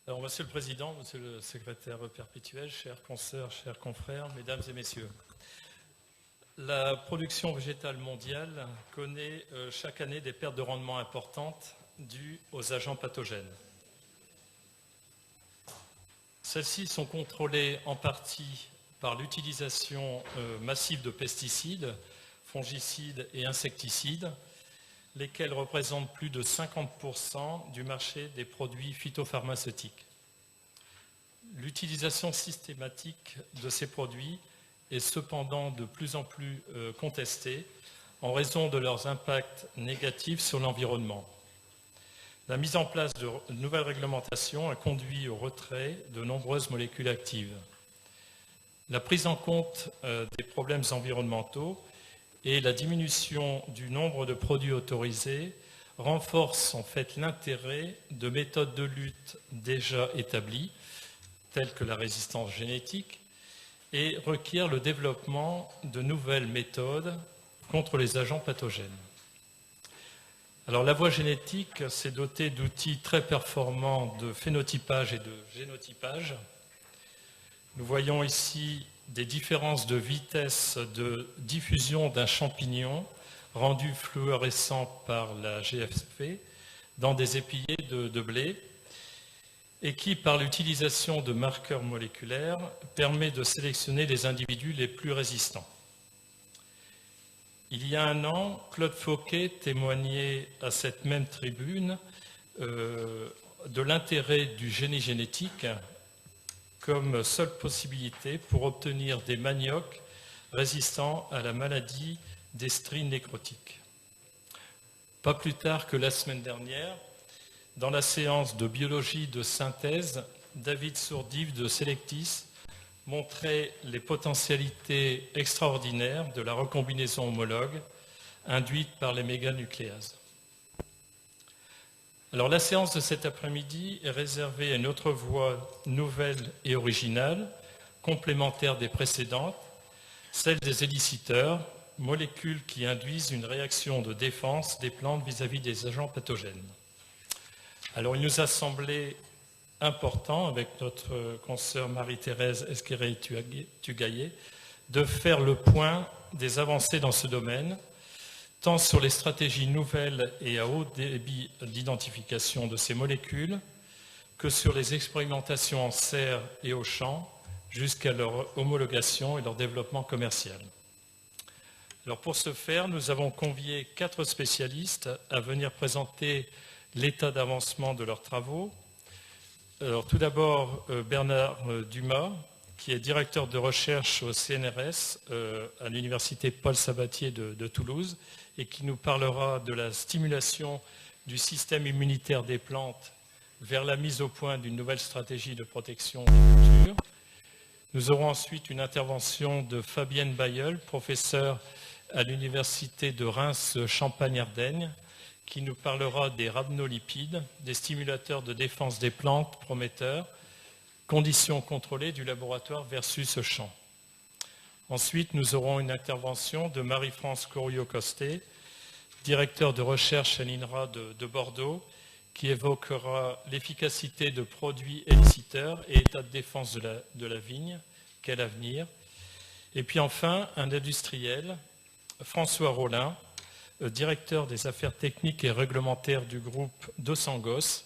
Alors, Monsieur le Président, Monsieur le Secrétaire perpétuel, chers consoeurs, chers confrères, Mesdames et Messieurs, la production végétale mondiale connaît chaque année des pertes de rendement importantes dues aux agents pathogènes. Celles-ci sont contrôlées en partie par l'utilisation massive de pesticides, fongicides et insecticides, lesquels représentent plus de 50% du marché des produits phytopharmaceutiques. L'utilisation systématique de ces produits est cependant de plus en plus contestée en raison de leurs impacts négatifs sur l'environnement. La mise en place de nouvelles réglementations a conduit au retrait de nombreuses molécules actives. La prise en compte des problèmes environnementaux et la diminution du nombre de produits autorisés renforcent en fait l'intérêt de méthodes de lutte déjà établies, telles que la résistance génétique, et requièrent le développement de nouvelles méthodes contre les agents pathogènes. Alors la voie génétique s'est dotée d'outils très performants de phénotypage et de génotypage. Nous voyons ici des différences de vitesse de diffusion d'un champignon rendu fluorescent par la GFP dans des épillets de blé et qui, par l'utilisation de marqueurs moléculaires, permet de sélectionner les individus les plus résistants. Il y a un an, Claude Fauquet témoignait à cette même tribune de l'intérêt du génie génétique comme seule possibilité pour obtenir des maniocs résistants à la maladie des stries nécrotiques. Pas plus tard que la semaine dernière, dans la séance de biologie de synthèse, David Sourdive de Selectis montrait les potentialités extraordinaires de la recombinaison homologue induite par les méganucléases. Alors la séance de cet après-midi est réservée à une autre voie nouvelle et originale, complémentaire des précédentes, celle des éliciteurs, molécules qui induisent une réaction de défense des plantes vis-à-vis des agents pathogènes. Alors il nous a semblé important, avec notre consoeur Marie-Thérèse Esquerey-Tugaillé, de faire le point des avancées dans ce domaine, tant sur les stratégies nouvelles et à haut débit d'identification de ces molécules, que sur les expérimentations en serre et au champ, jusqu'à leur homologation et leur développement commercial. Alors pour ce faire, nous avons convié 4 spécialistes à venir présenter l'état d'avancement de leurs travaux. Alors, tout d'abord, Bernard Dumas, qui est directeur de recherche au CNRS à l'université Paul Sabatier de Toulouse et qui nous parlera de la stimulation du système immunitaire des plantes vers la mise au point d'une nouvelle stratégie de protection des cultures. Nous aurons ensuite une intervention de Fabienne Bailleul, professeure à l'université de Reims Champagne-Ardenne, qui nous parlera des rhamnolipides, des stimulateurs de défense des plantes prometteurs, conditions contrôlées du laboratoire versus champ. Ensuite, nous aurons une intervention de Marie-France Coriot-Costet, directeur de recherche à l'INRA de Bordeaux, qui évoquera l'efficacité de produits éliciteurs et état de défense de la vigne, quel avenir. Et puis enfin, un industriel, François Rollin, directeur des affaires techniques et réglementaires du groupe Dosangos,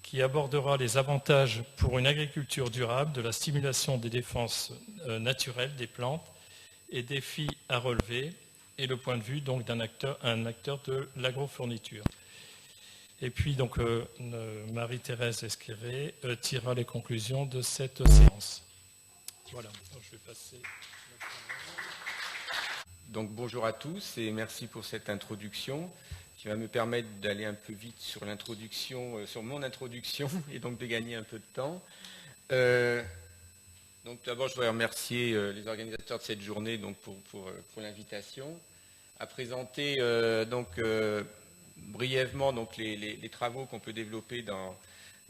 qui abordera les avantages pour une agriculture durable de la stimulation des défenses naturelles des plantes et défis à relever, et le point de vue donc d'un acteur de l'agrofourniture. Et puis donc Marie-Thérèse Esquerey tirera les conclusions de cette séance. Voilà, je vais passer. Donc bonjour à tous et merci pour cette introduction qui va me permettre d'aller un peu vite sur l'introduction, sur mon introduction et donc de gagner un peu de temps. Donc d'abord je voudrais remercier les organisateurs de cette journée donc pour l'invitation à présenter brièvement donc les travaux qu'on peut développer dans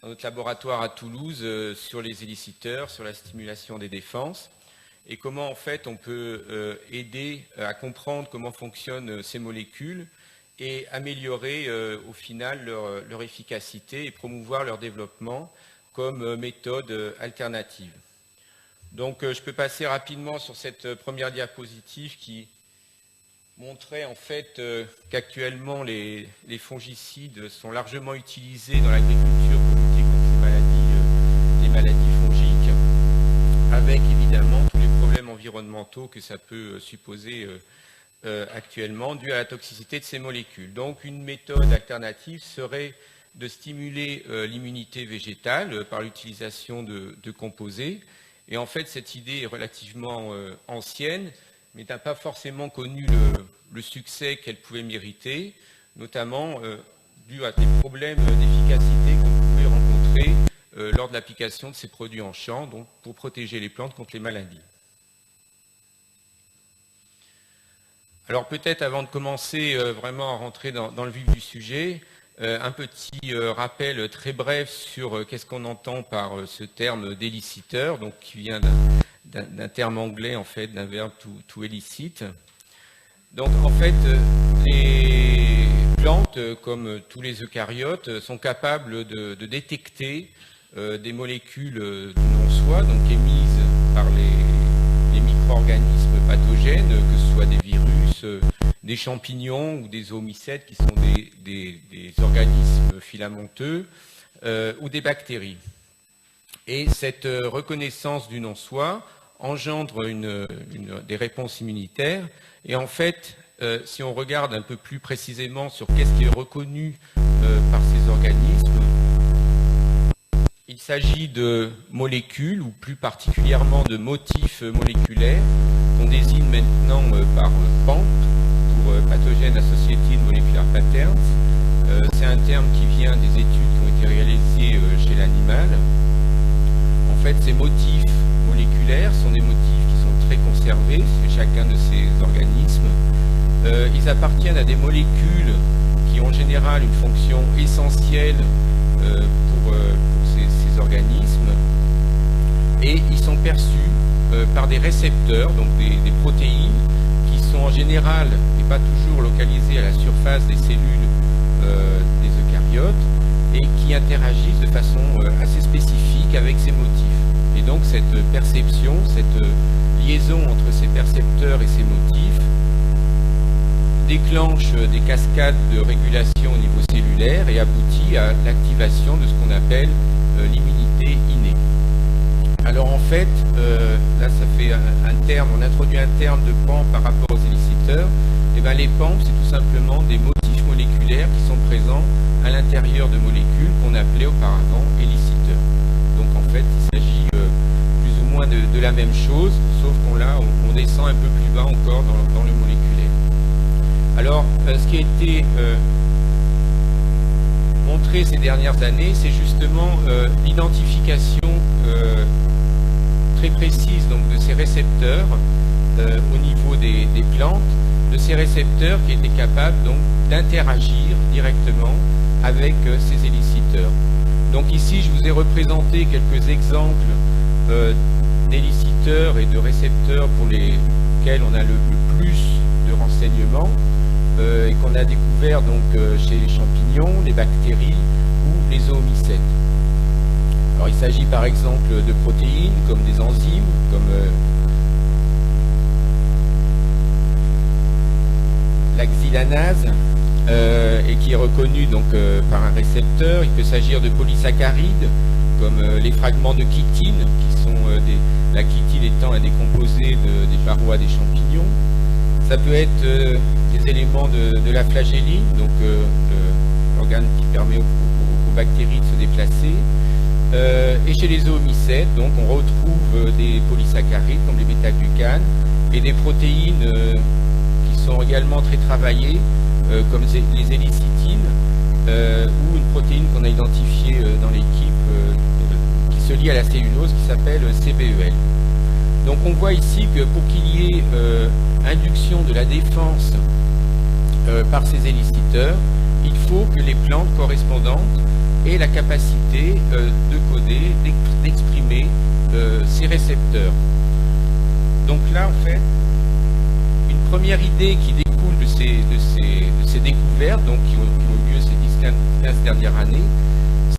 notre laboratoire à Toulouse sur les éliciteurs, sur la stimulation des défenses. Et comment en fait on peut aider à comprendre comment fonctionnent ces molécules et améliorer au final leur efficacité et promouvoir leur développement comme méthode alternative. Donc je peux passer rapidement sur cette première diapositive qui montrait en fait qu'actuellement les fongicides sont largement utilisés dans l'agriculture pour lutter contre les maladies fongiques, avec évidemment tous les problèmes environnementaux que ça peut supposer actuellement dû à la toxicité de ces molécules. Donc une méthode alternative serait de stimuler l'immunité végétale par l'utilisation de composés. Et en fait, cette idée est relativement ancienne, mais n'a pas forcément connu le succès qu'elle pouvait mériter, notamment dû à des problèmes d'efficacité qu'on pouvait rencontrer lors de l'application de ces produits en champ, donc pour protéger les plantes contre les maladies. Alors peut-être avant de commencer vraiment à rentrer dans le vif du sujet, un petit rappel très bref sur qu'est-ce qu'on entend par ce terme d'éliciteur, donc qui vient d'un terme anglais en fait, d'un verbe to elicit. Donc en fait, les plantes, comme tous les eucaryotes, sont capables de détecter des molécules du non-soi, donc émises par les micro-organismes pathogènes, que ce soit des virus, des champignons ou des oomycètes qui sont des organismes filamenteux ou des bactéries. Et cette reconnaissance du non-soi engendre des réponses immunitaires. Et en fait, si on regarde un peu plus précisément sur qu'est-ce qui est reconnu par ces organismes, il s'agit de molécules, ou plus particulièrement de motifs moléculaires, qu'on désigne maintenant par PAMP, pour Pathogen Associated Molecular Patterns. C'est un terme qui vient des études qui ont été réalisées chez l'animal. En fait, ces motifs moléculaires sont des motifs qui sont très conservés chez chacun de ces organismes. Ils appartiennent à des molécules qui ont en général une fonction essentielle pour ces organismes, et ils sont perçus par des récepteurs, donc des protéines, qui sont en général, mais pas toujours, localisées à la surface des cellules des eucaryotes, et qui interagissent de façon assez spécifique avec ces motifs. Et donc cette perception, cette liaison entre ces percepteurs et ces motifs déclenche des cascades de régulation au niveau cellulaire et aboutit à l'activation de ce qu'on appelle l'immunité innée. Alors en fait, là ça fait un terme, on introduit un terme de PAMP par rapport aux éliciteurs. Et bien les PAMP, c'est tout simplement des motifs moléculaires qui sont présents à l'intérieur de molécules qu'on appelait auparavant éliciteurs. Donc en fait, il s'agit plus ou moins de la même chose, sauf qu'on là, on descend un peu plus bas encore dans le moléculaire. Alors, ce qui a été montré ces dernières années, c'est justement l'identification très précise donc, de ces récepteurs au niveau des plantes, de ces récepteurs qui étaient capables donc d'interagir directement avec ces éliciteurs. Donc ici, je vous ai représenté quelques exemples d'éliciteurs et de récepteurs pour lesquels on a le plus de renseignements et qu'on a découvert donc chez les champignons, les bactéries ou les oomycètes. Alors il s'agit par exemple de protéines comme des enzymes, comme la xylanase, et qui est reconnue donc par un récepteur. Il peut s'agir de polysaccharides comme les fragments de chitine, qui sont la chitine étant un des composés des parois des champignons. Ça peut être des éléments de la flagelline, donc l'organe qui permet aux bactéries de se déplacer. Et chez les oomycètes, donc on retrouve des polysaccharides comme les bêta-glucanes et des protéines qui sont également très travaillées, comme les hélicitines, ou une protéine qu'on a identifiée dans l'équipe qui se lie à la cellulose, qui s'appelle CBEL. Donc on voit ici que pour qu'il y ait induction de la défense par ces éliciteurs, il faut que les plantes correspondantes aient la capacité de coder, d'exprimer ces récepteurs. Donc là, en fait, une première idée qui découle de ces découvertes, donc qui ont eu lieu ces 10-15 dernières années,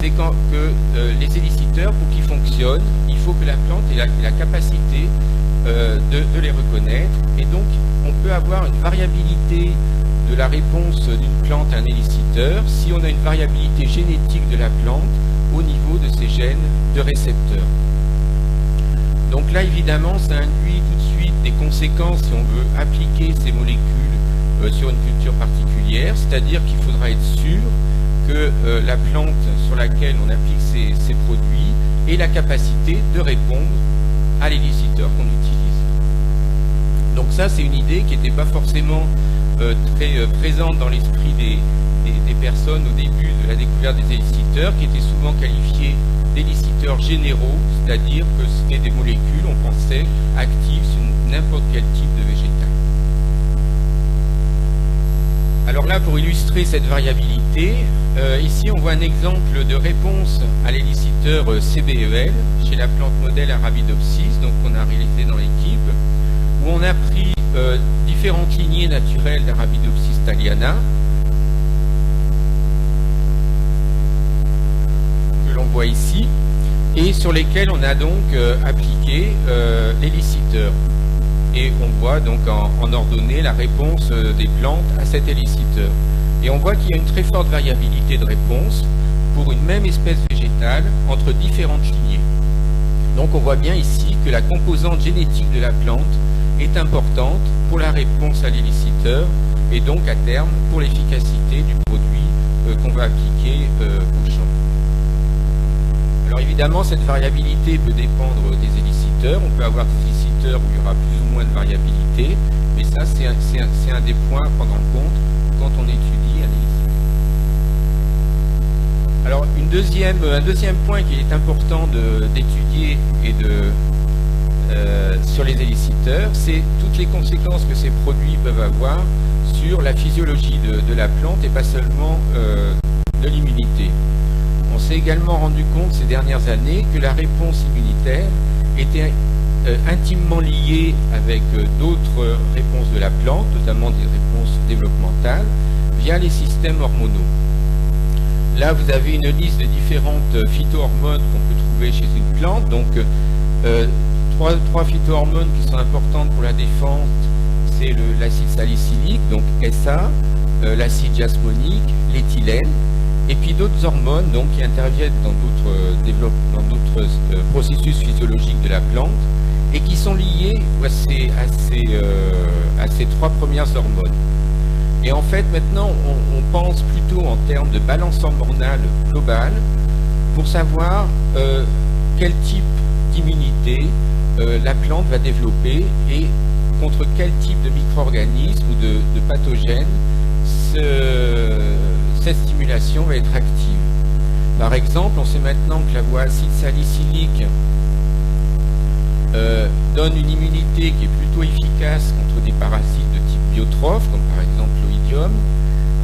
c'est que les éliciteurs, pour qu'ils fonctionnent, il faut que la plante ait la capacité de les reconnaître. Et donc, on peut avoir une variabilité de la réponse d'une plante à un éliciteur si on a une variabilité génétique de la plante au niveau de ses gènes de récepteurs. Donc là, évidemment, ça induit tout de suite des conséquences si on veut appliquer ces molécules sur une culture particulière, c'est-à-dire qu'il faudra être sûr que la plante sur laquelle on applique ces produits ait la capacité de répondre à l'éliciteur qu'on utilise. Donc ça, c'est une idée qui n'était pas forcément très présente dans l'esprit des personnes au début de la découverte des éliciteurs, qui étaient souvent qualifiés d'éliciteurs généraux, c'est-à-dire que c'était des molécules, on pensait, actives sur n'importe quel type de végétal. Alors là, pour illustrer cette variabilité, ici on voit un exemple de réponse à l'éliciteur CBEL chez la plante modèle Arabidopsis, donc qu'on a réalisé dans l'équipe, où on a pris différentes lignées naturelles d'Arabidopsis thaliana, que l'on voit ici, et sur lesquelles on a donc appliqué l'éliciteur. Et on voit donc en ordonnée la réponse des plantes à cet éliciteur. Et on voit qu'il y a une très forte variabilité de réponse pour une même espèce végétale entre différentes lignées. Donc on voit bien ici que la composante génétique de la plante est importante pour la réponse à l'éliciteur et donc à terme pour l'efficacité du produit qu'on va appliquer au champ. Alors évidemment, cette variabilité peut dépendre des éliciteurs. On peut avoir des éliciteurs où il y aura plus ou moins de variabilité, mais ça, c'est un des points à prendre en compte quand on étudie un éliciteur. Alors, un deuxième point qui est important d'étudier sur les éliciteurs, c'est toutes les conséquences que ces produits peuvent avoir sur la physiologie de la plante et pas seulement de l'immunité. On s'est également rendu compte ces dernières années que la réponse immunitaire était intimement liée avec d'autres réponses de la plante, notamment des réponses développementales, via les systèmes hormonaux. Là, vous avez une liste de différentes phytohormones qu'on peut trouver chez une plante. Donc, trois phytohormones qui sont importantes pour la défense, c'est l'acide salicylique, donc SA, l'acide jasmonique, l'éthylène, et puis d'autres hormones donc, qui interviennent dans d'autres processus physiologiques de la plante et qui sont liées à ces trois premières hormones. Et en fait, maintenant, on pense plutôt en termes de balance hormonale globale pour savoir quel type d'immunité la plante va développer et contre quel type de micro-organisme ou de pathogène cette stimulation va être active. Par exemple, on sait maintenant que la voie acide salicylique donne une immunité qui est plutôt efficace contre des parasites de type biotrophe, comme par exemple l'oïdium,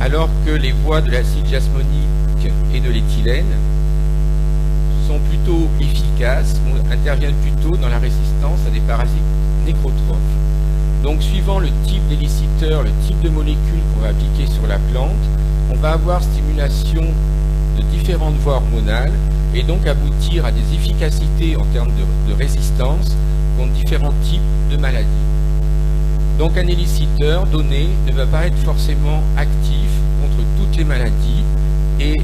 alors que les voies de l'acide jasmonique et de l'éthylène sont plutôt efficaces, interviennent plutôt dans la résistance à des parasites nécrotrophes. Donc, suivant le type d'éliciteur, le type de molécule qu'on va appliquer sur la plante, on va avoir stimulation de différentes voies hormonales et donc aboutir à des efficacités en termes de résistance contre différents types de maladies. Donc un éliciteur donné ne va pas être forcément actif contre toutes les maladies et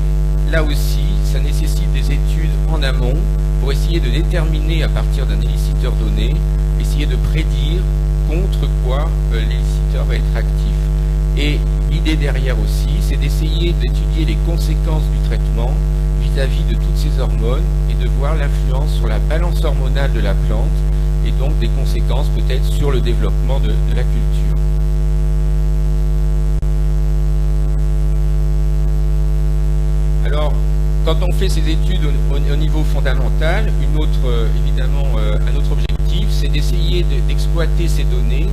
là aussi, ça nécessite des études en amont pour essayer de déterminer à partir d'un éliciteur donné, essayer de prédire contre quoi l'éliciteur va être actif. Et l'idée derrière aussi, c'est d'essayer d'étudier les conséquences du traitement vis-à-vis de toutes ces hormones et de voir l'influence sur la balance hormonale de la plante et donc des conséquences peut-être sur le développement de la culture. Alors, quand on fait ces études au niveau fondamental, un autre objectif, c'est d'essayer d'exploiter ces données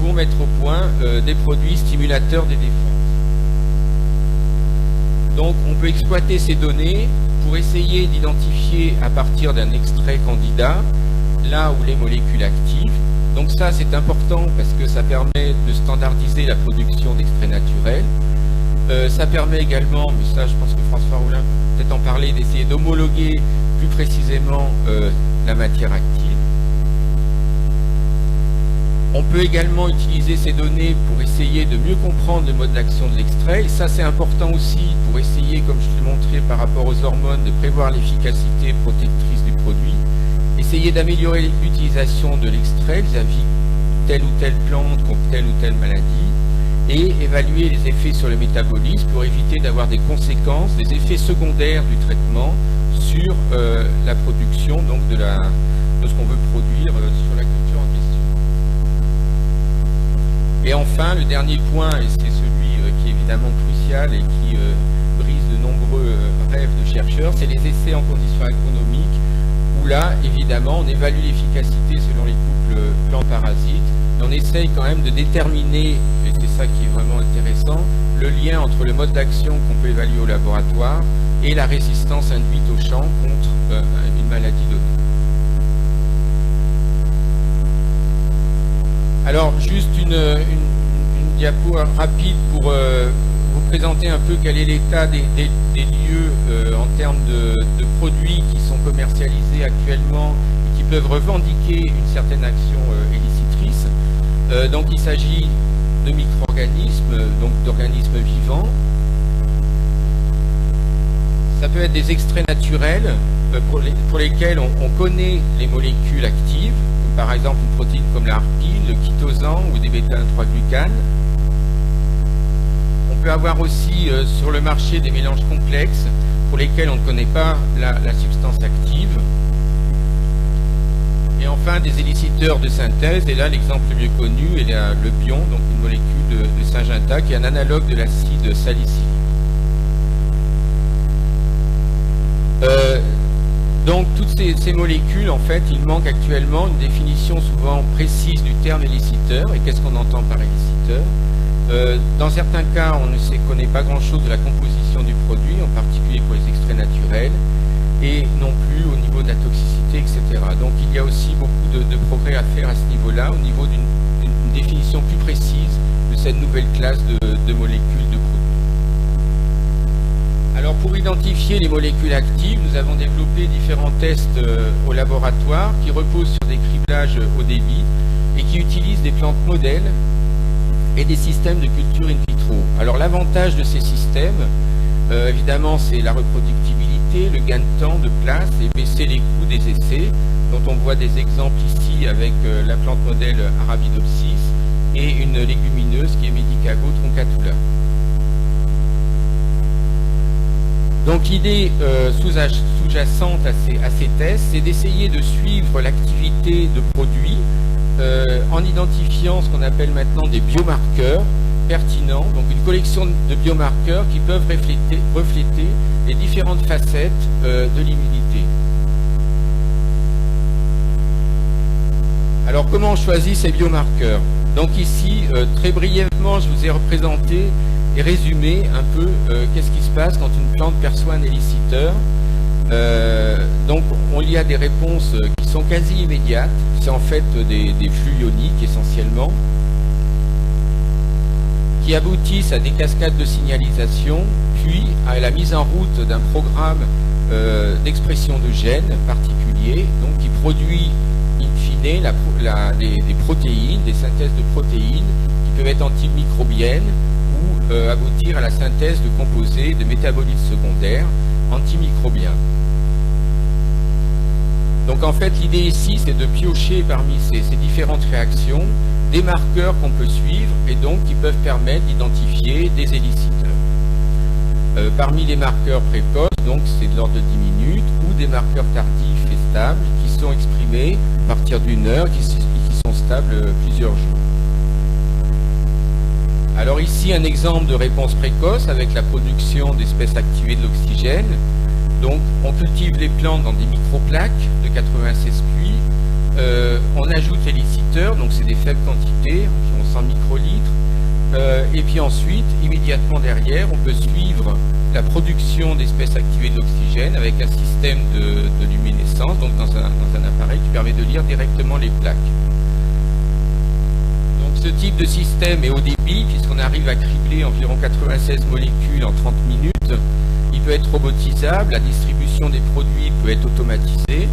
pour mettre au point des produits stimulateurs des défenses. Donc on peut exploiter ces données pour essayer d'identifier à partir d'un extrait candidat là où les molécules actives. Donc ça c'est important parce que ça permet de standardiser la production d'extraits naturels. Ça permet également, mais ça je pense que François Roulin peut peut-être en parler, parler d'essayer d'homologuer plus précisément la matière active. On peut également utiliser ces données pour essayer de mieux comprendre le mode d'action de l'extrait. Et ça, c'est important aussi pour essayer, comme je l'ai montré par rapport aux hormones, de prévoir l'efficacité protectrice du produit. Essayer d'améliorer l'utilisation de l'extrait vis-à-vis telle ou telle plante contre telle ou telle maladie. Et évaluer les effets sur le métabolisme pour éviter d'avoir des conséquences, des effets secondaires du traitement sur la production donc de ce qu'on veut produire sur la culture en question. Et enfin, le dernier point, et c'est celui qui est évidemment crucial et qui brise de nombreux rêves de chercheurs, c'est les essais en conditions agronomiques, où là, évidemment, on évalue l'efficacité selon les couples plantes-parasites, et on essaye quand même de déterminer, et c'est ça qui est vraiment intéressant, le lien entre le mode d'action qu'on peut évaluer au laboratoire et la résistance induite au champ contre une maladie donnée. Alors, juste une diapo rapide pour vous présenter un peu quel est l'état des lieux en termes de produits qui sont commercialisés actuellement et qui peuvent revendiquer une certaine action élicitrice. Donc, il s'agit de micro-organismes, donc d'organismes vivants. Ça peut être des extraits naturels pour lesquels on connaît les molécules actives, par exemple une protéine comme la harpine, le chitosan ou des bêta-3-glucanes. On peut avoir aussi sur le marché des mélanges complexes pour lesquels on ne connaît pas la substance active. Et enfin des éliciteurs de synthèse, et là l'exemple le mieux connu est le bion, donc une molécule de Syngenta qui est un analogue de l'acide salicylique. Donc toutes ces molécules, en fait, il manque actuellement une définition souvent précise du terme éliciteur. Et qu'est-ce qu'on entend par éliciteur? Dans certains cas, on ne connaît pas grand-chose de la composition du produit, en particulier pour les extraits naturels, et non plus au niveau de la toxicité, etc. Donc il y a aussi beaucoup de progrès à faire à ce niveau-là, au niveau d'une définition plus précise de cette nouvelle classe de molécules de produits. Alors pour identifier les molécules actives, nous avons développé différents tests au laboratoire qui reposent sur des criblages haut débit et qui utilisent des plantes modèles et des systèmes de culture in vitro. Alors l'avantage de ces systèmes, évidemment, c'est la reproductibilité, le gain de temps, de place et baisser les coûts des essais, dont on voit des exemples ici avec la plante modèle Arabidopsis et une légumineuse qui est Medicago truncatula. Donc l'idée sous-jacente à ces tests, c'est d'essayer de suivre l'activité de produits en identifiant ce qu'on appelle maintenant des biomarqueurs pertinents, donc une collection de biomarqueurs qui peuvent refléter les différentes facettes de l'immunité. Alors comment on choisit ces biomarqueurs? Donc ici, très brièvement, je vous ai représenté et résumé un peu qu'est-ce qui se passe quand une plante perçoit un éliciteur. Donc il y a des réponses qui sont quasi immédiates, c'est en fait des flux ioniques essentiellement, qui aboutissent à des cascades de signalisation, puis à la mise en route d'un programme d'expression de gènes particuliers, donc qui produit in fine des protéines, des synthèses de protéines qui peuvent être antimicrobiennes ou aboutir à la synthèse de composés de métabolites secondaires antimicrobiens. Donc en fait l'idée ici c'est de piocher parmi ces différentes réactions des marqueurs qu'on peut suivre et donc qui peuvent permettre d'identifier des éliciteurs. Parmi les marqueurs précoces, donc c'est de l'ordre de 10 minutes, ou des marqueurs tardifs et stables qui sont exprimés à partir d'une heure, qui sont stables plusieurs jours. Alors ici un exemple de réponse précoce avec la production d'espèces activées de l'oxygène. Donc on cultive les plantes dans des microplaques de 96 puits. On ajoute l'éliciteur, donc c'est des faibles quantités, environ 100 microlitres. Et puis ensuite, immédiatement derrière, on peut suivre la production d'espèces activées de l'oxygène avec un système de luminescence, donc dans un appareil qui permet de lire directement les plaques. Donc ce type de système est haut débit, puisqu'on arrive à cribler environ 96 molécules en 30 minutes. Il peut être robotisable, la distribution des produits peut être automatisée,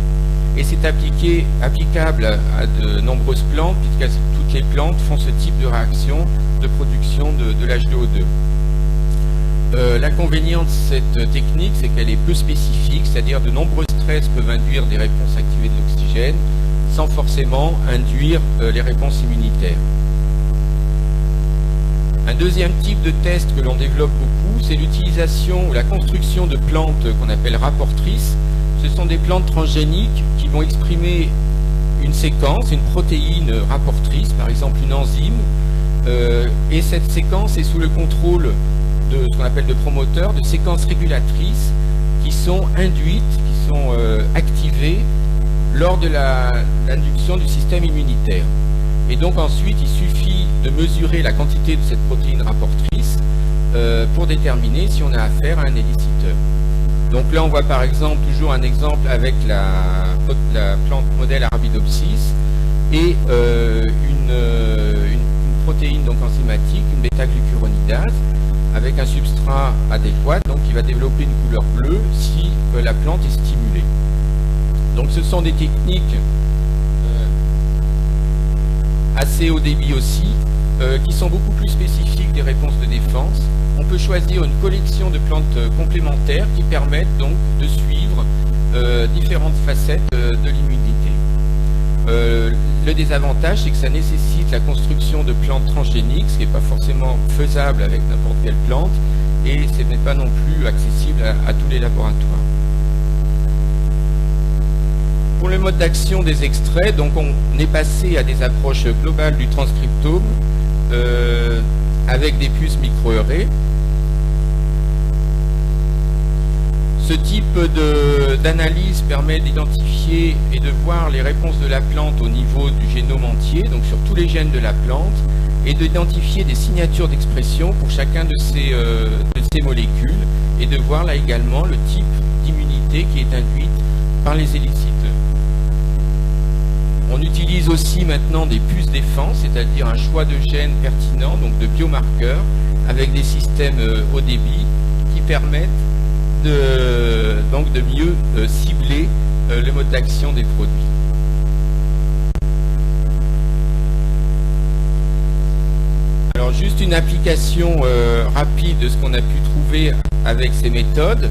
et c'est applicable à de nombreuses plantes, puisque toutes les plantes font ce type de réaction de production de l'H2O2. L'inconvénient de cette technique, c'est qu'elle est peu spécifique, c'est-à-dire de nombreux stress peuvent induire des réponses activées de l'oxygène, sans forcément induire les réponses immunitaires. Un deuxième type de test que l'on développe beaucoup, c'est l'utilisation ou la construction de plantes qu'on appelle rapportrices. Ce sont des plantes transgéniques qui vont exprimer une séquence, une protéine rapportrice, par exemple une enzyme, et cette séquence est sous le contrôle de ce qu'on appelle de promoteurs, de séquences régulatrices qui sont induites, qui sont activées lors de l'induction du système immunitaire. Et donc ensuite, il suffit de mesurer la quantité de cette protéine rapportrice pour déterminer si on a affaire à un éliciteur. Donc là, on voit par exemple, toujours un exemple avec la plante modèle Arabidopsis et une protéine donc enzymatique, une bêta-glucuronidase, avec un substrat adéquat, donc qui va développer une couleur bleue si la plante est stimulée. Donc ce sont des techniques assez haut débit aussi, qui sont beaucoup plus spécifiques des réponses de défense. On peut choisir une collection de plantes complémentaires qui permettent donc de suivre différentes facettes de l'immunité. Le désavantage, c'est que ça nécessite la construction de plantes transgéniques, ce qui n'est pas forcément faisable avec n'importe quelle plante, et ce n'est pas non plus accessible à tous les laboratoires. Pour le mode d'action des extraits, donc on est passé à des approches globales du transcriptome avec des puces micro-eurées. Ce type d'analyse permet d'identifier et de voir les réponses de la plante au niveau du génome entier, donc sur tous les gènes de la plante, et d'identifier des signatures d'expression pour chacun de ces molécules, et de voir là également le type d'immunité qui est induite par les éliciteurs. On utilise aussi maintenant des puces défense, c'est-à-dire un choix de gènes pertinents, donc de biomarqueurs, avec des systèmes haut débit qui permettent de mieux cibler le mode d'action des produits. Alors juste une application rapide de ce qu'on a pu trouver avec ces méthodes.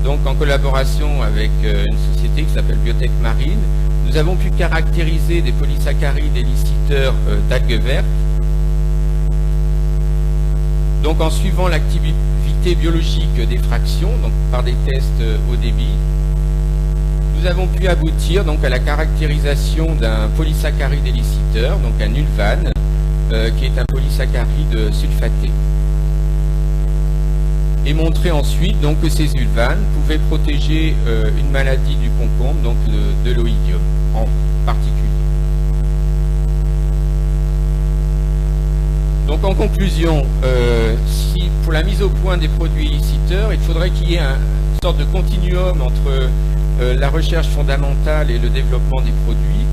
Donc en collaboration avec une société qui s'appelle Biotech Marine, nous avons pu caractériser des polysaccharides éliciteurs d'algues vertes. Donc en suivant l'activité biologique des fractions, donc par des tests haut débit, nous avons pu aboutir donc à la caractérisation d'un polysaccharide éliciteur, donc un ulvan, qui est un polysaccharide sulfaté. Et montrer ensuite donc, que ces ulvanes pouvaient protéger une maladie du concombre, donc de l'oïdium en particulier. Donc en conclusion, si pour la mise au point des produits éliciteurs, il faudrait qu'il y ait une sorte de continuum entre la recherche fondamentale et le développement des produits.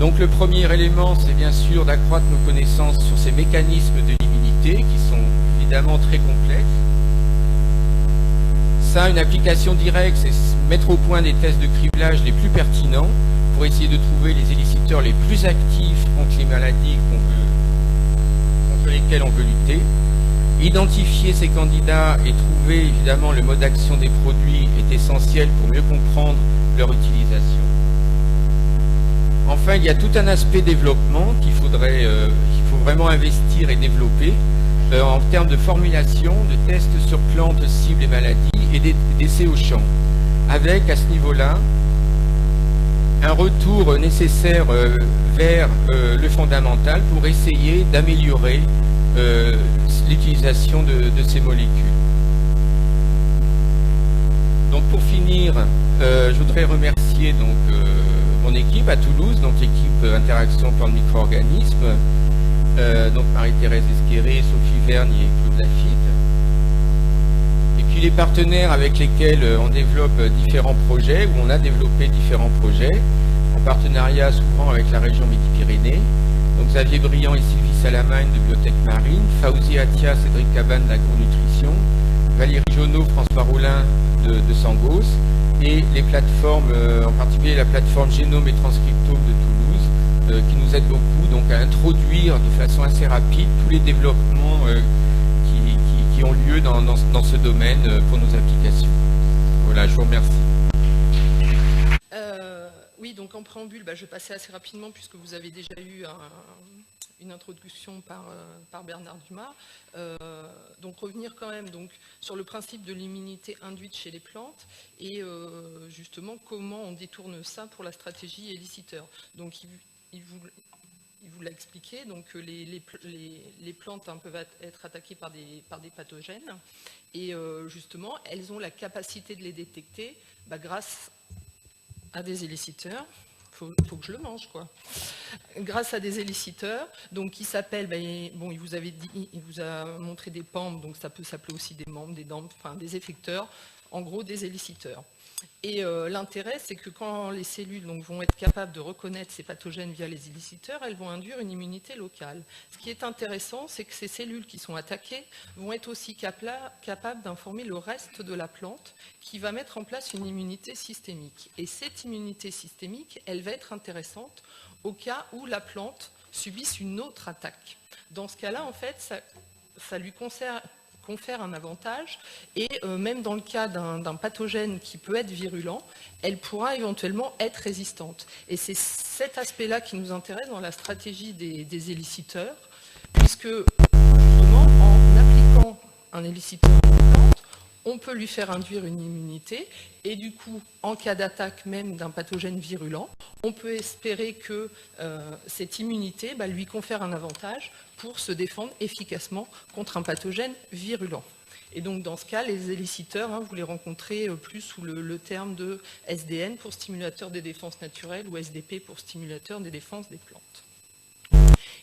Donc le premier élément, c'est bien sûr d'accroître nos connaissances sur ces mécanismes de l'immunité qui sont évidemment très complexes. Ça, une application directe, c'est mettre au point des tests de criblage les plus pertinents pour essayer de trouver les éliciteurs les plus actifs contre les maladies contre lesquelles on veut lutter. Identifier ces candidats et trouver évidemment le mode d'action des produits est essentiel pour mieux comprendre leur utilisation. Enfin, il y a tout un aspect développement qu'il faut vraiment investir et développer en termes de formulation, de tests sur plantes, cibles et maladies et d'essais au champ, avec à ce niveau-là un retour nécessaire vers le fondamental pour essayer d'améliorer l'utilisation de ces molécules. Donc pour finir, je voudrais remercier donc, mon équipe à Toulouse, donc l'équipe Interaction Plan de Micro-Organismes, donc Marie-Thérèse Esqueré, Sophie Vergne et Claude Lafitte. Et puis les partenaires avec lesquels on développe différents projets, où on a développé différents projets, en partenariat souvent avec la région Midi-Pyrénées, donc Xavier Briand et Sylvie Salamane de Biotech Marine, Fauzi Atia, Cédric Cabane d'Agronutrition, Valérie Jonot, François Rollin de Sangos, et les plateformes, en particulier la plateforme Génome et Transcriptome de Toulouse, qui nous aide beaucoup donc à introduire de façon assez rapide tous les développements qui ont lieu dans ce domaine pour nos applications. Voilà, je vous remercie. Oui, donc en préambule, je vais passer assez rapidement puisque vous avez déjà eu une introduction par Bernard Dumas. Donc revenir quand même sur le principe de l'immunité induite chez les plantes et justement comment on détourne ça pour la stratégie éliciteur. Donc il vous l'a expliqué, donc les plantes peuvent être attaquées par des pathogènes et justement elles ont la capacité de les détecter grâce à des éliciteurs. Faut que je le mange, quoi. Grâce à des éliciteurs, donc qui s'appellent, il vous a montré des pentes, donc ça peut s'appeler aussi des membres, des dents, enfin des effecteurs, en gros des éliciteurs. Et l'intérêt, c'est que quand les cellules vont être capables de reconnaître ces pathogènes via les éliciteurs, elles vont induire une immunité locale. Ce qui est intéressant, c'est que ces cellules qui sont attaquées vont être aussi capables d'informer le reste de la plante qui va mettre en place une immunité systémique. Et cette immunité systémique, elle va être intéressante au cas où la plante subisse une autre attaque. Dans ce cas-là, en fait, ça lui confère un avantage et même dans le cas d'un pathogène qui peut être virulent, elle pourra éventuellement être résistante. Et c'est cet aspect-là qui nous intéresse dans la stratégie des éliciteurs, puisque justement, en appliquant un éliciteur à une plante, on peut lui faire induire une immunité et du coup, en cas d'attaque même d'un pathogène virulent, on peut espérer que cette immunité lui confère un avantage pour se défendre efficacement contre un pathogène virulent. Et donc dans ce cas, les éliciteurs, vous les rencontrez plus sous le terme de SDN pour stimulateur des défenses naturelles ou SDP pour stimulateur des défenses des plantes.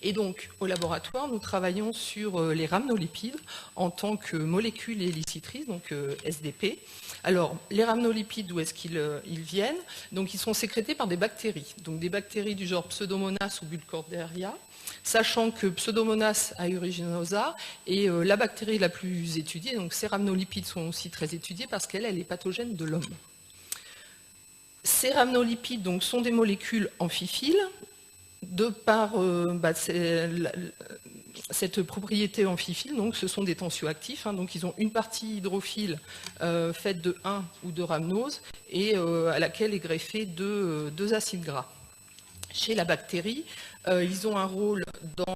Et donc, au laboratoire, nous travaillons sur les rhamnolipides en tant que molécules élicitrices, donc SDP. Alors, les rhamnolipides, d'où est-ce qu'ils viennent? Donc, ils sont sécrétés par des bactéries. Donc, des bactéries du genre Pseudomonas ou Burkholderia, sachant que Pseudomonas aeruginosa est la bactérie la plus étudiée. Donc, ces rhamnolipides sont aussi très étudiés parce qu'elle est pathogène de l'homme. Ces rhamnolipides donc, sont des molécules amphiphiles. De par cette propriété amphiphile, donc ce sont des tensioactifs, donc ils ont une partie hydrophile faite de 1 ou de rhamnose et à laquelle est greffé deux acides gras. Chez la bactérie, ils ont un rôle dans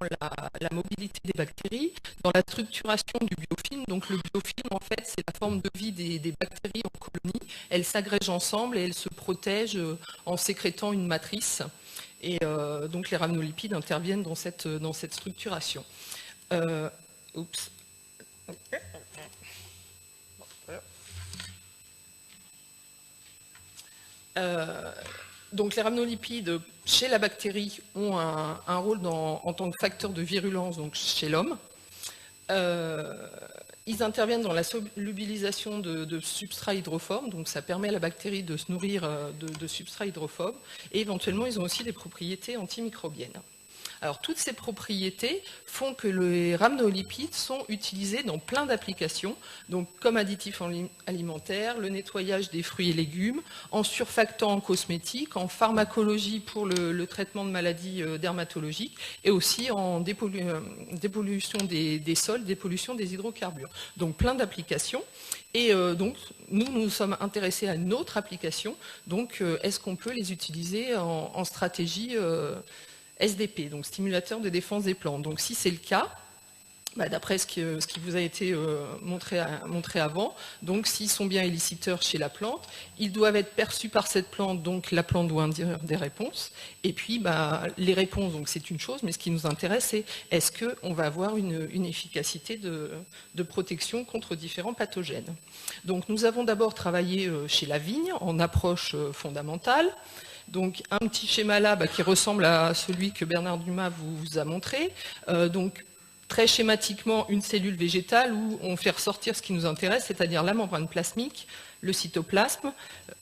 la mobilité des bactéries, dans la structuration du biofilm. Donc le biofilm, en fait, c'est la forme de vie des bactéries en colonie. Elles s'agrègent ensemble et elles se protègent en sécrétant une matrice. Et donc les rhamnolipides interviennent dans cette structuration. Donc les rhamnolipides chez la bactérie ont un rôle en tant que facteur de virulence donc chez l'homme. Ils interviennent dans la solubilisation de substrats hydrophobes, donc ça permet à la bactérie de se nourrir de substrats hydrophobes, et éventuellement ils ont aussi des propriétés antimicrobiennes. Alors toutes ces propriétés font que les rhamnolipides sont utilisés dans plein d'applications, donc comme additifs alimentaires, le nettoyage des fruits et légumes, en surfactants en cosmétique, en pharmacologie pour le traitement de maladies dermatologiques et aussi en dépollution des sols, dépollution des hydrocarbures. Donc plein d'applications. Et donc nous sommes intéressés à une autre application, donc est-ce qu'on peut les utiliser en stratégie SDP, donc stimulateur de défense des plantes. Donc si c'est le cas, d'après ce qui vous a été montré avant, donc s'ils sont bien éliciteurs chez la plante, ils doivent être perçus par cette plante, donc la plante doit induire des réponses. Et puis les réponses, donc c'est une chose, mais ce qui nous intéresse, c'est est-ce qu'on va avoir une efficacité de protection contre différents pathogènes. Donc nous avons d'abord travaillé chez la vigne en approche fondamentale. Donc un petit schéma là qui ressemble à celui que Bernard Dumas vous a montré. Donc très schématiquement une cellule végétale où on fait ressortir ce qui nous intéresse, c'est-à-dire la membrane plasmique, le cytoplasme,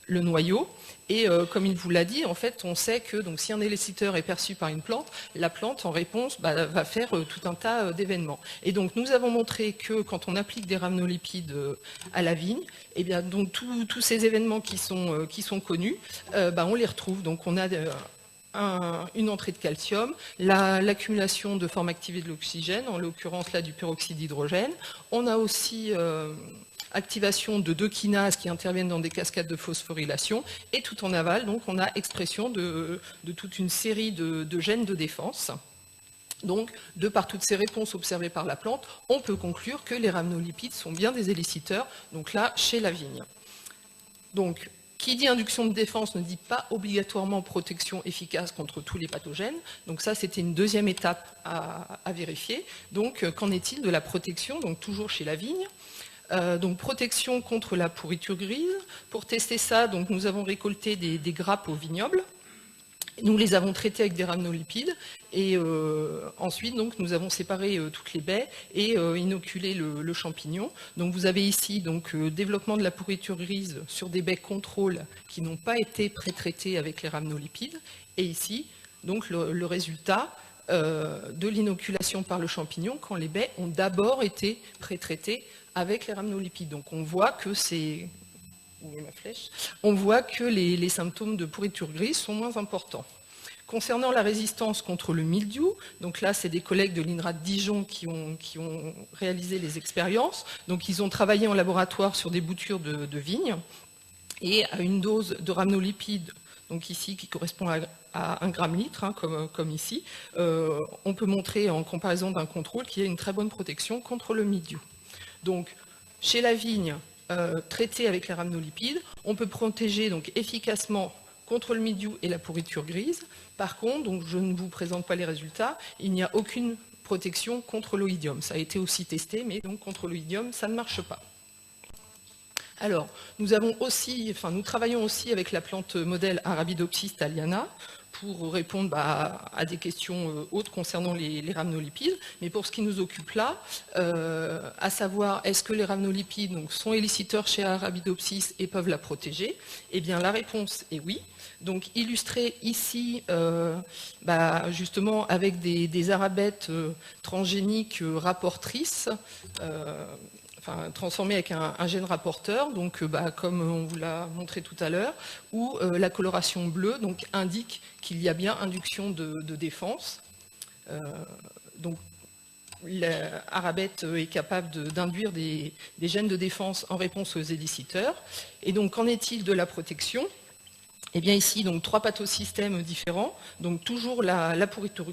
le noyau. Et comme il vous l'a dit, en fait, on sait que donc, si un éliciteur est perçu par une plante, la plante, en réponse, va faire tout un tas d'événements. Et donc, nous avons montré que quand on applique des rhamnolipides à la vigne, eh bien, donc, tous ces événements qui sont connus, on les retrouve. Donc, on a une entrée de calcium, l'accumulation de formes activées de l'oxygène, en l'occurrence là du peroxyde d'hydrogène. On a aussi activation de 2 kinases qui interviennent dans des cascades de phosphorylation, et tout en aval, donc on a expression de toute une série de gènes de défense. Donc, de par toutes ces réponses observées par la plante, on peut conclure que les rhamnolipides sont bien des éliciteurs, donc là, chez la vigne. Donc, qui dit induction de défense ne dit pas obligatoirement protection efficace contre tous les pathogènes. Donc ça, c'était une deuxième étape à vérifier. Donc, qu'en est-il de la protection, donc toujours chez la vigne? Donc protection contre la pourriture grise. Pour tester ça, donc, nous avons récolté des grappes au vignoble. Nous les avons traitées avec des rhamnolipides et ensuite donc, nous avons séparé toutes les baies et inoculé le champignon. Donc vous avez ici donc, développement de la pourriture grise sur des baies contrôle qui n'ont pas été pré-traitées avec les rhamnolipides. Et ici, donc, le résultat de l'inoculation par le champignon quand les baies ont d'abord été pré-traitées avec les rhamnolipides. Donc on voit que c'est... Où est ma flèche ? On voit que les symptômes de pourriture grise sont moins importants. Concernant la résistance contre le mildiou, donc là, c'est des collègues de l'INRA de Dijon qui ont réalisé les expériences. Donc, ils ont travaillé en laboratoire sur des boutures de vignes et à une dose de rhamnolipides, donc ici, qui correspond à 1 gramme litre, hein, comme ici, on peut montrer en comparaison d'un contrôle qu'il y a une très bonne protection contre le mildiou. Donc, chez la vigne, traité avec les rhamnolipides, on peut protéger donc efficacement contre le mildiou et la pourriture grise. Par contre, donc je ne vous présente pas les résultats, il n'y a aucune protection contre l'oïdium. Ça a été aussi testé, mais donc contre l'oïdium, ça ne marche pas. Alors, nous travaillons aussi avec la plante modèle Arabidopsis thaliana pour répondre à des questions autres concernant les rhamnolipides. Mais pour ce qui nous occupe là, à savoir, est-ce que les rhamnolipides donc, sont éliciteurs chez Arabidopsis et peuvent la protéger? Eh bien, la réponse est oui. Donc, illustré ici, justement, avec des arabètes transgéniques rapportrices, transformé avec un gène rapporteur, donc comme on vous l'a montré tout à l'heure, où la coloration bleue donc, indique qu'il y a bien induction de défense. Donc l'arabette est capable d'induire des gènes de défense en réponse aux éliciteurs. Et donc qu'en est-il de la protection? Eh bien ici, donc 3 pathosystèmes différents, donc toujours la pourriture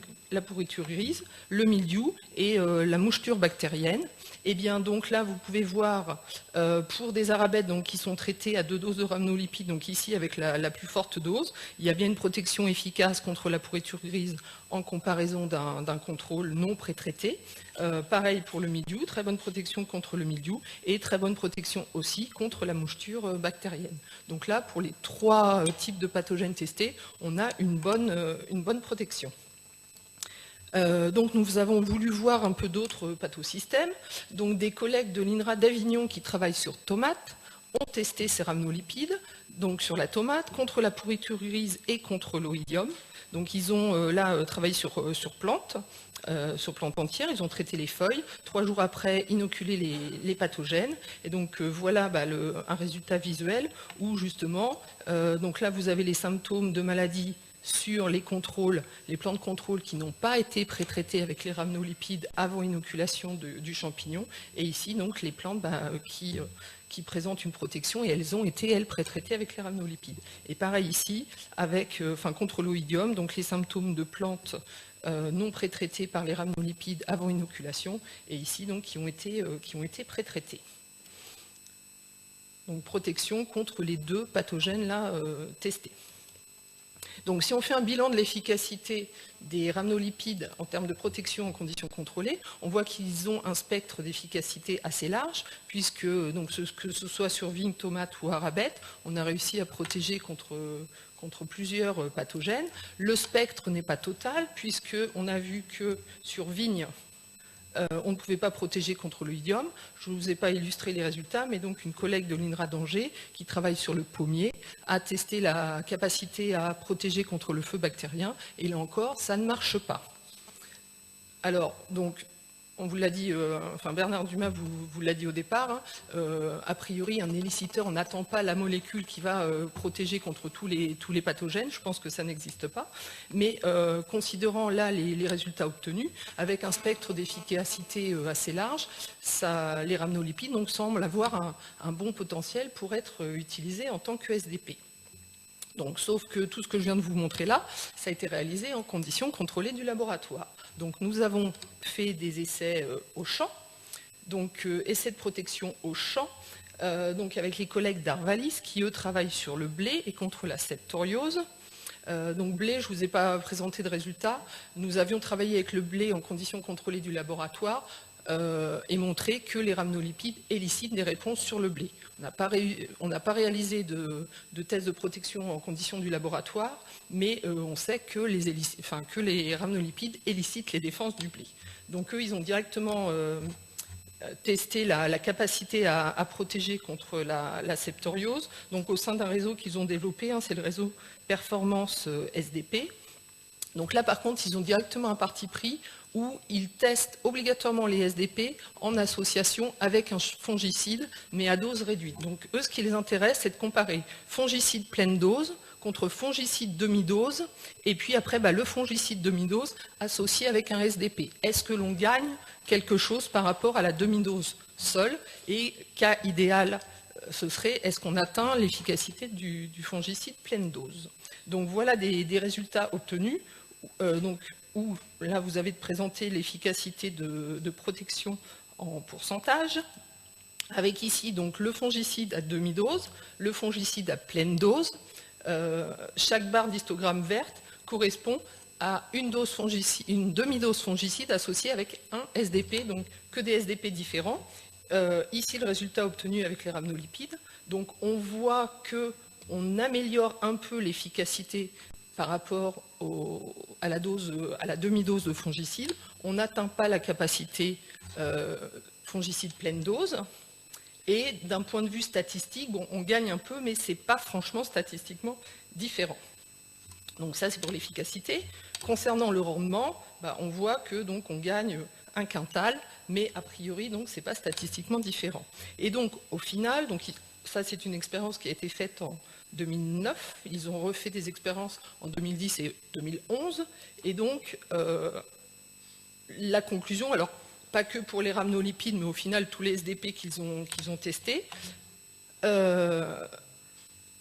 grise, le mildiou et la moucheture bactérienne. Et bien donc là, vous pouvez voir pour des arabètes donc, qui sont traités à 2 doses de rhamnolipides, donc ici avec la plus forte dose, il y a bien une protection efficace contre la pourriture grise en comparaison d'un contrôle non pré-traité. Pareil pour le mildiou, très bonne protection contre le mildiou et très bonne protection aussi contre la moucheture bactérienne. Donc là, pour les 3 types de pathogènes testés, on a une bonne protection. Donc nous avons voulu voir un peu d'autres pathosystèmes. Donc des collègues de l'INRA d'Avignon qui travaillent sur tomates ont testé ces rhamnolipides, donc sur la tomate, contre la pourriture grise et contre l'oïdium. Donc ils ont travaillé sur plantes entières, ils ont traité les feuilles, 3 jours après inoculé les pathogènes. Et donc voilà un résultat visuel où justement, donc là vous avez les symptômes de maladie sur les contrôles, les plants de contrôle qui n'ont pas été pré-traités avec les rhamnolipides avant inoculation du champignon. Et ici, donc, les plantes qui présentent une protection et elles ont été, elles, pré-traitées avec les rhamnolipides. Et pareil ici, contre l'oïdium, donc les symptômes de plantes non pré-traitées par les rhamnolipides avant inoculation, et ici, donc, qui ont été pré-traités. Donc, protection contre les 2 pathogènes là testés. Donc si on fait un bilan de l'efficacité des rhamnolipides en termes de protection en conditions contrôlées, on voit qu'ils ont un spectre d'efficacité assez large, puisque donc, que ce soit sur vigne, tomate ou arabette, on a réussi à protéger contre plusieurs pathogènes. Le spectre n'est pas total, puisqu'on a vu que sur vigne, on ne pouvait pas protéger contre le idiome. Je ne vous ai pas illustré les résultats, mais donc une collègue de l'INRA d'Angers, qui travaille sur le pommier, a testé la capacité à protéger contre le feu bactérien, et là encore, ça ne marche pas. Alors, donc, on vous l'a dit, enfin Bernard Dumas vous l'a dit au départ, hein, a priori un éliciteur n'attend pas la molécule qui va protéger contre tous les pathogènes, je pense que ça n'existe pas, mais considérant là les résultats obtenus, avec un spectre d'efficacité assez large, les rhamnolipides donc, semblent avoir un bon potentiel pour être utilisés en tant que SDP. Donc, sauf que tout ce que je viens de vous montrer là, ça a été réalisé en conditions contrôlées du laboratoire. Donc nous avons fait des essais au champ, donc essais de protection au champ, donc avec les collègues d'Arvalis qui eux travaillent sur le blé et contre la septoriose. Donc blé, je ne vous ai pas présenté de résultats. Nous avions travaillé avec le blé en conditions contrôlées du laboratoire et montré que les rhamnolipides élicitent des réponses sur le blé. On n'a pas réalisé de tests de protection en conditions du laboratoire, mais on sait que les rhamnolipides élicitent les défenses du blé. Donc eux, ils ont directement testé la capacité à protéger contre la septoriose, donc au sein d'un réseau qu'ils ont développé, hein, c'est le réseau Performance SDP. Donc là, par contre, ils ont directement un parti pris où ils testent obligatoirement les SDP en association avec un fongicide, mais à dose réduite. Donc eux, ce qui les intéresse, c'est de comparer fongicide pleine dose contre fongicide demi-dose, et puis après, le fongicide demi-dose associé avec un SDP. Est-ce que l'on gagne quelque chose par rapport à la demi-dose seule? Et cas idéal, ce serait, est-ce qu'on atteint l'efficacité du fongicide pleine dose? Donc voilà des résultats obtenus. Où là vous avez présenté l'efficacité de protection en pourcentage, avec ici donc le fongicide à demi-dose, le fongicide à pleine dose. Chaque barre d'histogramme verte correspond à une demi-dose fongicide associée avec un SDP, donc que des SDP différents. Ici le résultat obtenu avec les rhamnolipides. Donc on voit qu'on améliore un peu l'efficacité par rapport à la demi-dose de fongicide. On n'atteint pas la capacité fongicide pleine dose. Et d'un point de vue statistique, bon, on gagne un peu, mais ce n'est pas franchement statistiquement différent. Donc ça, c'est pour l'efficacité. Concernant le rendement, on voit que donc, on gagne un quintal, mais a priori, ce n'est pas statistiquement différent. Et donc, au final, ça, c'est une expérience qui a été faite en 2009, ils ont refait des expériences en 2010 et 2011, et donc la conclusion, alors pas que pour les rhamnolipides, mais au final tous les SDP qu'ils ont testés,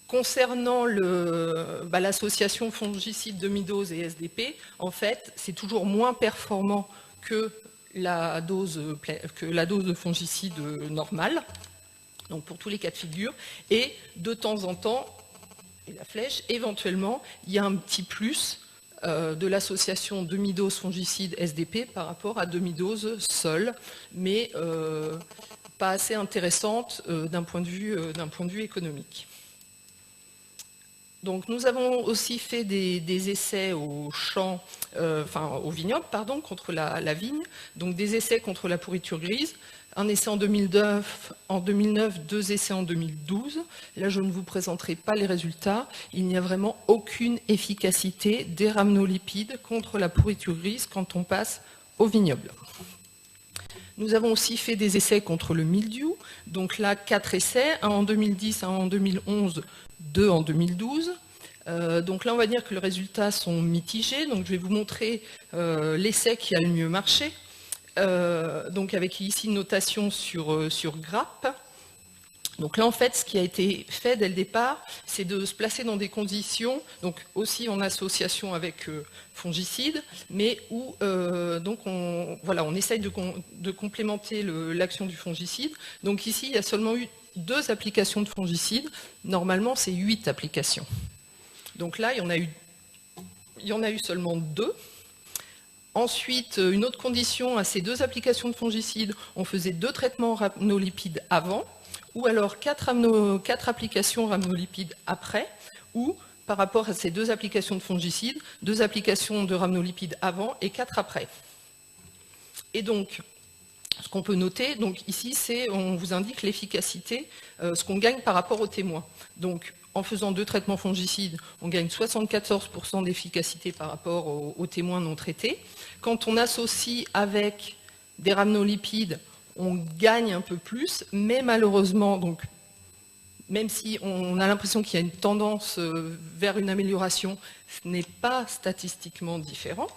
concernant l'association fongicide demi-dose et SDP, en fait, c'est toujours moins performant que la dose de fongicide normale, donc pour tous les cas de figure, et de temps en temps, et la flèche, éventuellement, il y a un petit plus de l'association demi-dose fongicide SDP par rapport à demi-dose seule, mais pas assez intéressante d'un point de vue économique. Donc nous avons aussi fait des essais au champ, au vignoble, contre la vigne, donc des essais contre la pourriture grise. Un essai en 2009, 2 essais en 2012. Là, je ne vous présenterai pas les résultats. Il n'y a vraiment aucune efficacité des rhamnolipides contre la pourriture grise quand on passe au vignoble. Nous avons aussi fait des essais contre le mildiou. Donc là, 4 essais, un en 2010, un en 2011, 2 en 2012. Donc là, on va dire que les résultats sont mitigés. Donc je vais vous montrer l'essai qui a le mieux marché. Donc avec ici une notation sur grappe. Donc là, en fait, ce qui a été fait dès le départ, c'est de se placer dans des conditions, donc aussi en association avec fongicides, mais où on essaye de complémenter l'action du fongicide. Donc ici, il y a seulement eu 2 applications de fongicide. Normalement, c'est 8 applications. Donc là, il y en a eu seulement 2. Ensuite, une autre condition à ces 2 applications de fongicides, on faisait 2 traitements rhamnolipides avant, ou alors 4 applications rhamnolipides après, ou par rapport à ces 2 applications de fongicides, 2 applications de rhamnolipides avant et 4 après. Et donc, Ce qu'on peut noter, donc ici, on vous indique l'efficacité, ce qu'on gagne par rapport aux témoins. Donc, en faisant 2 traitements fongicides, on gagne 74% d'efficacité par rapport aux témoins non traités. Quand on associe avec des rhamnolipides, on gagne un peu plus, mais malheureusement, donc, même si on a l'impression qu'il y a une tendance vers une amélioration, ce n'est pas statistiquement différent.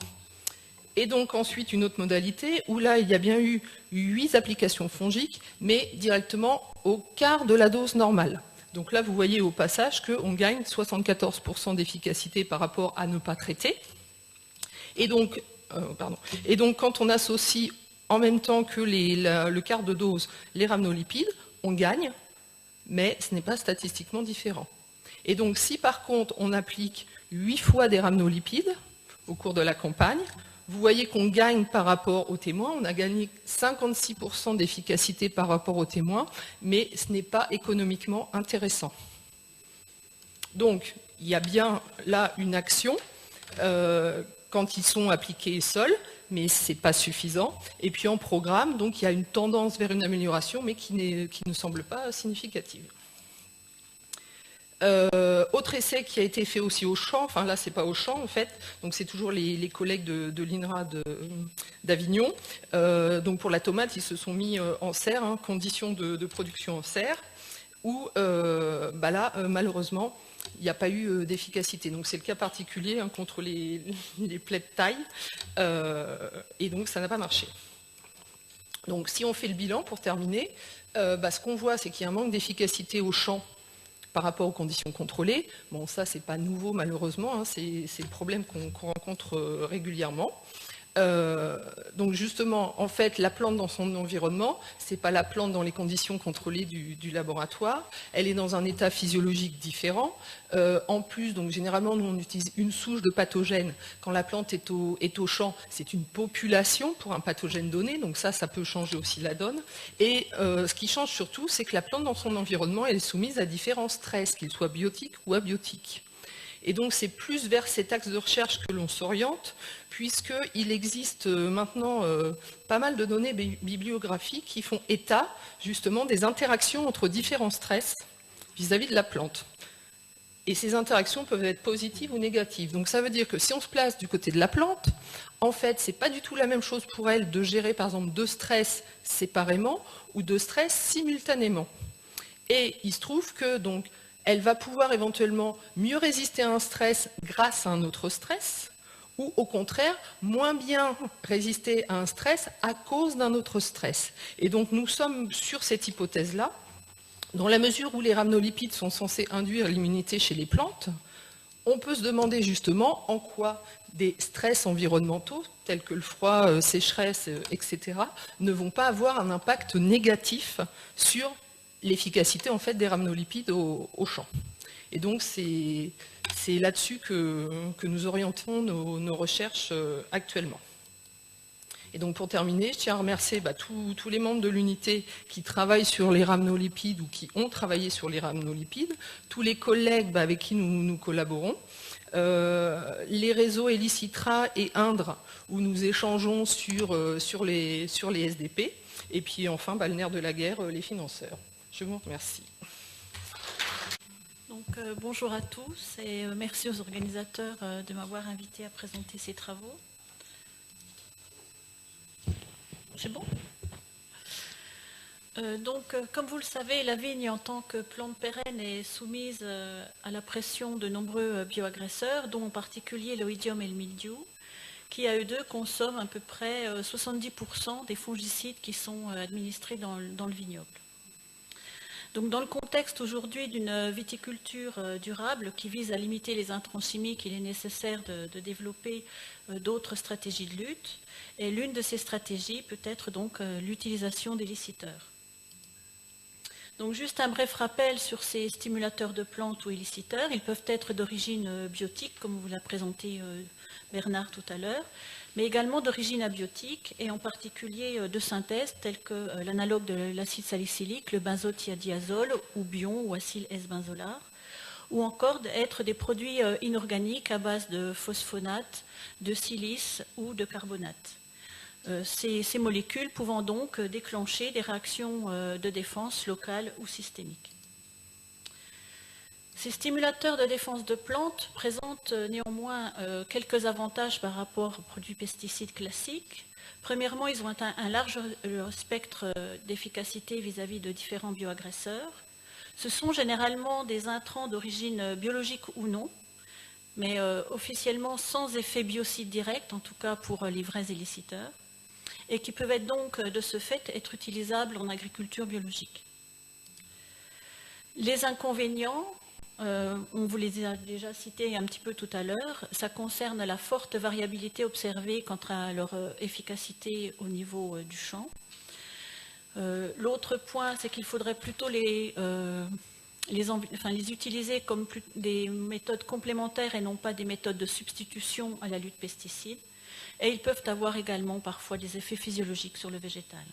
Et donc ensuite une autre modalité où là il y a bien eu 8 applications fongiques, mais directement au quart de la dose normale. Donc là vous voyez au passage qu'on gagne 74% d'efficacité par rapport à ne pas traiter. Et donc quand on associe en même temps que le quart de dose les rhamnolipides, on gagne, mais ce n'est pas statistiquement différent. Et donc si par contre on applique 8 fois des rhamnolipides au cours de la campagne, vous voyez qu'on gagne par rapport aux témoins, on a gagné 56% d'efficacité par rapport aux témoins, mais ce n'est pas économiquement intéressant. Donc, il y a bien là une action quand ils sont appliqués seuls, mais ce n'est pas suffisant. Et puis en programme, donc il y a une tendance vers une amélioration, mais qui ne semble pas significative. Autre essai qui a été fait aussi au champ, enfin là c'est pas au champ en fait, donc c'est toujours les collègues de l'INRA d'Avignon. Donc pour la tomate, ils se sont mis en serre, conditions de production en serre, où là malheureusement il n'y a pas eu d'efficacité. Donc c'est le cas particulier contre les plaies de taille, et donc ça n'a pas marché. Donc si on fait le bilan pour terminer, ce qu'on voit c'est qu'il y a un manque d'efficacité au champ par rapport aux conditions contrôlées. Bon, ça, c'est pas nouveau, malheureusement, c'est le problème qu'on rencontre régulièrement. Donc, justement, en fait, la plante dans son environnement, c'est pas la plante dans les conditions contrôlées du laboratoire. Elle est dans un état physiologique différent. En plus, donc, généralement, nous, on utilise une souche de pathogène. Quand la plante est au champ, c'est une population pour un pathogène donné. Donc, ça peut changer aussi la donne. Et ce qui change surtout, c'est que la plante dans son environnement, elle est soumise à différents stress, qu'ils soient biotiques ou abiotiques. Et donc, c'est plus vers cet axe de recherche que l'on s'oriente, puisqu'il existe maintenant pas mal de données bibliographiques qui font état, justement, des interactions entre différents stress vis-à-vis de la plante. Et ces interactions peuvent être positives ou négatives. Donc, ça veut dire que si on se place du côté de la plante, en fait, c'est pas du tout la même chose pour elle de gérer, par exemple, 2 stress séparément ou 2 stress simultanément. Et il se trouve que, donc, elle va pouvoir éventuellement mieux résister à un stress grâce à un autre stress, ou au contraire, moins bien résister à un stress à cause d'un autre stress. Et donc nous sommes sur cette hypothèse-là, dans la mesure où les rhamnolipides sont censés induire l'immunité chez les plantes, on peut se demander justement en quoi des stress environnementaux, tels que le froid, sécheresse, etc., ne vont pas avoir un impact négatif sur l'efficacité en fait des rhamnolipides au champ. Et donc c'est là-dessus que nous orientons nos recherches actuellement. Et donc pour terminer, je tiens à remercier tous les membres de l'unité qui travaillent sur les rhamnolipides ou qui ont travaillé sur les rhamnolipides, tous les collègues avec qui nous collaborons, les réseaux Elicitra et Indre où nous échangeons sur les SDP, et puis enfin le nerf de la guerre, les financeurs. Je vous remercie. Donc, bonjour à tous et merci aux organisateurs de m'avoir invité à présenter ces travaux. C'est bon ? Comme vous le savez, la vigne en tant que plante pérenne est soumise à la pression de nombreux bioagresseurs, dont en particulier l'oïdium et le mildiou, qui à eux deux consomment à peu près 70% des fongicides qui sont administrés dans le vignoble. Donc, dans le contexte aujourd'hui d'une viticulture durable qui vise à limiter les intrants chimiques, il est nécessaire de développer d'autres stratégies de lutte. Et l'une de ces stratégies peut être donc l'utilisation des éliciteurs. Donc, juste un bref rappel sur ces stimulateurs de plantes ou éliciteurs. Ils peuvent être d'origine biotique, comme vous l'a présenté Bernard tout à l'heure, mais également d'origine abiotique et en particulier de synthèse, tels que l'analogue de l'acide salicylique, le benzothiadiazole ou bion ou acyle S-benzolar, ou encore d'être des produits inorganiques à base de phosphonate, de silice ou de carbonate. ces molécules pouvant donc déclencher des réactions de défense locales ou systémiques. Ces stimulateurs de défense de plantes présentent néanmoins quelques avantages par rapport aux produits pesticides classiques. Premièrement, ils ont un large spectre d'efficacité vis-à-vis de différents bioagresseurs. Ce sont généralement des intrants d'origine biologique ou non, mais officiellement sans effet biocide direct, en tout cas pour les vrais illiciteurs, et qui peuvent être donc de ce fait être utilisables en agriculture biologique. Les inconvénients, on vous les a déjà cités un petit peu tout à l'heure, ça concerne la forte variabilité observée quant à leur efficacité au niveau du champ. L'autre point, c'est qu'il faudrait plutôt les utiliser comme des méthodes complémentaires et non pas des méthodes de substitution à la lutte pesticide. Et ils peuvent avoir également parfois des effets physiologiques sur le végétal.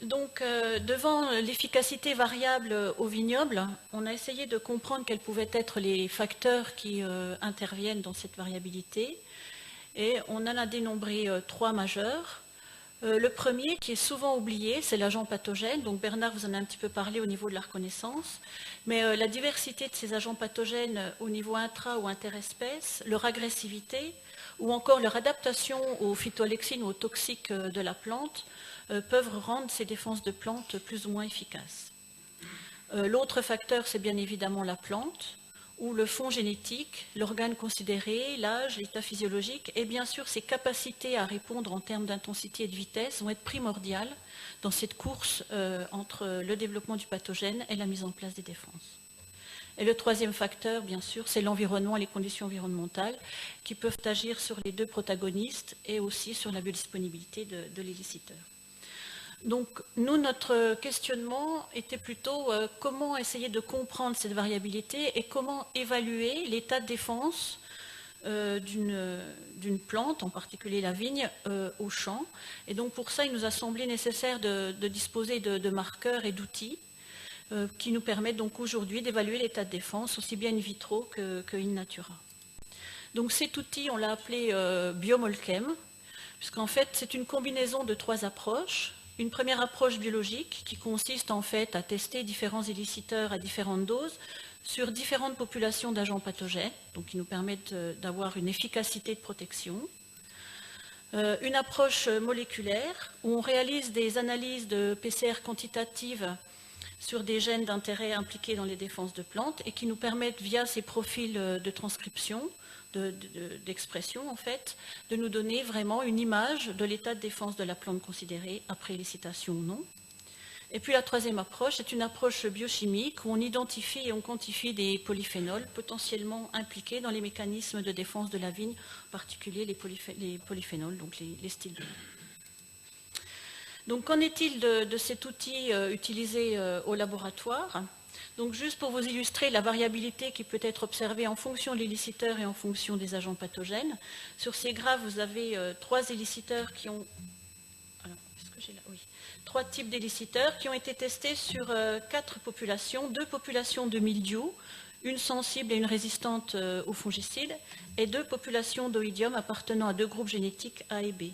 Donc, devant l'efficacité variable au vignoble, on a essayé de comprendre quels pouvaient être les facteurs qui interviennent dans cette variabilité. Et on en a dénombré 3 majeurs. Le premier, qui est souvent oublié, c'est l'agent pathogène. Donc Bernard vous en a un petit peu parlé au niveau de la reconnaissance. Mais la diversité de ces agents pathogènes au niveau intra- ou interespèces, leur agressivité, ou encore leur adaptation aux phytoalexines ou aux toxiques de la plante, peuvent rendre ces défenses de plantes plus ou moins efficaces. L'autre facteur, c'est bien évidemment la plante, où le fond génétique, l'organe considéré, l'âge, l'état physiologique et bien sûr ses capacités à répondre en termes d'intensité et de vitesse vont être primordiales dans cette course entre le développement du pathogène et la mise en place des défenses. Et le troisième facteur, bien sûr, c'est l'environnement et les conditions environnementales qui peuvent agir sur les 2 protagonistes et aussi sur la biodisponibilité de l'éliciteur. Donc, nous, notre questionnement était plutôt comment essayer de comprendre cette variabilité et comment évaluer l'état de défense d'une plante, en particulier la vigne, au champ. Et donc, pour ça, il nous a semblé nécessaire de disposer de marqueurs et d'outils qui nous permettent donc aujourd'hui d'évaluer l'état de défense aussi bien in vitro que in natura. Donc, cet outil, on l'a appelé Biomolchem, puisqu'en fait, c'est une combinaison de 3 approches. Une première approche biologique qui consiste en fait à tester différents illiciteurs à différentes doses sur différentes populations d'agents pathogènes, donc qui nous permettent d'avoir une efficacité de protection. Une approche moléculaire où on réalise des analyses de PCR quantitatives sur des gènes d'intérêt impliqués dans les défenses de plantes et qui nous permettent via ces profils de transcription, d'expression en fait, de nous donner vraiment une image de l'état de défense de la plante considérée après élicitation ou non. Et puis la troisième approche, c'est une approche biochimique où on identifie et on quantifie des polyphénols potentiellement impliqués dans les mécanismes de défense de la vigne, en particulier les polyphénols, donc les stilbènes. Donc qu'en est-il de cet outil utilisé au laboratoire ? Donc juste pour vous illustrer la variabilité qui peut être observée en fonction de l'éliciteur et en fonction des agents pathogènes. Sur ces graphes, vous avez 3 éliciteurs qui ont... Alors, est-ce que j'ai là ? Oui. 3 types d'éliciteurs qui ont été testés sur 4 populations, 2 populations de mildiou, une sensible et une résistante aux fongicides, et 2 populations d'oïdium appartenant à 2 groupes génétiques A et B.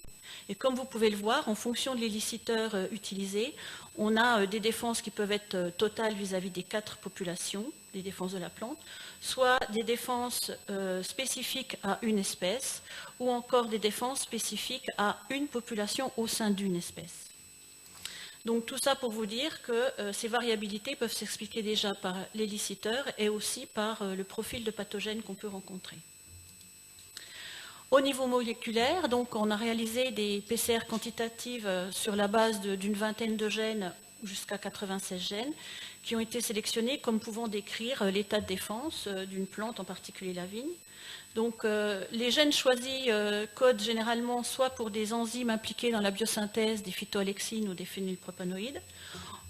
Et comme vous pouvez le voir, en fonction de l'éliciteur utilisé, on a des défenses qui peuvent être totales vis-à-vis des 4 populations, des défenses de la plante, soit des défenses spécifiques à une espèce, ou encore des défenses spécifiques à une population au sein d'une espèce. Donc tout ça pour vous dire que ces variabilités peuvent s'expliquer déjà par l'éliciteur et aussi par le profil de pathogène qu'on peut rencontrer. Au niveau moléculaire, donc, on a réalisé des PCR quantitatives sur la base d'une vingtaine de gènes jusqu'à 96 gènes qui ont été sélectionnés comme pouvant décrire l'état de défense d'une plante, en particulier la vigne. Donc, les gènes choisis codent généralement soit pour des enzymes impliquées dans la biosynthèse des phytoalexines ou des phénylpropanoïdes,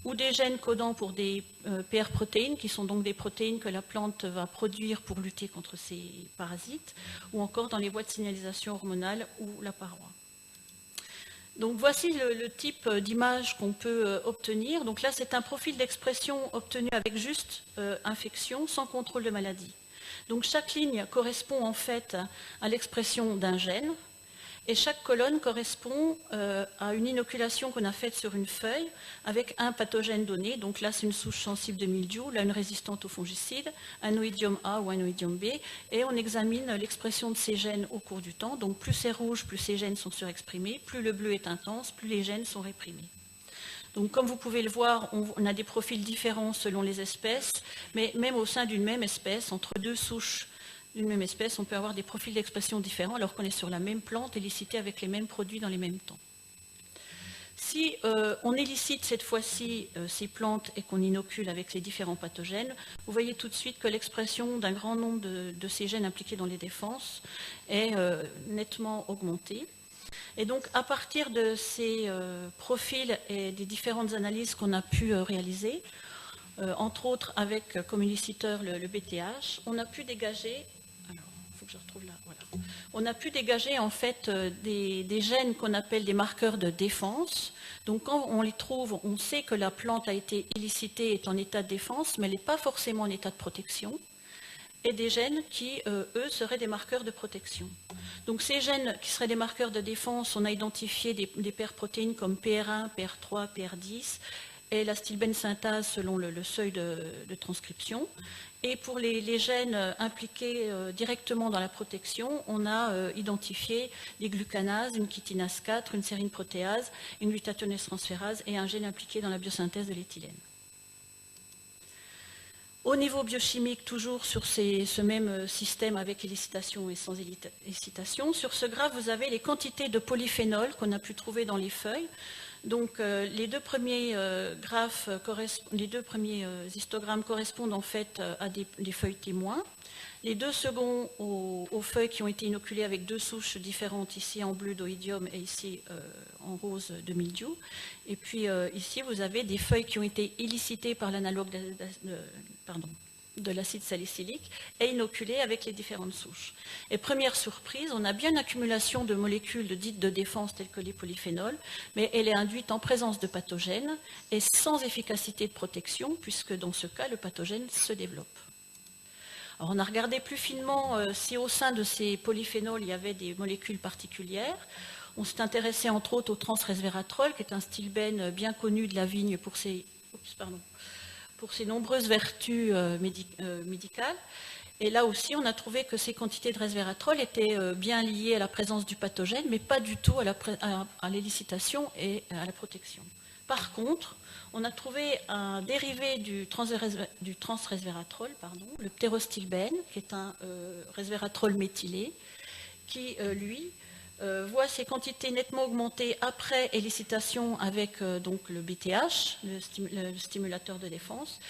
ou des gènes codant pour des PR-protéines, qui sont donc des protéines que la plante va produire pour lutter contre ces parasites, ou encore dans les voies de signalisation hormonale ou la paroi. Donc voici le type d'image qu'on peut obtenir. Donc là, c'est un profil d'expression obtenu avec juste infection, sans contrôle de maladie. Donc chaque ligne correspond en fait à l'expression d'un gène. Et chaque colonne correspond à une inoculation qu'on a faite sur une feuille avec un pathogène donné. Donc là, c'est une souche sensible de mildiou, là, une résistante aux fongicides, un oïdium A ou un oïdium B. Et on examine l'expression de ces gènes au cours du temps. Donc plus c'est rouge, plus ces gènes sont surexprimés. Plus le bleu est intense, plus les gènes sont réprimés. Donc comme vous pouvez le voir, on a des profils différents selon les espèces, mais même au sein d'une même espèce, entre deux souches d'une même espèce, on peut avoir des profils d'expression différents alors qu'on est sur la même plante élicitée avec les mêmes produits dans les mêmes temps. Si on élicite cette fois-ci ces plantes et qu'on inocule avec les différents pathogènes, vous voyez tout de suite que l'expression d'un grand nombre de ces gènes impliqués dans les défenses est nettement augmentée. Et donc, à partir de ces profils et des différentes analyses qu'on a pu réaliser, entre autres avec comme éliciteur le BTH, on a pu dégager, alors, il faut que je retrouve là, voilà. On a pu dégager en fait des gènes qu'on appelle des marqueurs de défense. Donc, quand on les trouve, on sait que la plante a été élicitée, est en état de défense, mais elle n'est pas forcément en état de protection. Et des gènes qui, eux, seraient des marqueurs de protection. Donc ces gènes qui seraient des marqueurs de défense, on a identifié des paires protéines comme PR1, PR3, PR10, et la stilbène synthase selon le seuil de transcription. Et pour les gènes impliqués directement dans la protection, on a identifié des glucanases, une chitinase 4, une sérine protéase, une glutathionase transférase et un gène impliqué dans la biosynthèse de l'éthylène. Au niveau biochimique, toujours sur ce même système avec élicitation et sans élicitation, sur ce graphe, vous avez les quantités de polyphénol qu'on a pu trouver dans les feuilles. Donc, les deux premiers histogrammes correspondent en fait à des feuilles témoins. Les deux seconds aux feuilles qui ont été inoculées avec deux souches différentes, ici en bleu d'oïdium et ici en rose de mildiou. Et puis ici, vous avez des feuilles qui ont été élicitées par l'analogue de l'acide salicylique et inoculées avec les différentes souches. Et première surprise, on a bien une accumulation de molécules dites de défense telles que les polyphénols, mais elle est induite en présence de pathogènes et sans efficacité de protection, puisque dans ce cas, le pathogène se développe. Alors, on a regardé plus finement si au sein de ces polyphénols, il y avait des molécules particulières. On s'est intéressé entre autres au transresveratrol, qui est un stilbène bien connu de la vigne pour ses nombreuses vertus médicales. Et là aussi, on a trouvé que ces quantités de resveratrol étaient bien liées à la présence du pathogène, mais pas du tout à l'élicitation et à la protection. Par contre, on a trouvé un dérivé du transresveratrol, le ptérostilbène, qui est un resveratrol méthylé, qui, lui, voit ses quantités nettement augmentées après élicitation avec donc le BTH, le stimulateur de défense,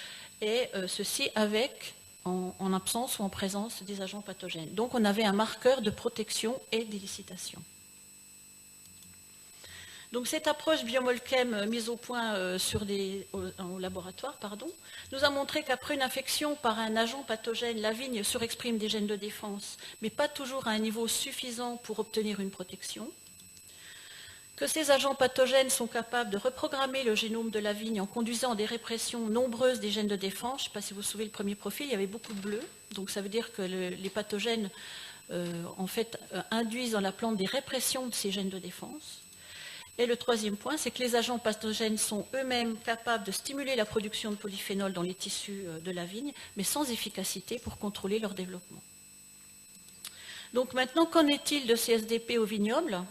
et ceci avec, en absence ou en présence des agents pathogènes. Donc on avait un marqueur de protection et d'élicitation. Donc cette approche biomolchem mise au point au laboratoire nous a montré qu'après une infection par un agent pathogène, la vigne surexprime des gènes de défense, mais pas toujours à un niveau suffisant pour obtenir une protection. Que ces agents pathogènes sont capables de reprogrammer le génome de la vigne en conduisant à des répressions nombreuses des gènes de défense. Je ne sais pas si vous vous souvenez, le premier profil, il y avait beaucoup de bleu. Donc ça veut dire que les pathogènes en fait, induisent dans la plante des répressions de ces gènes de défense. Et le troisième point, c'est que les agents pathogènes sont eux-mêmes capables de stimuler la production de polyphénol dans les tissus de la vigne, mais sans efficacité pour contrôler leur développement. Donc maintenant, qu'en est-il de ces SDP au vignoble ?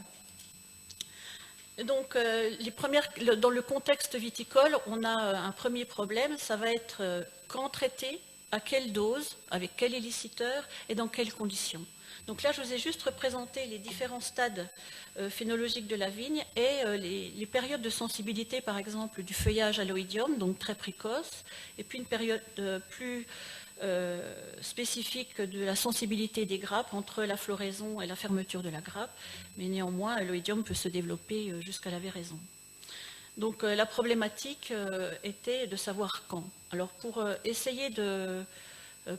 Donc, dans le contexte viticole, on a un premier problème, ça va être quand traiter, à quelle dose, avec quel éliciteur et dans quelles conditions. Donc là, je vous ai juste représenté les différents stades phénologiques de la vigne et les périodes de sensibilité, par exemple, du feuillage à l'oïdium, donc très précoce, et puis une période plus spécifique de la sensibilité des grappes entre la floraison et la fermeture de la grappe, mais néanmoins, l'oïdium peut se développer jusqu'à la véraison. Donc la problématique était de savoir quand. Alors pour essayer de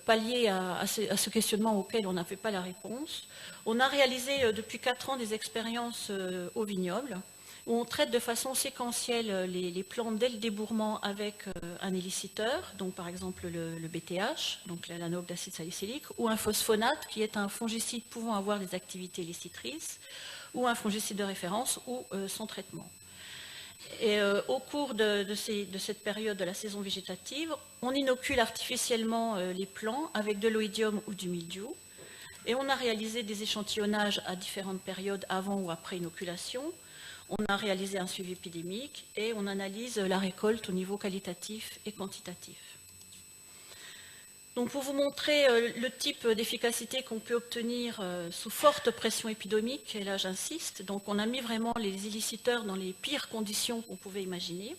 pallier à ce questionnement auquel on n'avait pas la réponse, on a réalisé depuis 4 ans des expériences au vignoble où on traite de façon séquentielle les plantes dès le débourrement avec un éliciteur, donc par exemple le BTH, donc l'analogue d'acide salicylique, ou un phosphonate qui est un fongicide pouvant avoir des activités élicitrices, ou un fongicide de référence ou sans traitement. Et au cours de cette période de la saison végétative, on inocule artificiellement les plants avec de l'oïdium ou du mildiou. Et on a réalisé des échantillonnages à différentes périodes avant ou après inoculation. On a réalisé un suivi épidémique et on analyse la récolte au niveau qualitatif et quantitatif. Donc pour vous montrer le type d'efficacité qu'on peut obtenir sous forte pression épidémique, et là j'insiste, donc on a mis vraiment les illiciteurs dans les pires conditions qu'on pouvait imaginer.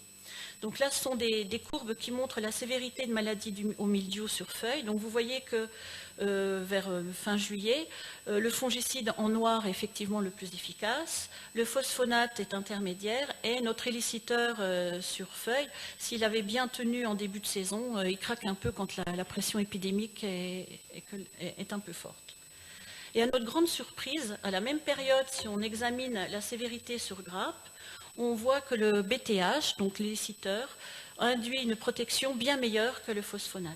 Donc là, ce sont des courbes qui montrent la sévérité de maladie au mildiou sur feuilles. Donc vous voyez que vers fin juillet, le fongicide en noir est effectivement le plus efficace, le phosphonate est intermédiaire et notre éliciteur sur feuilles, s'il avait bien tenu en début de saison, il craque un peu quand la pression épidémique est un peu forte. Et à notre grande surprise, à la même période, si on examine la sévérité sur grappe, on voit que le BTH, donc l'éliciteur, induit une protection bien meilleure que le phosphonate.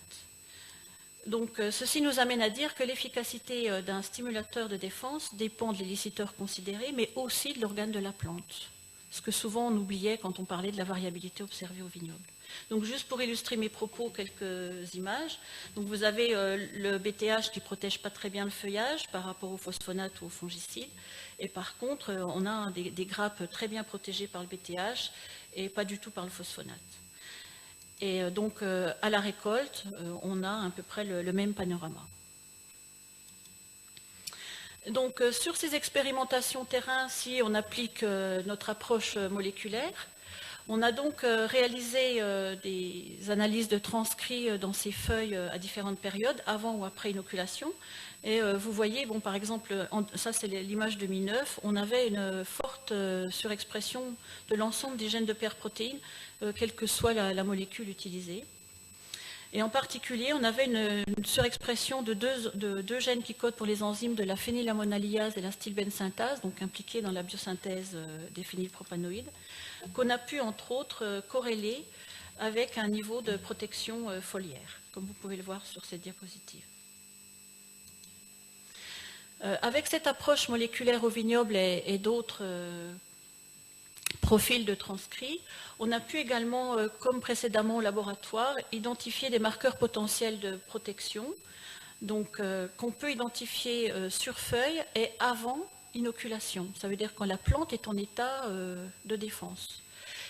Donc, ceci nous amène à dire que l'efficacité d'un stimulateur de défense dépend de l'éliciteur considéré, mais aussi de l'organe de la plante. Ce que souvent on oubliait quand on parlait de la variabilité observée au vignoble. Donc, juste pour illustrer mes propos, quelques images. Donc, vous avez le BTH qui ne protège pas très bien le feuillage par rapport au phosphonate ou au fongicide. Et par contre, on a des grappes très bien protégées par le BTH et pas du tout par le phosphonate. Et donc, à la récolte, on a à peu près le même panorama. Donc, sur ces expérimentations terrain, si on applique notre approche moléculaire, on a donc réalisé des analyses de transcrits dans ces feuilles à différentes périodes, avant ou après inoculation. Et vous voyez, bon, par exemple, ça c'est l'image 2009, on avait une forte surexpression de l'ensemble des gènes de PR-protéines, quelle que soit la molécule utilisée. Et en particulier, on avait une surexpression de deux gènes qui codent pour les enzymes de la phénylamonalliase et la stilbène-synthase, donc impliquées dans la biosynthèse des phénylpropanoïdes, qu'on a pu, entre autres, corréler avec un niveau de protection foliaire, comme vous pouvez le voir sur cette diapositive. Avec cette approche moléculaire au vignoble et d'autres profils de transcrits, on a pu également, comme précédemment au laboratoire, identifier des marqueurs potentiels de protection, donc qu'on peut identifier sur feuille et avant inoculation. Ça veut dire quand la plante est en état de défense.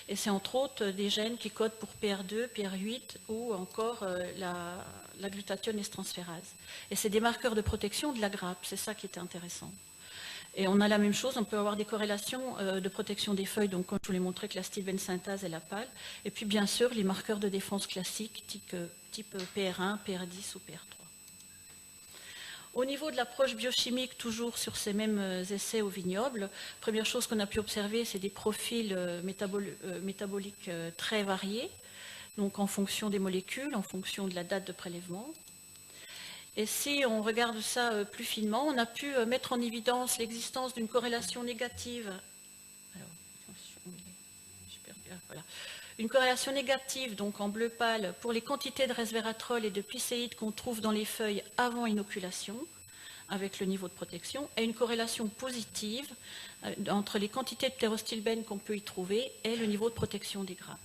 Et c'est entre autres des gènes qui codent pour PR2, PR8 ou encore la glutathione esteransphérase. Et c'est des marqueurs de protection de la grappe, c'est ça qui était intéressant. Et on a la même chose, on peut avoir des corrélations de protection des feuilles, donc comme je vous l'ai montré, que la stilbène-synthase et la pâle. Et puis bien sûr, les marqueurs de défense classiques, type PR1, PR10 ou PR3. Au niveau de l'approche biochimique, toujours sur ces mêmes essais au vignoble, première chose qu'on a pu observer, c'est des profils métaboliques très variés, donc en fonction des molécules, en fonction de la date de prélèvement. Et si on regarde ça plus finement, on a pu mettre en évidence l'existence d'une corrélation négative. Alors, voilà. Une corrélation négative, donc en bleu pâle, pour les quantités de resveratrol et de plycéide qu'on trouve dans les feuilles avant inoculation, avec le niveau de protection, et une corrélation positive entre les quantités de ptérostilbène qu'on peut y trouver et le niveau de protection des grappes.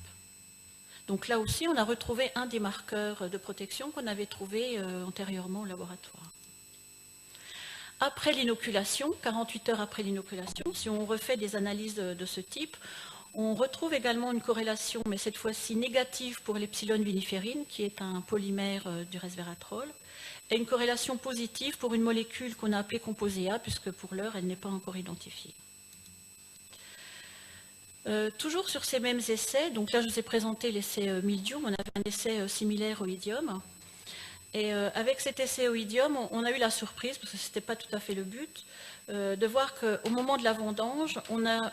Donc là aussi, on a retrouvé un des marqueurs de protection qu'on avait trouvé antérieurement au laboratoire. Après l'inoculation, 48 heures après l'inoculation, si on refait des analyses de ce type, on retrouve également une corrélation, mais cette fois-ci négative pour l'epsilon viniférine, qui est un polymère du resveratrol, et une corrélation positive pour une molécule qu'on a appelée composé A, puisque pour l'heure, elle n'est pas encore identifiée. Toujours sur ces mêmes essais, donc là je vous ai présenté l'essai mildiou, on avait un essai similaire au oïdium. Et avec cet essai au oïdium, on a eu la surprise, parce que ce n'était pas tout à fait le but, de voir qu'au moment de la vendange, on a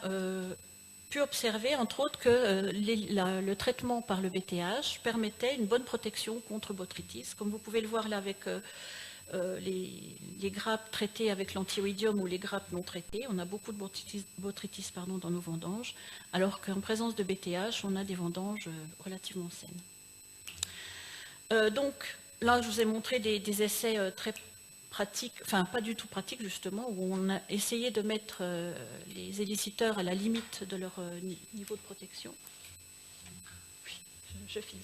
pu observer, entre autres, que le traitement par le BTH permettait une bonne protection contre botrytis. Comme vous pouvez le voir là avec les grappes traitées avec l'antioïdium ou les grappes non traitées, on a beaucoup de botrytis dans nos vendanges, alors qu'en présence de BTH, on a des vendanges relativement saines. Donc là, je vous ai montré des essais pratique, enfin pas du tout pratique justement, où on a essayé de mettre les éliciteurs à la limite de leur niveau de protection. Oui, je finis.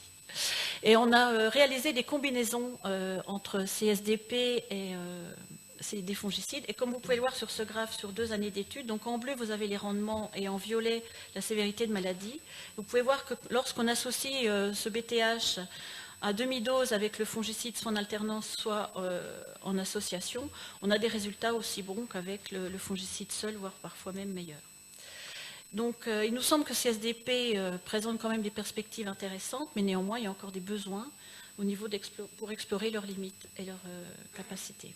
Et on a réalisé des combinaisons entre CSDP et des fongicides. Et comme vous pouvez le voir sur ce graphe sur 2 années d'études, donc en bleu vous avez les rendements et en violet la sévérité de maladie. Vous pouvez voir que lorsqu'on associe ce BTH à demi-dose avec le fongicide, soit en alternance, soit en association, on a des résultats aussi bons qu'avec le fongicide seul, voire parfois même meilleurs. Donc il nous semble que CSDP présente quand même des perspectives intéressantes, mais néanmoins il y a encore des besoins au niveau pour explorer leurs limites et leurs capacités.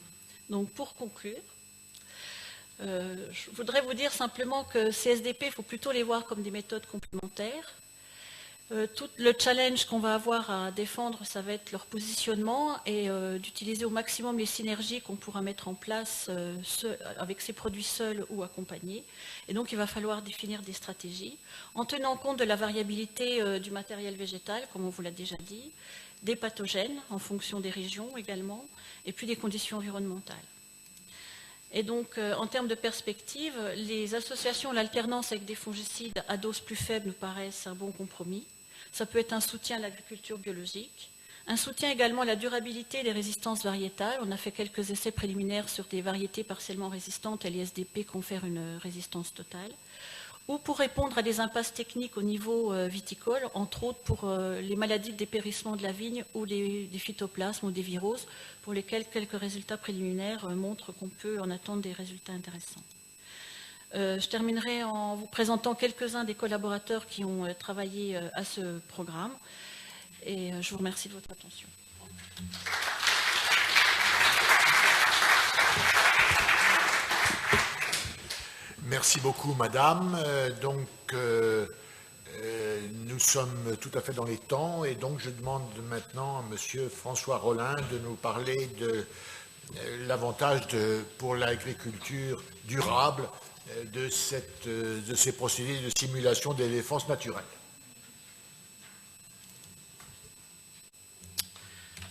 Donc pour conclure, je voudrais vous dire simplement que CSDP, il faut plutôt les voir comme des méthodes complémentaires. Tout le challenge qu'on va avoir à défendre, ça va être leur positionnement et d'utiliser au maximum les synergies qu'on pourra mettre en place avec ces produits seuls ou accompagnés. Et donc il va falloir définir des stratégies en tenant compte de la variabilité du matériel végétal, comme on vous l'a déjà dit, des pathogènes en fonction des régions également, et puis des conditions environnementales. Et donc, en termes de perspective, les associations, l'alternance avec des fongicides à dose plus faible nous paraissent un bon compromis. Ça peut être un soutien à l'agriculture biologique, un soutien également à la durabilité des résistances variétales. On a fait quelques essais préliminaires sur des variétés partiellement résistantes et les SDP confèrent une résistance totale. Ou pour répondre à des impasses techniques au niveau viticole, entre autres pour les maladies de dépérissement de la vigne ou des phytoplasmes ou des viroses, pour lesquels quelques résultats préliminaires montrent qu'on peut en attendre des résultats intéressants. Je terminerai en vous présentant quelques-uns des collaborateurs qui ont travaillé à ce programme et je vous remercie de votre attention. Merci beaucoup, madame. Nous sommes tout à fait dans les temps et donc je demande maintenant à monsieur François Rollin de nous parler de l'avantage pour l'agriculture durable de ces procédés de simulation des défenses naturelles.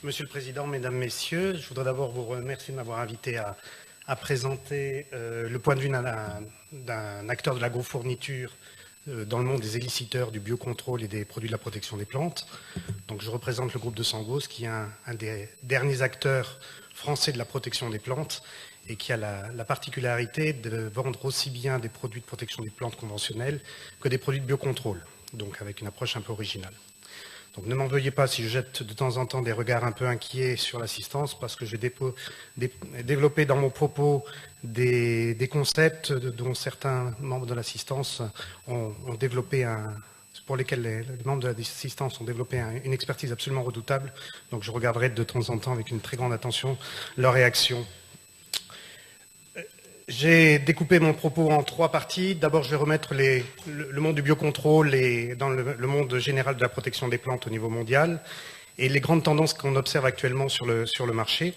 Monsieur le Président, Mesdames, Messieurs, je voudrais d'abord vous remercier de m'avoir invité à présenter le point de vue d'un acteur de l'agrofourniture dans le monde des éliciteurs, du biocontrôle et des produits de la protection des plantes. Donc, je représente le groupe de Sangos, qui est un des derniers acteurs français de la protection des plantes et qui a la particularité de vendre aussi bien des produits de protection des plantes conventionnels que des produits de biocontrôle, donc avec une approche un peu originale. Donc ne m'en veuillez pas si je jette de temps en temps des regards un peu inquiets sur l'assistance, parce que j'ai développé dans mon propos des concepts dont certains membres de l'assistance ont développé pour lesquels les membres de l'assistance ont développé une expertise absolument redoutable. Donc je regarderai de temps en temps avec une très grande attention leurs réactions. J'ai découpé mon propos en 3 parties. D'abord, je vais remettre le monde du biocontrôle et dans le monde général de la protection des plantes au niveau mondial et les grandes tendances qu'on observe actuellement sur le marché.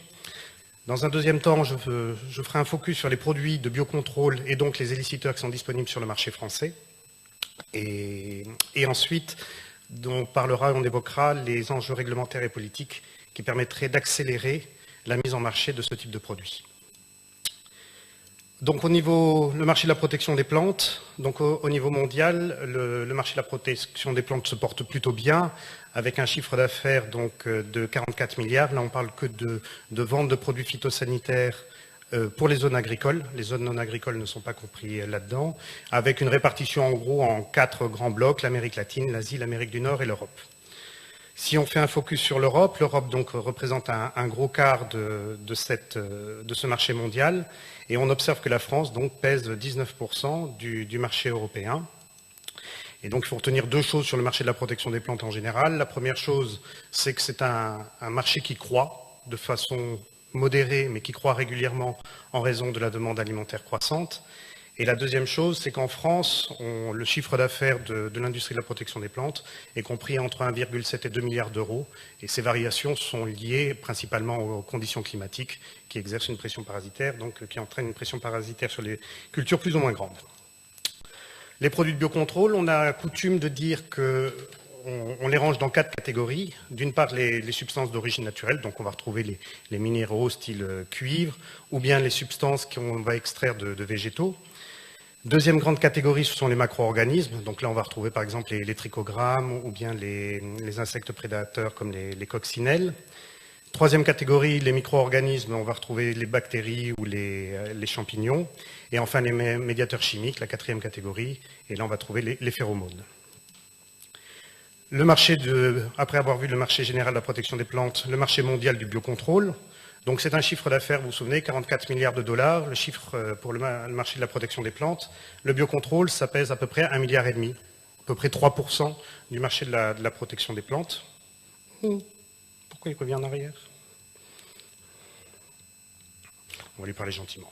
Dans un deuxième temps, je ferai un focus sur les produits de biocontrôle et donc les éliciteurs qui sont disponibles sur le marché français. Et ensuite, on évoquera les enjeux réglementaires et politiques qui permettraient d'accélérer la mise en marché de ce type de produits. Donc le marché de la protection des plantes, donc au niveau mondial, le marché de la protection des plantes se porte plutôt bien, avec un chiffre d'affaires donc de 44 milliards. Là, on parle que de vente de produits phytosanitaires pour les zones agricoles. Les zones non agricoles ne sont pas compris là-dedans, avec une répartition en gros en 4 grands blocs, l'Amérique latine, l'Asie, l'Amérique du Nord et l'Europe. Si on fait un focus sur l'Europe donc représente un gros quart de ce marché mondial et on observe que la France donc pèse 19% du marché européen. Et donc il faut retenir 2 choses sur le marché de la protection des plantes en général. La première chose, c'est que c'est un marché qui croît de façon modérée mais qui croît régulièrement en raison de la demande alimentaire croissante. Et la deuxième chose, c'est qu'en France, le chiffre d'affaires de l'industrie de la protection des plantes est compris entre 1,7 et 2 milliards d'euros. Et ces variations sont liées principalement aux conditions climatiques qui exercent une pression parasitaire, donc qui entraînent une pression parasitaire sur les cultures plus ou moins grandes. Les produits de biocontrôle, on a coutume de dire que on les range dans 4 catégories. D'une part, les substances d'origine naturelle, donc on va retrouver les minéraux style cuivre, ou bien les substances qu'on va extraire de végétaux. Deuxième grande catégorie, ce sont les macro-organismes. Donc là, on va retrouver par exemple les trichogrammes ou bien les insectes prédateurs comme les coccinelles. Troisième catégorie, les micro-organismes, on va retrouver les bactéries ou les champignons. Et enfin, les médiateurs chimiques, la quatrième catégorie. Et là, on va trouver les phéromones. Après avoir vu le marché général de la protection des plantes, le marché mondial du biocontrôle. Donc c'est un chiffre d'affaires, vous vous souvenez, 44 milliards de dollars, le chiffre pour le marché de la protection des plantes. Le biocontrôle, ça pèse à peu près 1,5 milliard, à peu près 3% du marché de la protection des plantes. Pourquoi il revient en arrière? On va lui parler gentiment.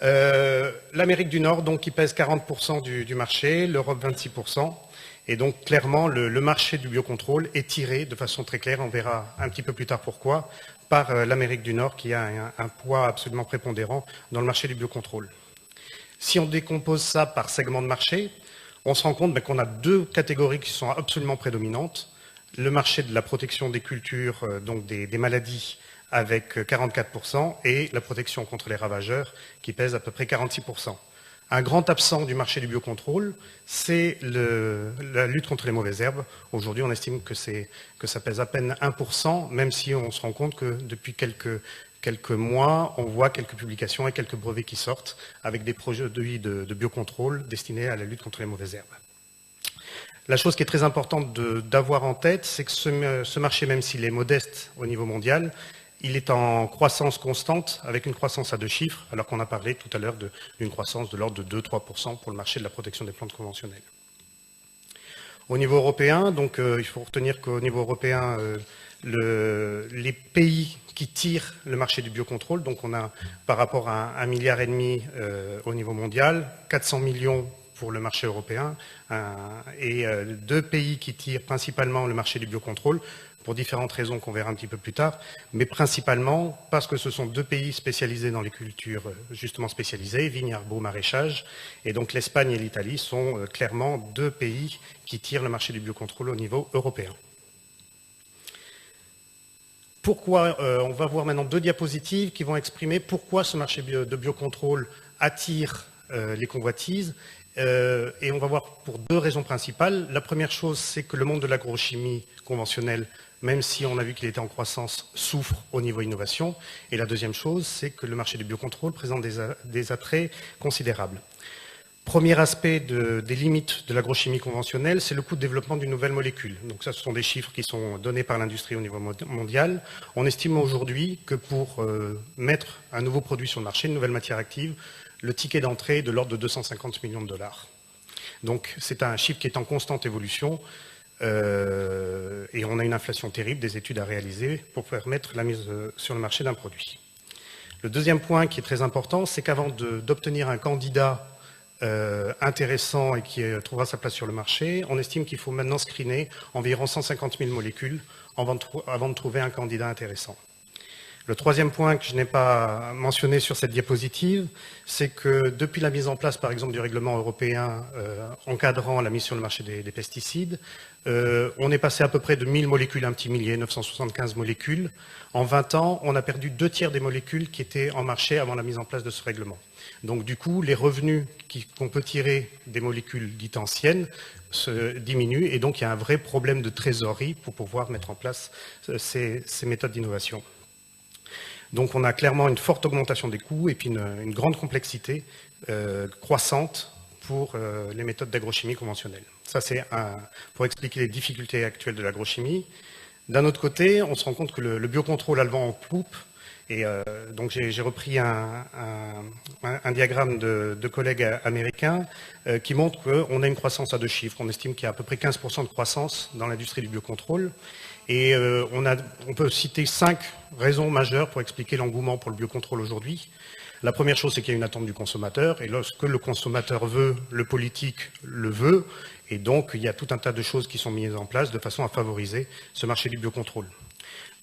L'Amérique du Nord, donc, qui pèse 40% du marché, l'Europe 26%. Et donc, clairement, le marché du biocontrôle est tiré de façon très claire, on verra un petit peu plus tard pourquoi, par l'Amérique du Nord qui a un poids absolument prépondérant dans le marché du biocontrôle. Si on décompose ça par segment de marché, on se rend compte qu'on a 2 catégories qui sont absolument prédominantes. Le marché de la protection des cultures, donc des maladies, avec 44%, et la protection contre les ravageurs, qui pèse à peu près 46%. Un grand absent du marché du biocontrôle, c'est la lutte contre les mauvaises herbes. Aujourd'hui, on estime que ça pèse à peine 1%, même si on se rend compte que depuis quelques mois, on voit quelques publications et quelques brevets qui sortent avec des produits de biocontrôle destinés à la lutte contre les mauvaises herbes. La chose qui est très importante d'avoir en tête, c'est que ce marché, même s'il est modeste au niveau mondial, il est en croissance constante, avec une croissance à 2 chiffres, alors qu'on a parlé tout à l'heure d'une croissance de l'ordre de 2-3% pour le marché de la protection des plantes conventionnelles. Au niveau européen, donc il faut retenir qu'au niveau européen, les pays qui tirent le marché du biocontrôle, donc on a par rapport à 1,5 milliard au niveau mondial, 400 millions pour le marché européen, et 2 pays qui tirent principalement le marché du biocontrôle, pour différentes raisons qu'on verra un petit peu plus tard, mais principalement parce que ce sont 2 pays spécialisés dans les cultures justement spécialisées, vignes, arbres, maraîchage, et donc l'Espagne et l'Italie sont clairement 2 pays qui tirent le marché du biocontrôle au niveau européen. Pourquoi on va voir maintenant 2 diapositives qui vont exprimer pourquoi ce marché de biocontrôle attire les convoitises. Et on va voir pour 2 raisons principales. La première chose, c'est que le monde de l'agrochimie conventionnelle, même si on a vu qu'il était en croissance, souffre au niveau innovation. Et la deuxième chose, c'est que le marché du biocontrôle présente des attraits considérables. Premier aspect des limites de l'agrochimie conventionnelle, c'est le coût de développement d'une nouvelle molécule. Donc ça, ce sont des chiffres qui sont donnés par l'industrie au niveau mondial. On estime aujourd'hui que pour mettre un nouveau produit sur le marché, une nouvelle matière active, le ticket d'entrée est de l'ordre de 250 millions de dollars. Donc c'est un chiffre qui est en constante évolution et on a une inflation terrible, des études à réaliser pour permettre la mise sur le marché d'un produit. Le deuxième point qui est très important, c'est qu'avant d'obtenir un candidat intéressant et qui trouvera sa place sur le marché, on estime qu'il faut maintenant screener environ 150 000 molécules avant de trouver un candidat intéressant. Le troisième point que je n'ai pas mentionné sur cette diapositive, c'est que depuis la mise en place, par exemple, du règlement européen encadrant la mise sur le marché des pesticides, on est passé à peu près de 1000 molécules, un petit millier, 975 molécules. En 20 ans, on a perdu 2 tiers des molécules qui étaient en marché avant la mise en place de ce règlement. Donc du coup, les revenus qu'on peut tirer des molécules dites anciennes se diminuent et donc il y a un vrai problème de trésorerie pour pouvoir mettre en place ces méthodes d'innovation. Donc on a clairement une forte augmentation des coûts et puis une grande complexité croissante pour les méthodes d'agrochimie conventionnelle. Ça c'est pour expliquer les difficultés actuelles de l'agrochimie. D'un autre côté, on se rend compte que le biocontrôle a le vent en poupe. Et donc j'ai repris un diagramme de collègues américains qui montre qu'on a une croissance à 2 chiffres. On estime qu'il y a à peu près 15% de croissance dans l'industrie du biocontrôle. Et on peut citer 5 raisons majeures pour expliquer l'engouement pour le biocontrôle aujourd'hui. La première chose, c'est qu'il y a une attente du consommateur. Et lorsque le consommateur veut, le politique le veut. Et donc, il y a tout un tas de choses qui sont mises en place de façon à favoriser ce marché du biocontrôle.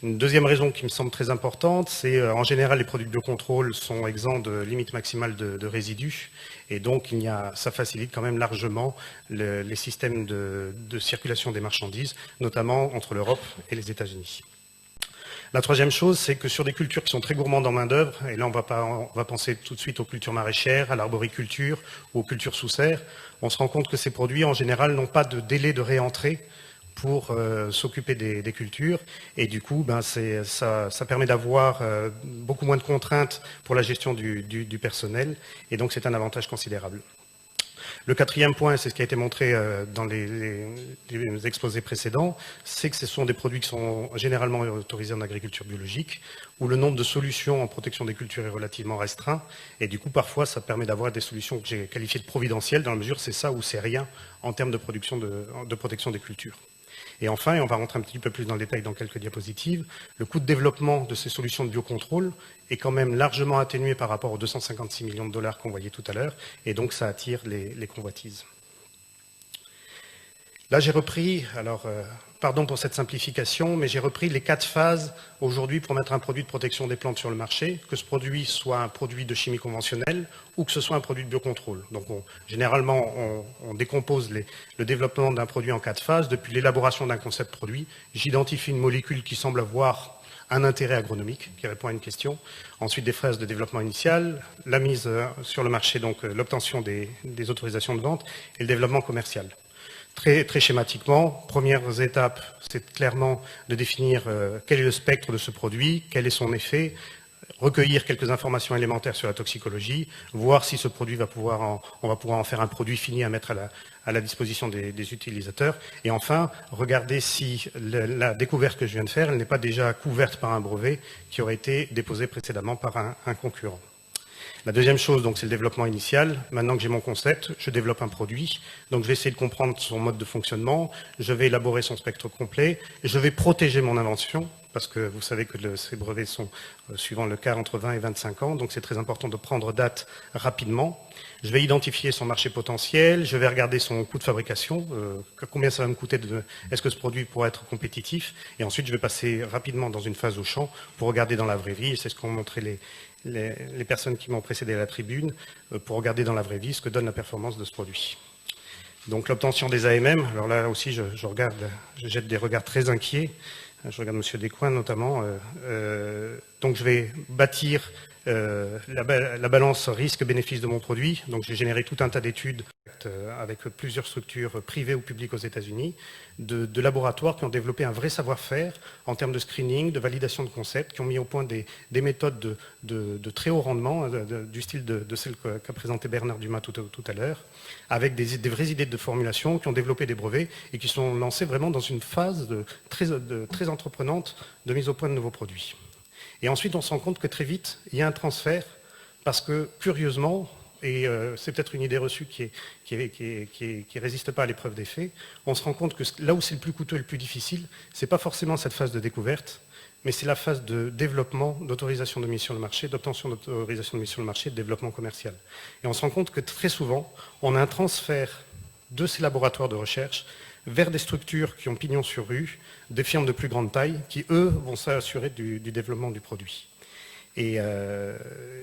Une deuxième raison qui me semble très importante, c'est en général les produits de biocontrôle sont exempts de limite maximale de résidus et donc ça facilite quand même largement les systèmes de circulation des marchandises, notamment entre l'Europe et les États-Unis. La troisième chose, c'est que sur des cultures qui sont très gourmandes en main-d'œuvre, et là on va penser tout de suite aux cultures maraîchères, à l'arboriculture ou aux cultures sous serre, on se rend compte que ces produits en général n'ont pas de délai de réentrée pour s'occuper des cultures et du coup ça permet d'avoir beaucoup moins de contraintes pour la gestion du personnel et donc c'est un avantage considérable. Le quatrième point, c'est ce qui a été montré dans les exposés précédents, c'est que ce sont des produits qui sont généralement autorisés en agriculture biologique, où le nombre de solutions en protection des cultures est relativement restreint, et du coup, parfois, ça permet d'avoir des solutions que j'ai qualifiées de providentielles, dans la mesure c'est ça ou c'est rien en termes de protection des cultures. Et enfin, et on va rentrer un petit peu plus dans le détail dans quelques diapositives, le coût de développement de ces solutions de biocontrôle est quand même largement atténué par rapport aux 256 millions de dollars qu'on voyait tout à l'heure, et donc ça attire les convoitises. Là, j'ai repris, pardon pour cette simplification, mais j'ai repris les 4 phases aujourd'hui pour mettre un produit de protection des plantes sur le marché, que ce produit soit un produit de chimie conventionnelle ou que ce soit un produit de biocontrôle. Donc généralement, on décompose le développement d'un produit en 4 phases. Depuis l'élaboration d'un concept produit, j'identifie une molécule qui semble avoir un intérêt agronomique, qui répond à une question. Ensuite, des phases de développement initial, la mise sur le marché, donc l'obtention des autorisations de vente et le développement commercial. Très schématiquement, premières étapes, c'est clairement de définir quel est le spectre de ce produit, quel est son effet, recueillir quelques informations élémentaires sur la toxicologie, voir si ce produit on va pouvoir en faire un produit fini à mettre à la disposition des utilisateurs, et enfin, regarder si la découverte que je viens de faire, elle n'est pas déjà couverte par un brevet qui aurait été déposé précédemment par un concurrent. La deuxième chose, donc, c'est le développement initial. Maintenant que j'ai mon concept, je développe un produit. Donc, je vais essayer de comprendre son mode de fonctionnement. Je vais élaborer son spectre complet. Je vais protéger mon invention, parce que vous savez que ces brevets sont suivant le cas entre 20 et 25 ans. Donc, c'est très important de prendre date rapidement. Je vais identifier son marché potentiel. Je vais regarder son coût de fabrication. Combien ça va me coûter est-ce que ce produit pourrait être compétitif? Et ensuite, je vais passer rapidement dans une phase au champ pour regarder dans la vraie vie. Et c'est ce qu'ont montré les personnes qui m'ont précédé à la tribune, pour regarder dans la vraie vie ce que donne la performance de ce produit. Donc l'obtention des AMM, alors là aussi je jette des regards très inquiets, je regarde M. Descoings notamment, donc je vais bâtir la balance risque-bénéfice de mon produit, donc j'ai généré tout un tas d'études avec plusieurs structures privées ou publiques aux États-Unis, de laboratoires qui ont développé un vrai savoir-faire en termes de screening, de validation de concepts, qui ont mis au point des méthodes de très haut rendement, du style de celle qu'a présentée Bernard Dumas tout à l'heure, avec des vraies idées de formulation, qui ont développé des brevets et qui sont lancés vraiment dans une phase très entreprenante de mise au point de nouveaux produits. Et ensuite, on se rend compte que très vite, il y a un transfert, parce que, curieusement, et c'est peut-être une idée reçue qui résiste pas à l'épreuve des faits, on se rend compte que là où c'est le plus coûteux et le plus difficile, c'est pas forcément cette phase de découverte, mais c'est la phase de développement, d'autorisation de mise sur le marché, d'obtention d'autorisation de mise sur le marché, de développement commercial. Et on se rend compte que très souvent, on a un transfert de ces laboratoires de recherche vers des structures qui ont pignon sur rue, des firmes de plus grande taille, qui, eux, vont s'assurer du développement du produit. Et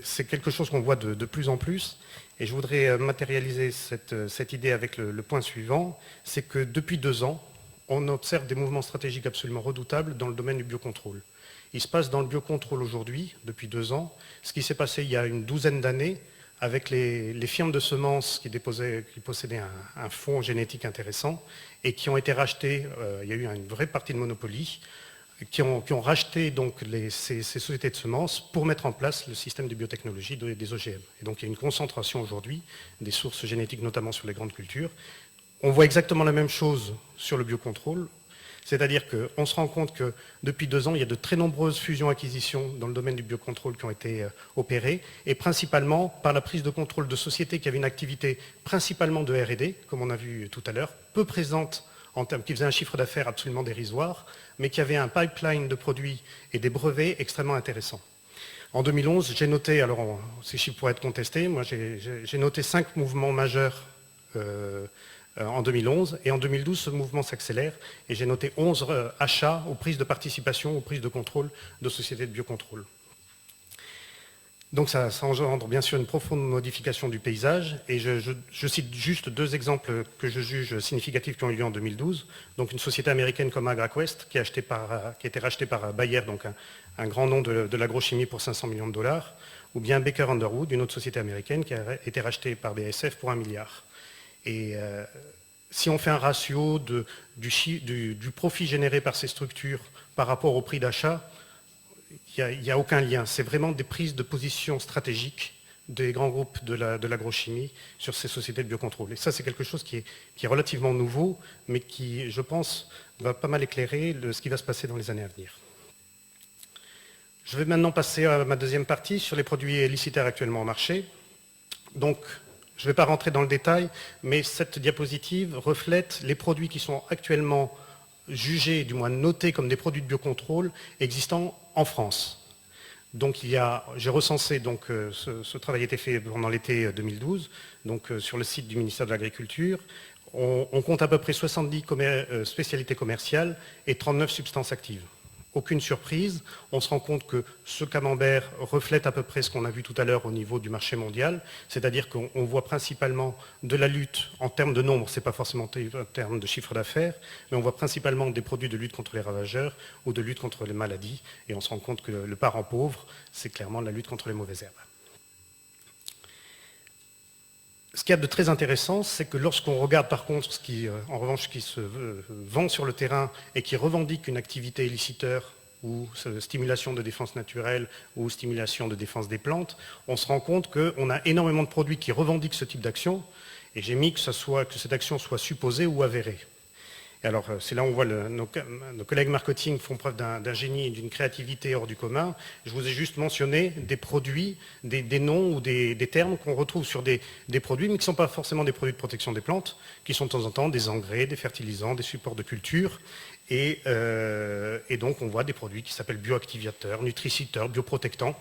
c'est quelque chose qu'on voit de plus en plus. Et je voudrais matérialiser cette idée avec le point suivant, c'est que depuis 2 ans, on observe des mouvements stratégiques absolument redoutables dans le domaine du biocontrôle. Il se passe dans le biocontrôle aujourd'hui, depuis 2 ans, ce qui s'est passé il y a une douzaine d'années, avec les firmes de semences qui possédaient un fonds génétique intéressant et qui ont été rachetés, il y a eu une vraie partie de monopoly, qui ont racheté donc ces sociétés de semences pour mettre en place le système de biotechnologie des OGM. Et donc il y a une concentration aujourd'hui des sources génétiques, notamment sur les grandes cultures. On voit exactement la même chose sur le biocontrôle, c'est-à-dire qu'on se rend compte que depuis 2 ans, il y a de très nombreuses fusions-acquisitions dans le domaine du biocontrôle qui ont été opérées, et principalement par la prise de contrôle de sociétés qui avaient une activité principalement de R&D, comme on a vu tout à l'heure, peu présente en termes, qui faisaient un chiffre d'affaires absolument dérisoire, mais qui avaient un pipeline de produits et des brevets extrêmement intéressants. En 2011, j'ai noté, alors ces chiffres pourraient être contestés, moi j'ai noté 5 mouvements majeurs en 2011. Et en 2012, ce mouvement s'accélère et j'ai noté 11 achats aux prises de participation, aux prises de contrôle de sociétés de biocontrôle. Donc ça engendre bien sûr une profonde modification du paysage et je cite juste 2 exemples que je juge significatifs qui ont eu lieu en 2012. Donc une société américaine comme AgraQuest qui a été rachetée par Bayer, donc un grand nom de l'agrochimie pour 500 millions de dollars, ou bien Baker Underwood, une autre société américaine qui a été rachetée par BASF pour 1 milliard. Et si on fait un ratio du profit généré par ces structures par rapport au prix d'achat, il n'y a aucun lien. C'est vraiment des prises de position stratégiques des grands groupes de l'agrochimie sur ces sociétés de biocontrôle. Et ça, c'est quelque chose qui est relativement nouveau, mais qui, je pense, va pas mal éclairer ce qui va se passer dans les années à venir. Je vais maintenant passer à ma deuxième partie sur les produits élicitaires actuellement au marché. Donc, je ne vais pas rentrer dans le détail, mais cette diapositive reflète les produits qui sont actuellement jugés, du moins notés comme des produits de biocontrôle existants en France. Donc j'ai recensé, donc ce travail a été fait pendant l'été 2012, donc sur le site du ministère de l'Agriculture. On compte à peu près 70 spécialités commerciales et 39 substances actives. Aucune surprise, on se rend compte que ce camembert reflète à peu près ce qu'on a vu tout à l'heure au niveau du marché mondial, c'est-à-dire qu'on voit principalement de la lutte en termes de nombre, ce n'est pas forcément en termes de chiffre d'affaires, mais on voit principalement des produits de lutte contre les ravageurs ou de lutte contre les maladies, et on se rend compte que le parent pauvre, c'est clairement la lutte contre les mauvaises herbes. Ce qu'il y a de très intéressant, c'est que lorsqu'on regarde par contre ce qui, en revanche, qui se vend sur le terrain et qui revendique une activité éliciteur ou stimulation de défense naturelle ou stimulation de défense des plantes, on se rend compte qu'on a énormément de produits qui revendiquent ce type d'action et j'ai mis que cette action soit supposée ou avérée. Et alors, c'est là où on voit nos collègues marketing font preuve d'un génie et d'une créativité hors du commun. Je vous ai juste mentionné des produits, des noms ou des termes qu'on retrouve sur des produits, mais qui ne sont pas forcément des produits de protection des plantes, qui sont de temps en temps des engrais, des fertilisants, des supports de culture. Et donc, on voit des produits qui s'appellent bioactivateurs, nutriciteurs, bioprotectants.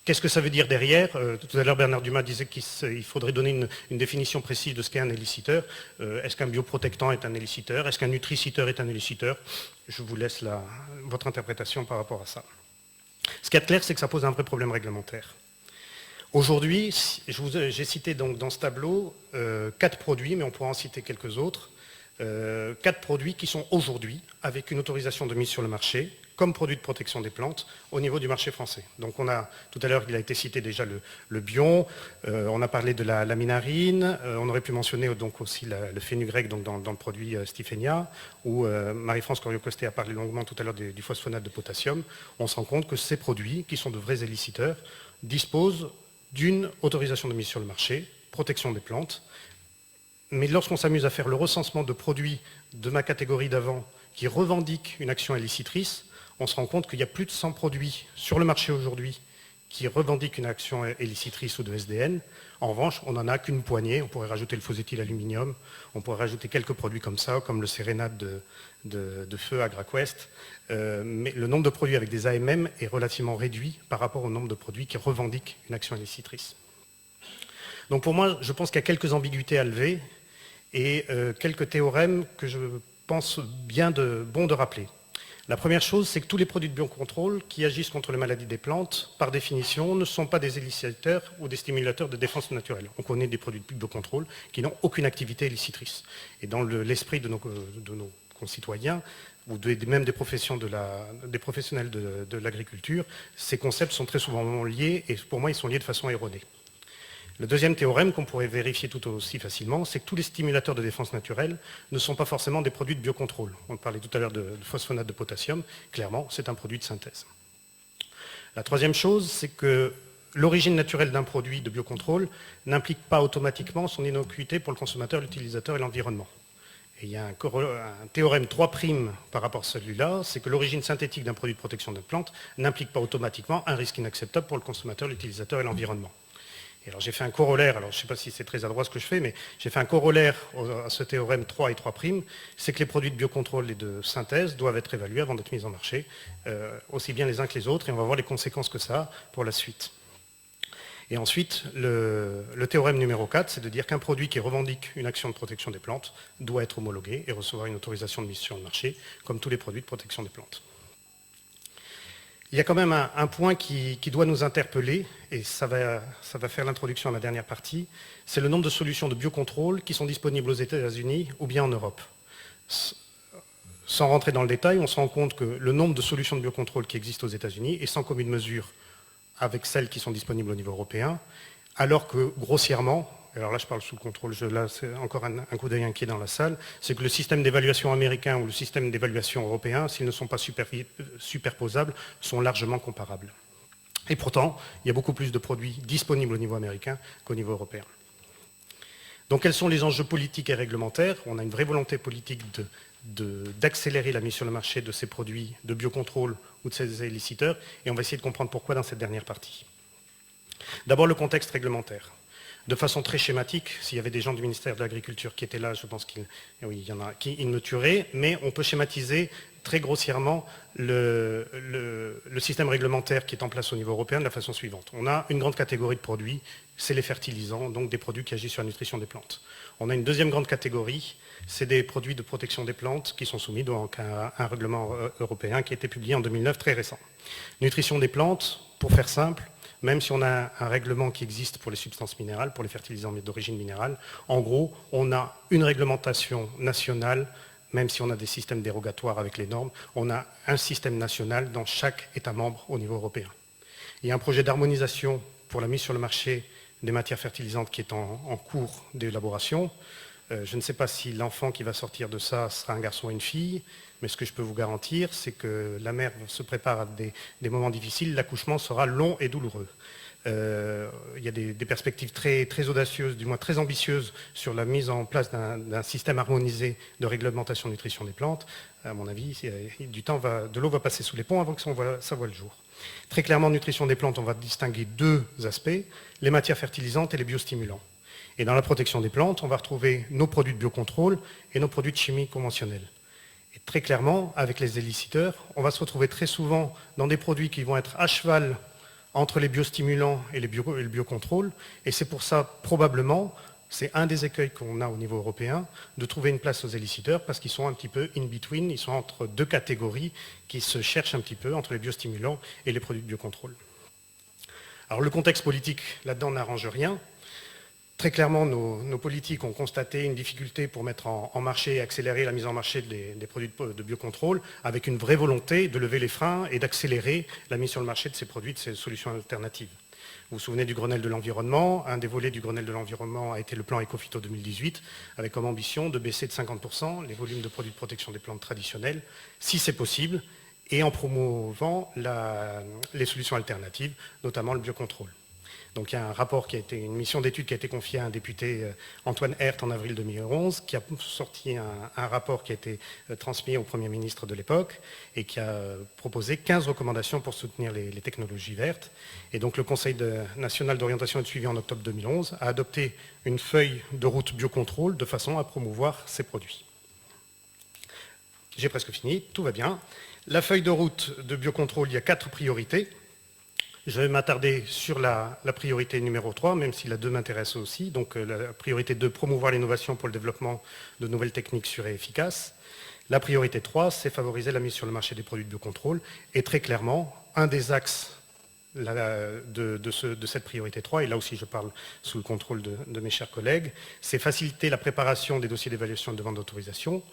Qu'est-ce que ça veut dire derrière? Tout à l'heure, Bernard Dumas disait qu'il faudrait donner une définition précise de ce qu'est un éliciteur. Est-ce qu'un bioprotectant est un éliciteur? Est-ce qu'un nutriciteur est un éliciteur? Je vous laisse votre interprétation par rapport à ça. Ce qui est clair, c'est que ça pose un vrai problème réglementaire. Aujourd'hui, j'ai cité donc dans ce tableau 4 produits, mais on pourra en citer quelques autres. 4 produits qui sont aujourd'hui avec une autorisation de mise sur le marché, comme produit de protection des plantes au niveau du marché français. Donc on a, tout à l'heure, il a été cité déjà le bion, on a parlé de la laminarine, on aurait pu mentionner donc aussi le fenugrec donc dans le produit Stifenia, où Marie-France Coriot-Costet a parlé longuement tout à l'heure du phosphonate de potassium. On se rend compte que ces produits, qui sont de vrais éliciteurs, disposent d'une autorisation de mise sur le marché, protection des plantes. Mais lorsqu'on s'amuse à faire le recensement de produits de ma catégorie d'avant qui revendiquent une action élicitrice, on se rend compte qu'il y a plus de 100 produits sur le marché aujourd'hui qui revendiquent une action élicitrice ou de SDN. En revanche, on n'en a qu'une poignée. On pourrait rajouter le phoséthylaluminium, on pourrait rajouter quelques produits comme ça, comme le sérénate de feu AgraQuest. Mais le nombre de produits avec des AMM est relativement réduit par rapport au nombre de produits qui revendiquent une action élicitrice. Donc pour moi, je pense qu'il y a quelques ambiguïtés à lever et quelques théorèmes que je pense bon de rappeler. La première chose, c'est que tous les produits de biocontrôle qui agissent contre les maladies des plantes, par définition, ne sont pas des éliciteurs ou des stimulateurs de défense naturelle. On connaît des produits de biocontrôle qui n'ont aucune activité élicitrice. Et dans l'esprit de nos concitoyens, ou même des professionnels de l'agriculture, ces concepts sont très souvent liés, et pour moi, ils sont liés de façon erronée. Le deuxième théorème qu'on pourrait vérifier tout aussi facilement, c'est que tous les stimulateurs de défense naturelle ne sont pas forcément des produits de biocontrôle. On parlait tout à l'heure de phosphonate de potassium, clairement c'est un produit de synthèse. La troisième chose, c'est que l'origine naturelle d'un produit de biocontrôle n'implique pas automatiquement son innocuité pour le consommateur, l'utilisateur et l'environnement. Et il y a un théorème 3' par rapport à celui-là, c'est que l'origine synthétique d'un produit de protection de plantes n'implique pas automatiquement un risque inacceptable pour le consommateur, l'utilisateur et l'environnement. Et alors j'ai fait un corollaire, alors je ne sais pas si c'est très adroit ce que je fais, mais j'ai fait un corollaire à ce théorème 3 et 3', c'est que les produits de biocontrôle et de synthèse doivent être évalués avant d'être mis en marché, aussi bien les uns que les autres, et on va voir les conséquences que ça a pour la suite. Et ensuite, le théorème numéro 4, c'est de dire qu'un produit qui revendique une action de protection des plantes doit être homologué et recevoir une autorisation de mise sur le marché, comme tous les produits de protection des plantes. Il y a quand même un point qui doit nous interpeller, et ça va faire l'introduction à ma dernière partie, c'est le nombre de solutions de biocontrôle qui sont disponibles aux États-Unis ou bien en Europe. Sans rentrer dans le détail, on se rend compte que le nombre de solutions de biocontrôle qui existent aux États-Unis est sans commune mesure avec celles qui sont disponibles au niveau européen, alors que grossièrement, alors là je parle sous contrôle, là c'est encore un coup d'œil inquiet dans la salle, c'est que le système d'évaluation américain ou le système d'évaluation européen, s'ils ne sont pas superposables, sont largement comparables. Et pourtant, il y a beaucoup plus de produits disponibles au niveau américain qu'au niveau européen. Donc quels sont les enjeux politiques et réglementaires? On a une vraie volonté politique d'accélérer la mise sur le marché de ces produits de biocontrôle ou de ces éliciteurs, et on va essayer de comprendre pourquoi dans cette dernière partie. D'abord le contexte réglementaire. De façon très schématique, s'il y avait des gens du ministère de l'Agriculture qui étaient là, je pense qu'il y en a qui me tueraient, mais on peut schématiser très grossièrement le système réglementaire qui est en place au niveau européen de la façon suivante. On a une grande catégorie de produits, c'est les fertilisants, donc des produits qui agissent sur la nutrition des plantes. On a une deuxième grande catégorie, c'est des produits de protection des plantes qui sont soumis donc à un règlement européen qui a été publié en 2009, très récent. Nutrition des plantes, pour faire simple, même si on a un règlement qui existe pour les substances minérales, pour les fertilisants d'origine minérale, en gros, on a une réglementation nationale, même si on a des systèmes dérogatoires avec les normes, on a un système national dans chaque État membre au niveau européen. Il y a un projet d'harmonisation pour la mise sur le marché des matières fertilisantes qui est en cours d'élaboration. Je ne sais pas si l'enfant qui va sortir de ça sera un garçon ou une fille, mais ce que je peux vous garantir, c'est que la mère se prépare à des moments difficiles, l'accouchement sera long et douloureux. Il y a des perspectives très, très audacieuses, du moins très ambitieuses, sur la mise en place d'un système harmonisé de réglementation de nutrition des plantes. À mon avis, de l'eau va passer sous les ponts avant que ça voit le jour. Très clairement, nutrition des plantes, on va distinguer deux aspects, les matières fertilisantes et les biostimulants. Et dans la protection des plantes, on va retrouver nos produits de biocontrôle et nos produits de chimie conventionnelle. Et très clairement, avec les éliciteurs, on va se retrouver très souvent dans des produits qui vont être à cheval entre les biostimulants et le biocontrôle. Et c'est pour ça, probablement, c'est un des écueils qu'on a au niveau européen, de trouver une place aux éliciteurs, parce qu'ils sont un petit peu in between, ils sont entre deux catégories qui se cherchent un petit peu entre les biostimulants et les produits de biocontrôle. Alors le contexte politique, là-dedans, n'arrange rien. Très clairement, nos politiques ont constaté une difficulté pour mettre en marché et accélérer la mise en marché des produits de biocontrôle, avec une vraie volonté de lever les freins et d'accélérer la mise sur le marché de ces produits, de ces solutions alternatives. Vous vous souvenez du Grenelle de l'environnement. Un des volets du Grenelle de l'environnement a été le plan Ecophyto 2018, avec comme ambition de baisser de 50% les volumes de produits de protection des plantes traditionnelles, si c'est possible, et en promouvant les solutions alternatives, notamment le biocontrôle. Donc il y a une mission d'étude qui a été confiée à un député, Antoine Herth, en avril 2011, qui a sorti un rapport qui a été transmis au Premier ministre de l'époque et qui a proposé 15 recommandations pour soutenir les technologies vertes. Et donc le Conseil national d'orientation et de suivi en octobre 2011 a adopté une feuille de route biocontrôle de façon à promouvoir ces produits. J'ai presque fini, tout va bien. La feuille de route de biocontrôle, il y a 4 priorités. Je vais m'attarder sur la priorité numéro 3, même si la 2 m'intéresse aussi. Donc la priorité 2, promouvoir l'innovation pour le développement de nouvelles techniques sûres et efficaces. La priorité 3, c'est favoriser la mise sur le marché des produits de biocontrôle. Et très clairement, un des axes de cette priorité 3, et là aussi je parle sous le contrôle de mes chers collègues, c'est faciliter la préparation des dossiers d'évaluation et de demande d'autorisation,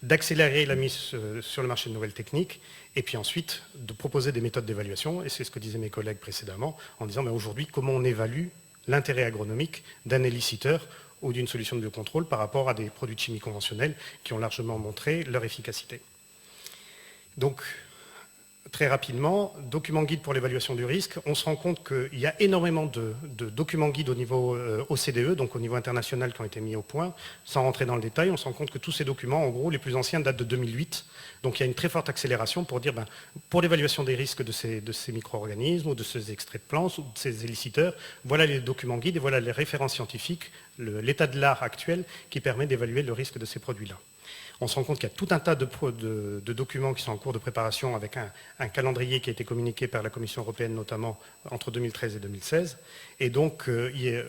d'accélérer la mise sur le marché de nouvelles techniques, et puis ensuite de proposer des méthodes d'évaluation, et c'est ce que disaient mes collègues précédemment, en disant mais aujourd'hui comment on évalue l'intérêt agronomique d'un éliciteur ou d'une solution de biocontrôle par rapport à des produits de chimie conventionnels qui ont largement montré leur efficacité. Donc, très rapidement, document guide pour l'évaluation du risque, on se rend compte qu'il y a énormément de documents guides au niveau OCDE, donc au niveau international, qui ont été mis au point. Sans rentrer dans le détail, on se rend compte que tous ces documents, en gros, les plus anciens datent de 2008. Donc il y a une très forte accélération pour dire, pour l'évaluation des risques de ces micro-organismes ou de ces extraits de plantes ou de ces éliciteurs, voilà les documents guides et voilà les références scientifiques, l'état de l'art actuel qui permet d'évaluer le risque de ces produits-là. On se rend compte qu'il y a tout un tas de documents qui sont en cours de préparation avec un calendrier qui a été communiqué par la Commission européenne, notamment entre 2013 et 2016. Et donc,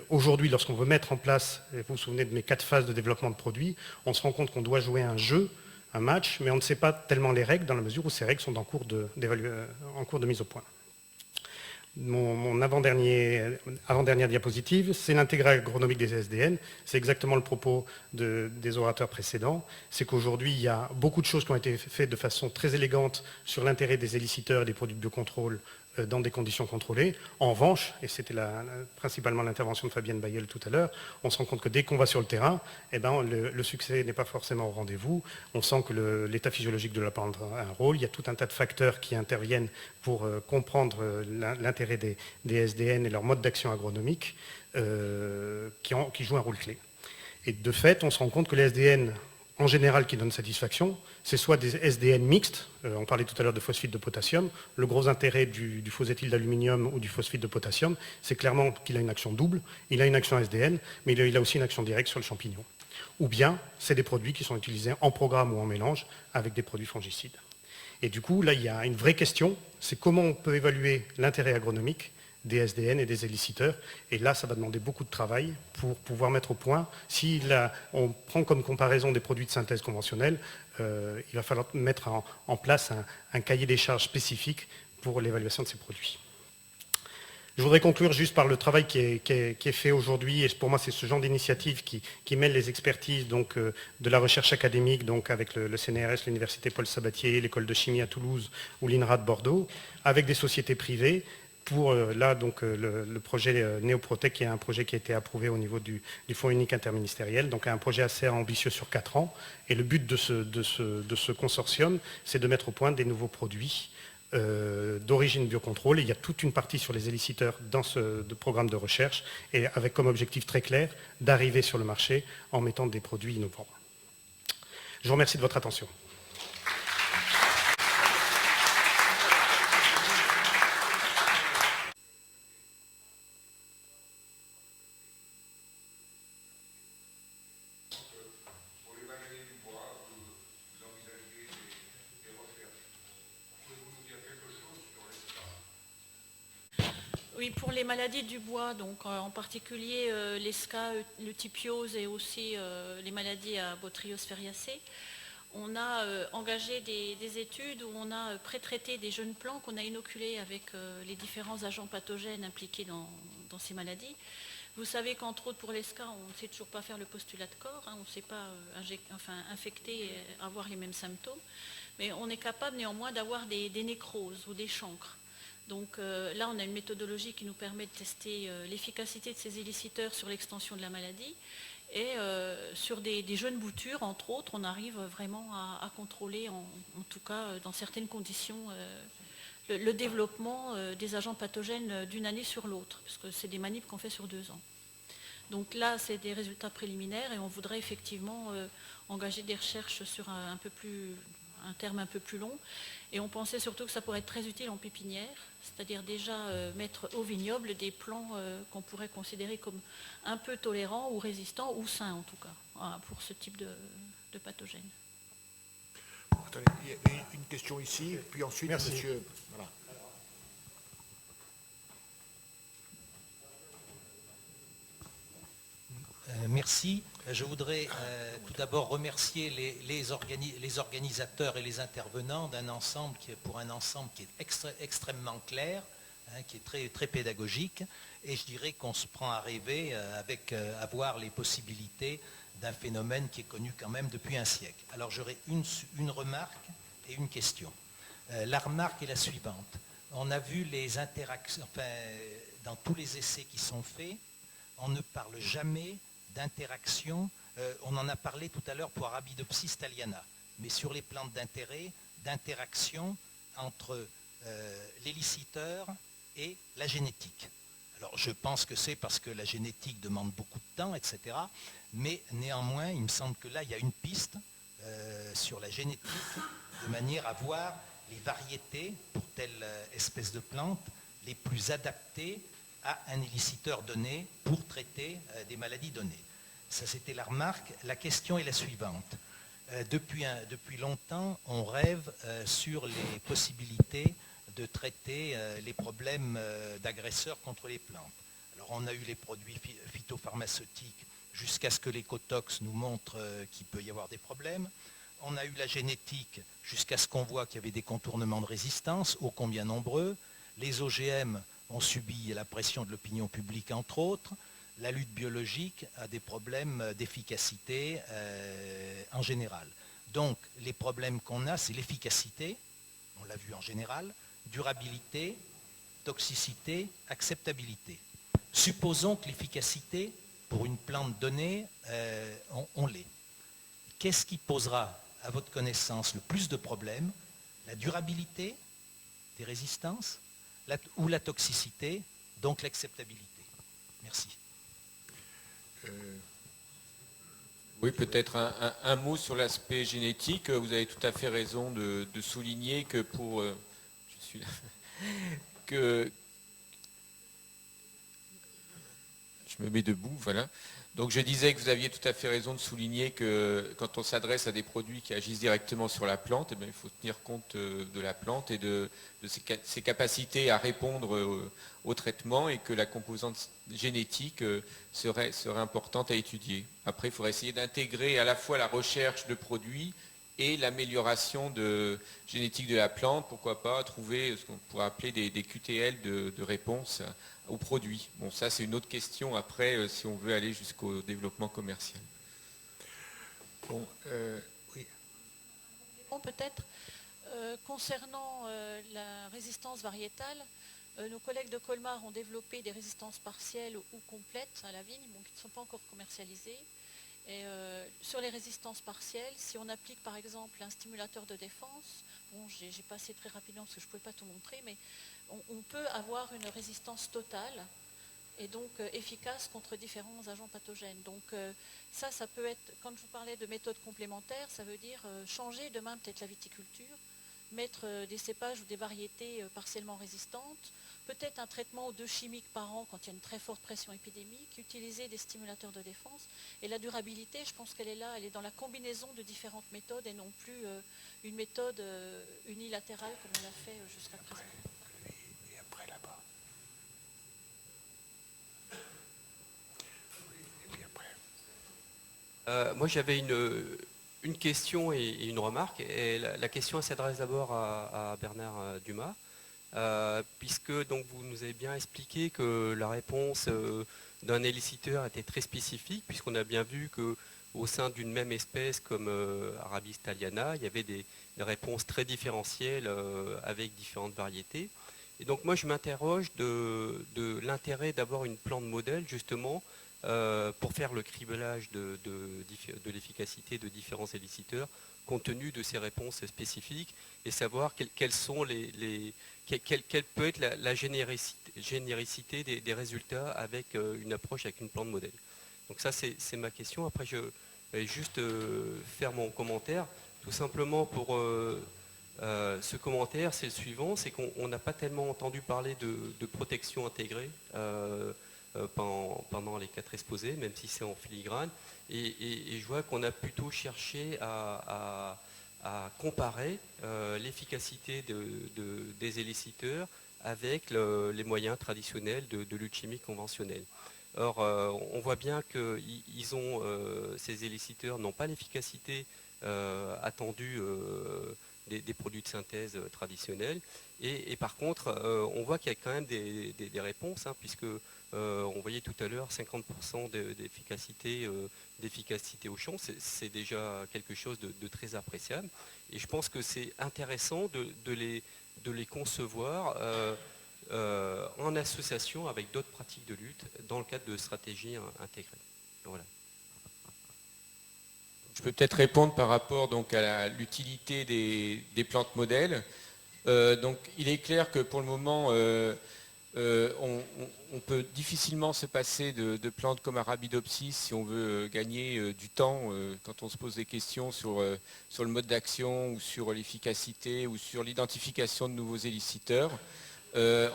aujourd'hui, lorsqu'on veut mettre en place, vous vous souvenez de mes 4 phases de développement de produits, on se rend compte qu'on doit jouer un jeu, un match, mais on ne sait pas tellement les règles dans la mesure où ces règles sont en cours de mise au point. Mon avant-dernière diapositive, c'est l'intérêt agronomique des SDN. C'est exactement le propos des orateurs précédents. C'est qu'aujourd'hui, il y a beaucoup de choses qui ont été faites de façon très élégante sur l'intérêt des éliciteurs et des produits de biocontrôle dans des conditions contrôlées. En revanche, et c'était principalement l'intervention de Fabienne Bayel tout à l'heure, on se rend compte que dès qu'on va sur le terrain, le succès n'est pas forcément au rendez-vous. On sent que l'état physiologique de la plante a un rôle. Il y a tout un tas de facteurs qui interviennent pour comprendre l'intérêt des SDN et leur mode d'action agronomique qui jouent un rôle clé. Et de fait, on se rend compte que les SDN, en général, qui donnent satisfaction, c'est soit des SDN mixtes, on parlait tout à l'heure de phosphate de potassium, le gros intérêt du phosétyle d'aluminium ou du phosphate de potassium, c'est clairement qu'il a une action double, il a une action SDN, mais il a aussi une action directe sur le champignon. Ou bien, c'est des produits qui sont utilisés en programme ou en mélange avec des produits fongicides. Et du coup, là, il y a une vraie question, c'est comment on peut évaluer l'intérêt agronomique des SDN et des éliciteurs. Et là, ça va demander beaucoup de travail pour pouvoir mettre au point. Si on prend comme comparaison des produits de synthèse conventionnels, il va falloir mettre en place un cahier des charges spécifique pour l'évaluation de ces produits. Je voudrais conclure juste par le travail qui est fait aujourd'hui, et pour moi c'est ce genre d'initiative qui mêle les expertises donc, de la recherche académique, donc avec le CNRS, l'Université Paul Sabatier, l'École de chimie à Toulouse ou l'INRA de Bordeaux, avec des sociétés privées, pour le projet Néoprotec, qui est un projet qui a été approuvé au niveau du Fonds unique interministériel, donc un projet assez ambitieux sur 4 ans. Et le but de ce consortium, c'est de mettre au point des nouveaux produits d'origine biocontrôle. Et il y a toute une partie sur les éliciteurs dans ce programme de recherche, et avec comme objectif très clair d'arriver sur le marché en mettant des produits innovants. Je vous remercie de votre attention. Oui, pour les maladies du bois, donc en particulier l'ESCA, le typiose et aussi les maladies à Botrytis feriacea, on a engagé des études où on a pré-traité des jeunes plants qu'on a inoculés avec les différents agents pathogènes impliqués dans ces maladies. Vous savez qu'entre autres pour l'ESCA, on ne sait toujours pas faire le postulat de corps, on ne sait pas infecter et avoir les mêmes symptômes, mais on est capable néanmoins d'avoir des nécroses ou des chancres. Donc là, on a une méthodologie qui nous permet de tester l'efficacité de ces éliciteurs sur l'extension de la maladie. Et sur des jeunes boutures, entre autres, on arrive vraiment à contrôler, en tout cas dans certaines conditions, le développement des agents pathogènes d'une année sur l'autre, parce que c'est des manips qu'on fait sur 2 ans. Donc là, c'est des résultats préliminaires et on voudrait effectivement engager des recherches sur un terme un peu plus long. Et on pensait surtout que ça pourrait être très utile en pépinière, c'est-à-dire déjà mettre au vignoble des plants qu'on pourrait considérer comme un peu tolérants ou résistants, ou sains en tout cas, pour ce type de pathogène. Attendez, il y a une question ici, puis ensuite, merci. Monsieur... Voilà. Merci. Je voudrais tout d'abord remercier les organisateurs et les intervenants d'un ensemble qui est extrêmement clair, qui est très, très pédagogique. Et je dirais qu'on se prend à rêver à voir les possibilités d'un phénomène qui est connu quand même depuis un siècle. Alors j'aurais une remarque et une question. La remarque est la suivante. On a vu les interactions, dans tous les essais qui sont faits, on ne parle jamais d'interaction, on en a parlé tout à l'heure pour Arabidopsis thaliana, mais sur les plantes d'intérêt, d'interaction entre l'éliciteur et la génétique. Alors je pense que c'est parce que la génétique demande beaucoup de temps, etc. Mais néanmoins, il me semble que là, il y a une piste sur la génétique, de manière à voir les variétés pour telle espèce de plante les plus adaptées à un éliciteur donné pour traiter des maladies données. Ça, c'était la remarque. La question est la suivante. Depuis longtemps, on rêve sur les possibilités de traiter les problèmes d'agresseurs contre les plantes. Alors on a eu les produits phytopharmaceutiques jusqu'à ce que l'écotox nous montre qu'il peut y avoir des problèmes. On a eu la génétique jusqu'à ce qu'on voit qu'il y avait des contournements de résistance, ô combien nombreux. Les OGM ont subi la pression de l'opinion publique, entre autres. La lutte biologique a des problèmes d'efficacité en général. Donc, les problèmes qu'on a, c'est l'efficacité, on l'a vu en général, durabilité, toxicité, acceptabilité. Supposons que l'efficacité, pour une plante donnée, on l'est. Qu'est-ce qui posera, à votre connaissance, le plus de problèmes? La durabilité des résistances ou la toxicité, donc l'acceptabilité? Merci. Oui, peut-être un mot sur l'aspect génétique. Vous avez tout à fait raison de souligner que pour... je suis là, que... Je me mets debout, voilà. Donc je disais que vous aviez tout à fait raison de souligner que quand on s'adresse à des produits qui agissent directement sur la plante, eh bien, il faut tenir compte de la plante et de ses capacités à répondre au traitement, et que la composante génétique serait importante à étudier. Après, il faudrait essayer d'intégrer à la fois la recherche de produits et l'amélioration génétique de la plante, pourquoi pas trouver ce qu'on pourrait appeler des QTL de réponse aux produits. Bon, ça c'est une autre question après, si on veut aller jusqu'au développement commercial. Bon, oui. Bon, peut-être, concernant la résistance variétale, nos collègues de Colmar ont développé des résistances partielles ou complètes à la vigne, bon, qui ne sont pas encore commercialisées. Et sur les résistances partielles, si on applique par exemple un stimulateur de défense, bon, j'ai passé très rapidement parce que je ne pouvais pas tout montrer, mais on peut avoir une résistance totale et donc efficace contre différents agents pathogènes. Donc ça peut être, quand je vous parlais de méthodes complémentaires, ça veut dire changer demain peut-être la viticulture, mettre des cépages ou des variétés partiellement résistantes, peut-être un traitement ou deux chimiques par an quand il y a une très forte pression épidémique, utiliser des stimulateurs de défense. Et la durabilité, je pense qu'elle est là, elle est dans la combinaison de différentes méthodes et non plus une méthode unilatérale comme on l'a fait jusqu'à présent. Et après là-bas. Et puis après. Moi, j'avais une question et une remarque. Et la question s'adresse d'abord à Bernard Dumas, puisque donc, vous nous avez bien expliqué que la réponse d'un éliciteur était très spécifique, puisqu'on a bien vu qu'au sein d'une même espèce comme Arabis thaliana, il y avait des réponses très différentielles avec différentes variétés. Et donc moi, je m'interroge de l'intérêt d'avoir une plante modèle, justement, pour faire le criblage de l'efficacité de différents éliciteurs compte tenu de ces réponses spécifiques, et savoir quelle peut être la généricité des résultats avec une approche avec une plante modèle. Donc ça, c'est ma question. Après, je vais juste faire mon commentaire. Tout simplement pour ce commentaire, c'est le suivant, c'est qu'on n'a pas tellement entendu parler de protection intégrée pendant les 4 exposés, même si c'est en filigrane, et je vois qu'on a plutôt cherché à comparer l'efficacité des éliciteurs avec les moyens traditionnels de lutte chimique conventionnelle. Or, on voit bien que ces éliciteurs n'ont pas l'efficacité attendue des produits de synthèse traditionnels, et par contre, on voit qu'il y a quand même des réponses, hein, puisque on voyait tout à l'heure 50% d'efficacité au champ, c'est déjà quelque chose de très appréciable. Et je pense que c'est intéressant de les concevoir en association avec d'autres pratiques de lutte dans le cadre de stratégies intégrées. Voilà. Je peux peut-être répondre par rapport donc, à l'utilité des plantes modèles. Donc, il est clair que pour le moment, on peut difficilement se passer de plantes comme Arabidopsis si on veut gagner du temps quand on se pose des questions sur le mode d'action ou sur l'efficacité ou sur l'identification de nouveaux éliciteurs.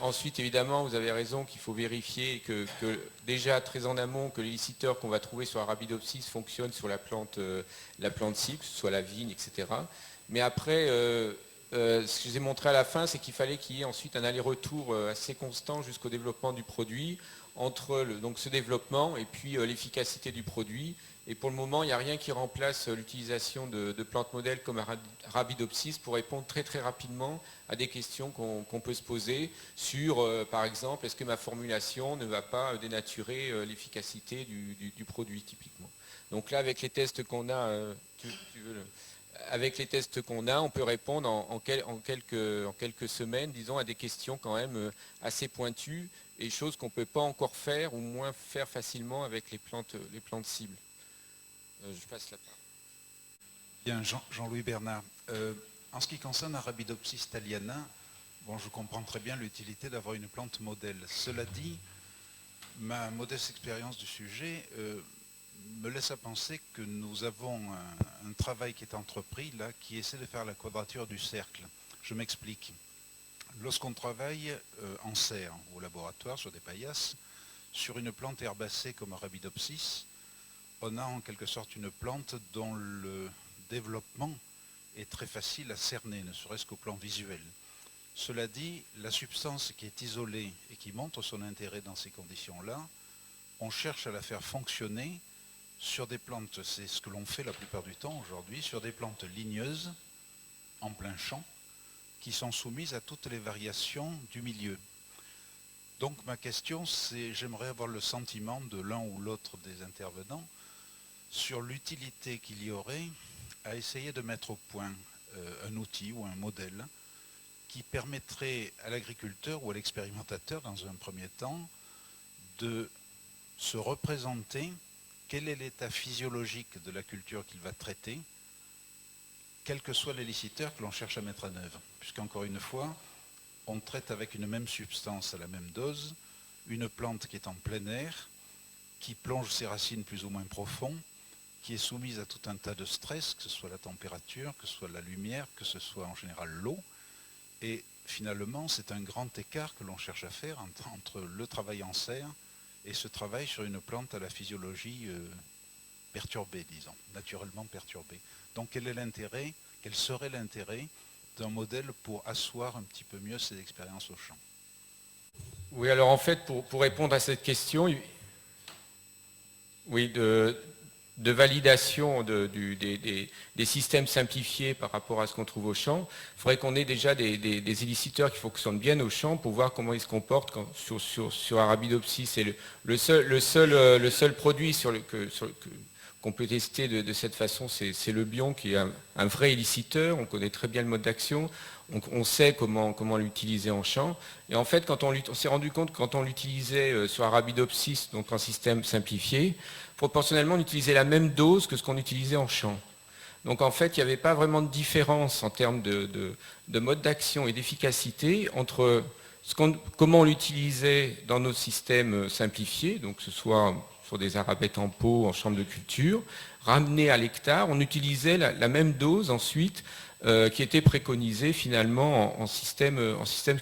Ensuite, évidemment, vous avez raison qu'il faut vérifier que déjà très en amont, que l'éliciteur qu'on va trouver sur Arabidopsis fonctionne sur la plante cible, que ce soit la vigne, etc. Mais après, ce que je vous ai montré à la fin, c'est qu'il fallait qu'il y ait ensuite un aller-retour assez constant jusqu'au développement du produit, entre donc ce développement et puis l'efficacité du produit. Et pour le moment, il n'y a rien qui remplace l'utilisation de plantes modèles comme Arabidopsis pour répondre très très rapidement à des questions qu'on peut se poser sur, par exemple, est-ce que ma formulation ne va pas dénaturer l'efficacité du produit typiquement. Donc là, avec les tests qu'on a, avec les tests qu'on a, on peut répondre en quelques semaines, disons, à des questions quand même assez pointues et choses qu'on ne peut pas encore faire ou moins faire facilement avec les plantes cibles. Je passe la parole. Bien, Jean-Louis Bernard. En ce qui concerne Arabidopsis thaliana, bon, je comprends très bien l'utilité d'avoir une plante modèle. Cela dit, ma modeste expérience du sujet me laisse à penser que nous avons un travail qui est entrepris là, qui essaie de faire la quadrature du cercle. Je m'explique. Lorsqu'on travaille en serre, au laboratoire, sur des paillasses, sur une plante herbacée comme Arabidopsis, on a en quelque sorte une plante dont le développement est très facile à cerner, ne serait-ce qu'au plan visuel. Cela dit, la substance qui est isolée et qui montre son intérêt dans ces conditions-là, on cherche à la faire fonctionner sur des plantes, c'est ce que l'on fait la plupart du temps aujourd'hui, sur des plantes ligneuses, en plein champ, qui sont soumises à toutes les variations du milieu. Donc ma question, c'est, j'aimerais avoir le sentiment de l'un ou l'autre des intervenants sur l'utilité qu'il y aurait à essayer de mettre au point un outil ou un modèle qui permettrait à l'agriculteur ou à l'expérimentateur, dans un premier temps, de se représenter quel est l'état physiologique de la culture qu'il va traiter, quel que soit l'éliciteur que l'on cherche à mettre en œuvre. Puisqu'encore une fois, on traite avec une même substance à la même dose, une plante qui est en plein air, qui plonge ses racines plus ou moins profond, qui est soumise à tout un tas de stress, que ce soit la température, que ce soit la lumière, que ce soit en général l'eau. Et finalement, c'est un grand écart que l'on cherche à faire entre le travail en serre et ce travail sur une plante à la physiologie perturbée, disons, naturellement perturbée. Donc quel serait l'intérêt d'un modèle pour asseoir un petit peu mieux ces expériences au champ? Oui, alors en fait, pour répondre à cette question, oui, de validation des systèmes simplifiés par rapport à ce qu'on trouve au champ, il faudrait qu'on ait déjà des éliciteurs qui fonctionnent bien au champ pour voir comment ils se comportent sur Arabidopsis. C'est le seul produit qu'on peut tester de cette façon, c'est le Bion, qui est un vrai éliciteur. On connaît très bien le mode d'action, on sait comment l'utiliser en champ. Et en fait, on s'est rendu compte que quand on l'utilisait sur Arabidopsis, donc en système simplifié, proportionnellement, on utilisait la même dose que ce qu'on utilisait en champ. Donc en fait, il n'y avait pas vraiment de différence en termes de mode d'action et d'efficacité entre comment on l'utilisait dans nos systèmes simplifiés, donc que ce soit sur des arabètes en pot, en chambre de culture, ramené à l'hectare, on utilisait la même dose ensuite qui était préconisée finalement en système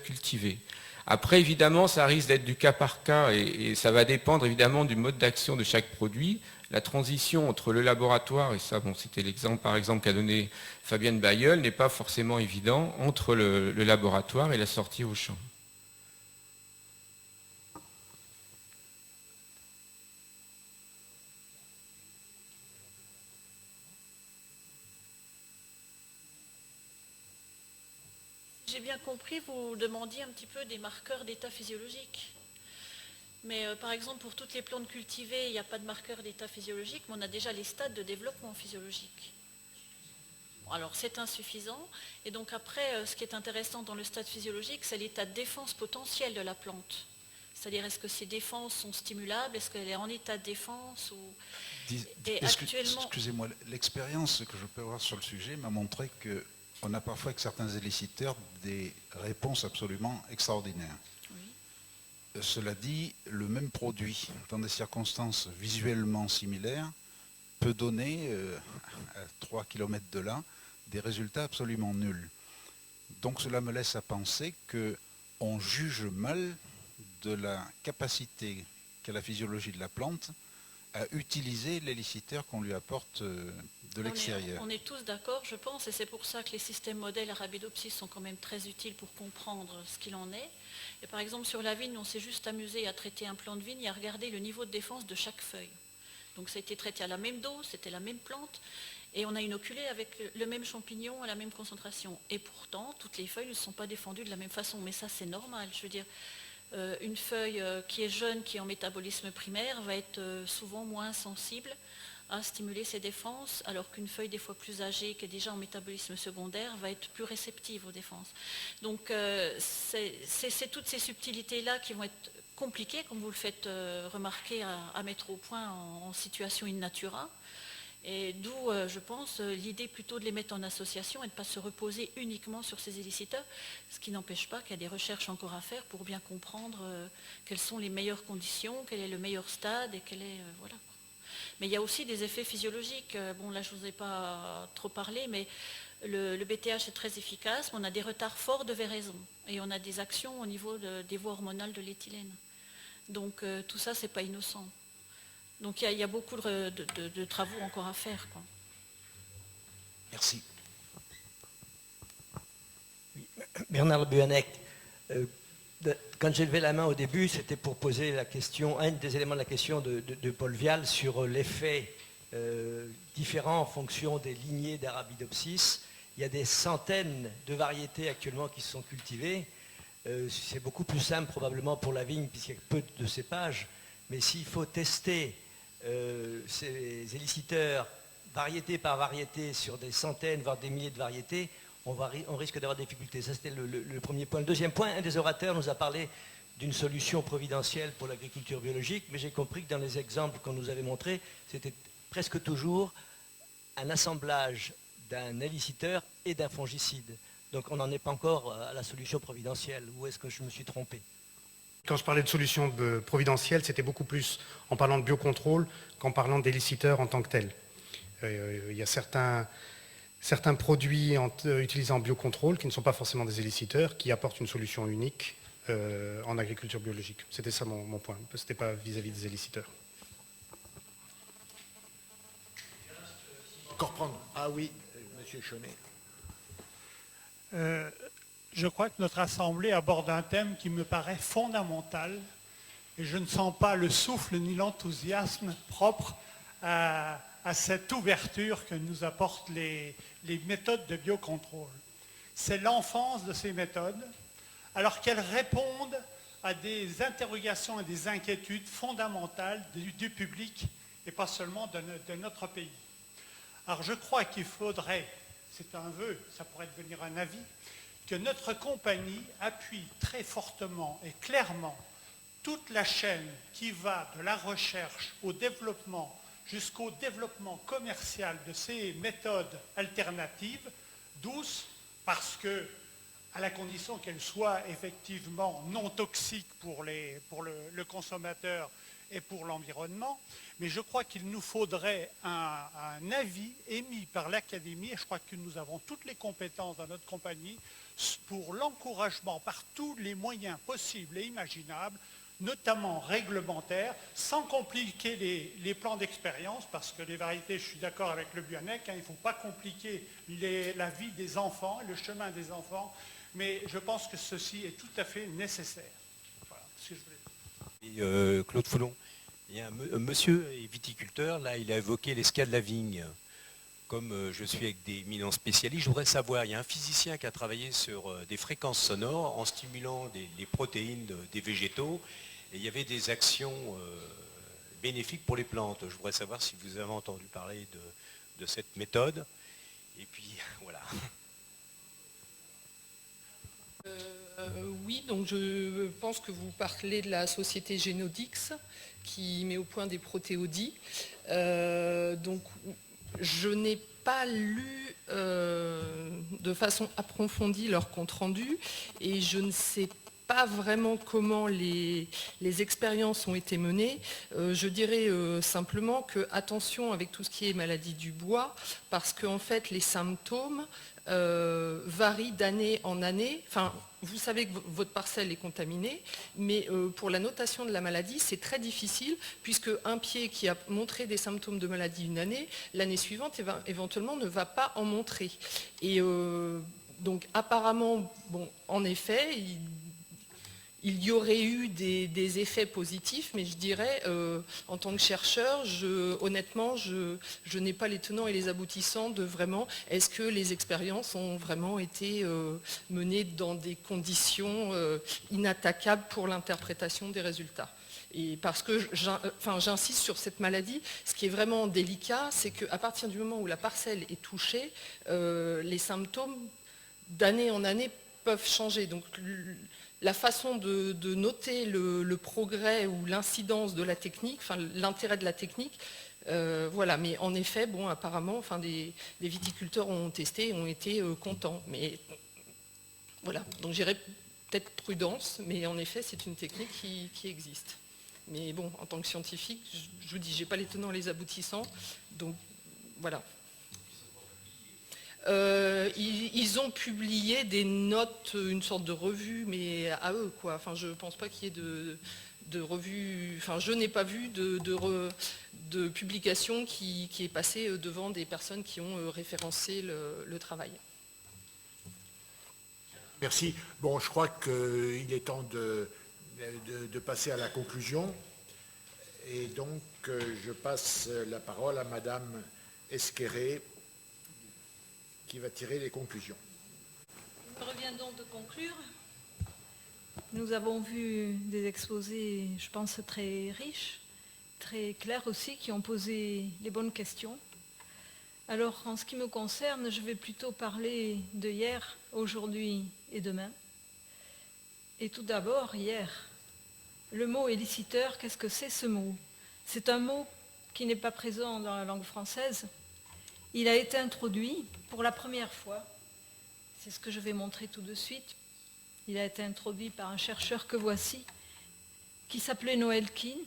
cultivé. Après, évidemment, ça risque d'être du cas par cas et ça va dépendre évidemment du mode d'action de chaque produit. La transition entre le laboratoire, et ça, bon, c'était l'exemple par exemple qu'a donné Fabienne Bailleul, n'est pas forcément évident entre le laboratoire et la sortie au champ. J'ai bien compris, vous demandiez un petit peu des marqueurs d'état physiologique. Mais par exemple, pour toutes les plantes cultivées, il n'y a pas de marqueur d'état physiologique, mais on a déjà les stades de développement physiologique. Bon, alors c'est insuffisant. Et donc après, ce qui est intéressant dans le stade physiologique, c'est l'état de défense potentiel de la plante. C'est-à-dire, est-ce que ces défenses sont stimulables? Est-ce qu'elle est en état de défense Excusez-moi, l'expérience que je peux avoir sur le sujet m'a montré que on a parfois avec certains éliciteurs des réponses absolument extraordinaires. Oui. Cela dit, le même produit, dans des circonstances visuellement similaires, peut donner, à 3 km de là, des résultats absolument nuls. Donc cela me laisse à penser que on juge mal de la capacité qu'a la physiologie de la plante à utiliser l'éliciteur qu'on lui apporte de l'extérieur. On est tous d'accord, je pense, et c'est pour ça que les systèmes modèles Arabidopsis sont quand même très utiles pour comprendre ce qu'il en est. Et par exemple, sur la vigne, on s'est juste amusé à traiter un plant de vigne et à regarder le niveau de défense de chaque feuille. Donc ça a été traité à la même dose, c'était la même plante, et on a inoculé avec le même champignon à la même concentration. Et pourtant, toutes les feuilles ne sont pas défendues de la même façon, mais ça c'est normal. Je veux dire, une feuille qui est jeune, qui est en métabolisme primaire, va être souvent moins sensible à stimuler ses défenses, alors qu'une feuille des fois plus âgée, qui est déjà en métabolisme secondaire, va être plus réceptive aux défenses. Donc c'est toutes ces subtilités-là qui vont être compliquées, comme vous le faites remarquer, à mettre au point en situation in natura. Et d'où, je pense, l'idée plutôt de les mettre en association et de ne pas se reposer uniquement sur ces élliciteurs, ce qui n'empêche pas qu'il y a des recherches encore à faire pour bien comprendre quelles sont les meilleures conditions, quel est le meilleur stade et quel est... voilà. Mais il y a aussi des effets physiologiques. Bon, là, je ne vous ai pas trop parlé, mais le BTH est très efficace, mais on a des retards forts de véraison et on a des actions au niveau des voies hormonales de l'éthylène. Donc, tout ça, ce n'est pas innocent. Donc il y a beaucoup de travaux encore à faire, quoi. Merci. Oui. Bernard Le Buannec, quand j'ai levé la main au début, c'était pour poser la question, un des éléments de la question de Paul Vial sur l'effet différent en fonction des lignées d'Arabidopsis. Il y a des centaines de variétés actuellement qui sont cultivées. C'est beaucoup plus simple probablement pour la vigne puisqu'il y a peu de cépages. Mais s'il faut tester ces éliciteurs variété par variété sur des centaines, voire des milliers de variétés, on risque d'avoir des difficultés. Ça, c'était le premier point. Le deuxième point, un des orateurs nous a parlé d'une solution providentielle pour l'agriculture biologique, mais j'ai compris que dans les exemples qu'on nous avait montrés, c'était presque toujours un assemblage d'un éliciteur et d'un fongicide. Donc on n'en est pas encore à la solution providentielle. Où est-ce que je me suis trompé ? Quand je parlais de solution providentielle, c'était beaucoup plus en parlant de biocontrôle qu'en parlant d'éliciteurs en tant que tels. Il y a certains produits utilisés en biocontrôle qui ne sont pas forcément des éliciteurs, qui apportent une solution unique en agriculture biologique. C'était ça mon point. Ce n'était pas vis-à-vis des éliciteurs. Encore prendre. Ah oui, monsieur Chaunet. Je crois que notre Assemblée aborde un thème qui me paraît fondamental et je ne sens pas le souffle ni l'enthousiasme propre à cette ouverture que nous apportent les méthodes de biocontrôle. C'est l'enfance de ces méthodes, alors qu'elles répondent à des interrogations et des inquiétudes fondamentales du public et pas seulement de notre pays. Alors je crois qu'il faudrait, c'est un vœu, ça pourrait devenir un avis, que notre compagnie appuie très fortement et clairement toute la chaîne qui va de la recherche au développement jusqu'au développement commercial de ces méthodes alternatives, douces, parce que, à la condition qu'elles soient effectivement non toxiques pour le consommateur et pour l'environnement, mais je crois qu'il nous faudrait un avis émis par l'Académie, et je crois que nous avons toutes les compétences dans notre compagnie, pour l'encouragement par tous les moyens possibles et imaginables, notamment réglementaires, sans compliquer les plans d'expérience, parce que les variétés, je suis d'accord avec Le Buannec, il ne faut pas compliquer la vie des enfants, le chemin des enfants, mais je pense que ceci est tout à fait nécessaire. Voilà ce que je voulais dire. Et Claude Foulon, il y a un monsieur est viticulteur, là il a évoqué l'escale de la vigne. Comme je suis avec des éminents spécialistes, je voudrais savoir, il y a un physicien qui a travaillé sur des fréquences sonores en stimulant les protéines des végétaux, et il y avait des actions bénéfiques pour les plantes. Je voudrais savoir si vous avez entendu parler de cette méthode. Et puis, voilà. Oui, donc je pense que vous parlez de la société Genodix qui met au point des protéodies. Donc, je n'ai pas lu de façon approfondie leur compte-rendu et je ne sais pas vraiment comment les expériences ont été menées. Je dirais simplement que attention avec tout ce qui est maladie du bois, parce qu'en fait les symptômes varie d'année en année. Enfin, vous savez que votre parcelle est contaminée, mais pour la notation de la maladie, c'est très difficile, puisque un pied qui a montré des symptômes de maladie une année, l'année suivante, éventuellement, ne va pas en montrer. Et donc, apparemment, bon, en effet, il y aurait eu des effets positifs, mais je dirais, en tant que chercheur, honnêtement, je n'ai pas les tenants et les aboutissants de vraiment, est-ce que les expériences ont vraiment été menées dans des conditions inattaquables pour l'interprétation des résultats. Et parce que j'insiste sur cette maladie, ce qui est vraiment délicat, c'est qu'à partir du moment où la parcelle est touchée, les symptômes d'année en année peuvent changer. Donc, la façon de noter le progrès ou l'incidence de la technique, enfin l'intérêt de la technique, voilà. Mais en effet, bon, apparemment, enfin, des viticulteurs ont testé et ont été contents. Mais voilà, donc j'irais peut-être prudence, mais en effet, c'est une technique qui existe. Mais bon, en tant que scientifique, je vous dis, j'ai pas les tenants et les aboutissants, donc voilà. Ils ont publié des notes, une sorte de revue, mais à eux, quoi. Enfin, je ne pense pas qu'il y ait de revue. Enfin, je n'ai pas vu de publication qui est passée devant des personnes qui ont référencé le travail. Merci. Bon, je crois qu'il est temps de passer à la conclusion. Et donc, je passe la parole à Madame Esqueré, qui va tirer les conclusions. Il me revient donc de conclure. Nous avons vu des exposés, je pense, très riches, très clairs aussi, qui ont posé les bonnes questions. Alors, en ce qui me concerne, je vais plutôt parler de hier, aujourd'hui et demain. Et tout d'abord, hier, le mot éliciteur, qu'est-ce que c'est ce mot? C'est un mot qui n'est pas présent dans la langue française. Il a été introduit pour la première fois, c'est ce que je vais montrer tout de suite. Il a été introduit par un chercheur que voici, qui s'appelait Noel Keane,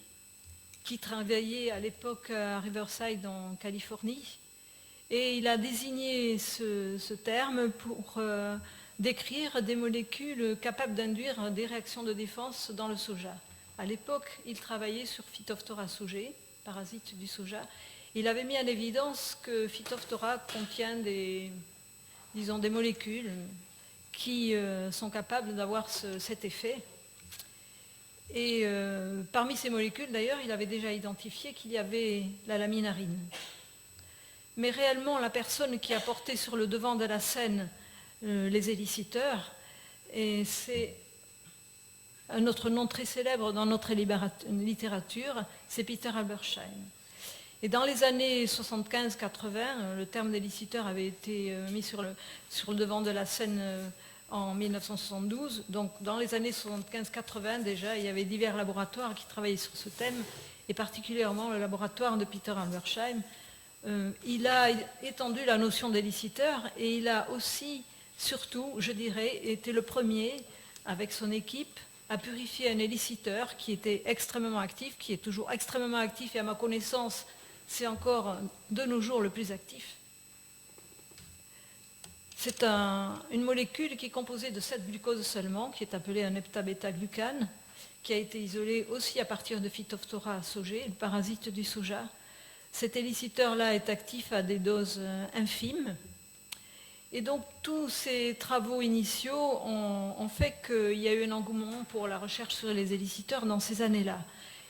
qui travaillait à l'époque à Riverside en Californie. Et il a désigné ce terme pour décrire des molécules capables d'induire des réactions de défense dans le soja. À l'époque, il travaillait sur Phytophthora sojei, parasite du soja. Il avait mis en évidence que Phytophthora contient des molécules qui sont capables d'avoir cet effet. Et parmi ces molécules, d'ailleurs, il avait déjà identifié qu'il y avait la laminarine. Mais réellement, la personne qui a porté sur le devant de la scène les éliciteurs, et c'est un autre nom très célèbre dans notre littérature, c'est Peter Albersheim. Et dans les années 75-80, le terme d'éliciteur avait été mis sur le devant de la scène en 1972. Donc dans les années 75-80 déjà, il y avait divers laboratoires qui travaillaient sur ce thème, et particulièrement le laboratoire de Peter Albersheim. Il a étendu la notion d'éliciteur, et il a aussi, surtout, je dirais, été le premier, avec son équipe, à purifier un éliciteur qui était extrêmement actif, qui est toujours extrêmement actif, et à ma connaissance, c'est encore de nos jours le plus actif. C'est une molécule qui est composée de 7 glucoses seulement, qui est appelée un heptabêta-glucane, qui a été isolé aussi à partir de Phytophthora sojei, le parasite du soja. Cet éliciteur-là est actif à des doses infimes. Et donc tous ces travaux initiaux ont fait qu'il y a eu un engouement pour la recherche sur les éliciteurs dans ces années-là.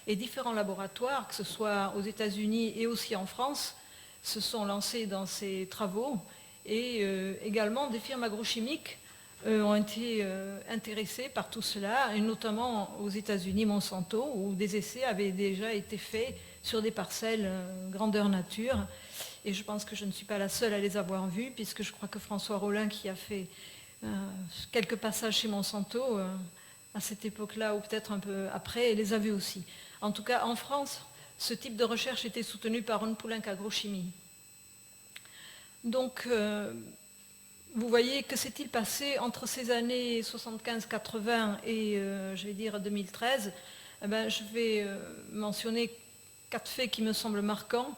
Et différents laboratoires, que ce soit aux États-Unis et aussi en France, se sont lancés dans ces travaux. Et également des firmes agrochimiques ont été intéressées par tout cela, et notamment aux États-Unis, Monsanto, où des essais avaient déjà été faits sur des parcelles grandeur nature. Et je pense que je ne suis pas la seule à les avoir vus, puisque je crois que François Rollin, qui a fait quelques passages chez Monsanto à cette époque-là, ou peut-être un peu après, les a vus aussi. En tout cas, en France, ce type de recherche était soutenu par Ron Poulenc Agrochimie. Donc, vous voyez, que s'est-il passé entre ces années 75-80 et, je vais dire, 2013 ? Je vais mentionner 4 faits qui me semblent marquants.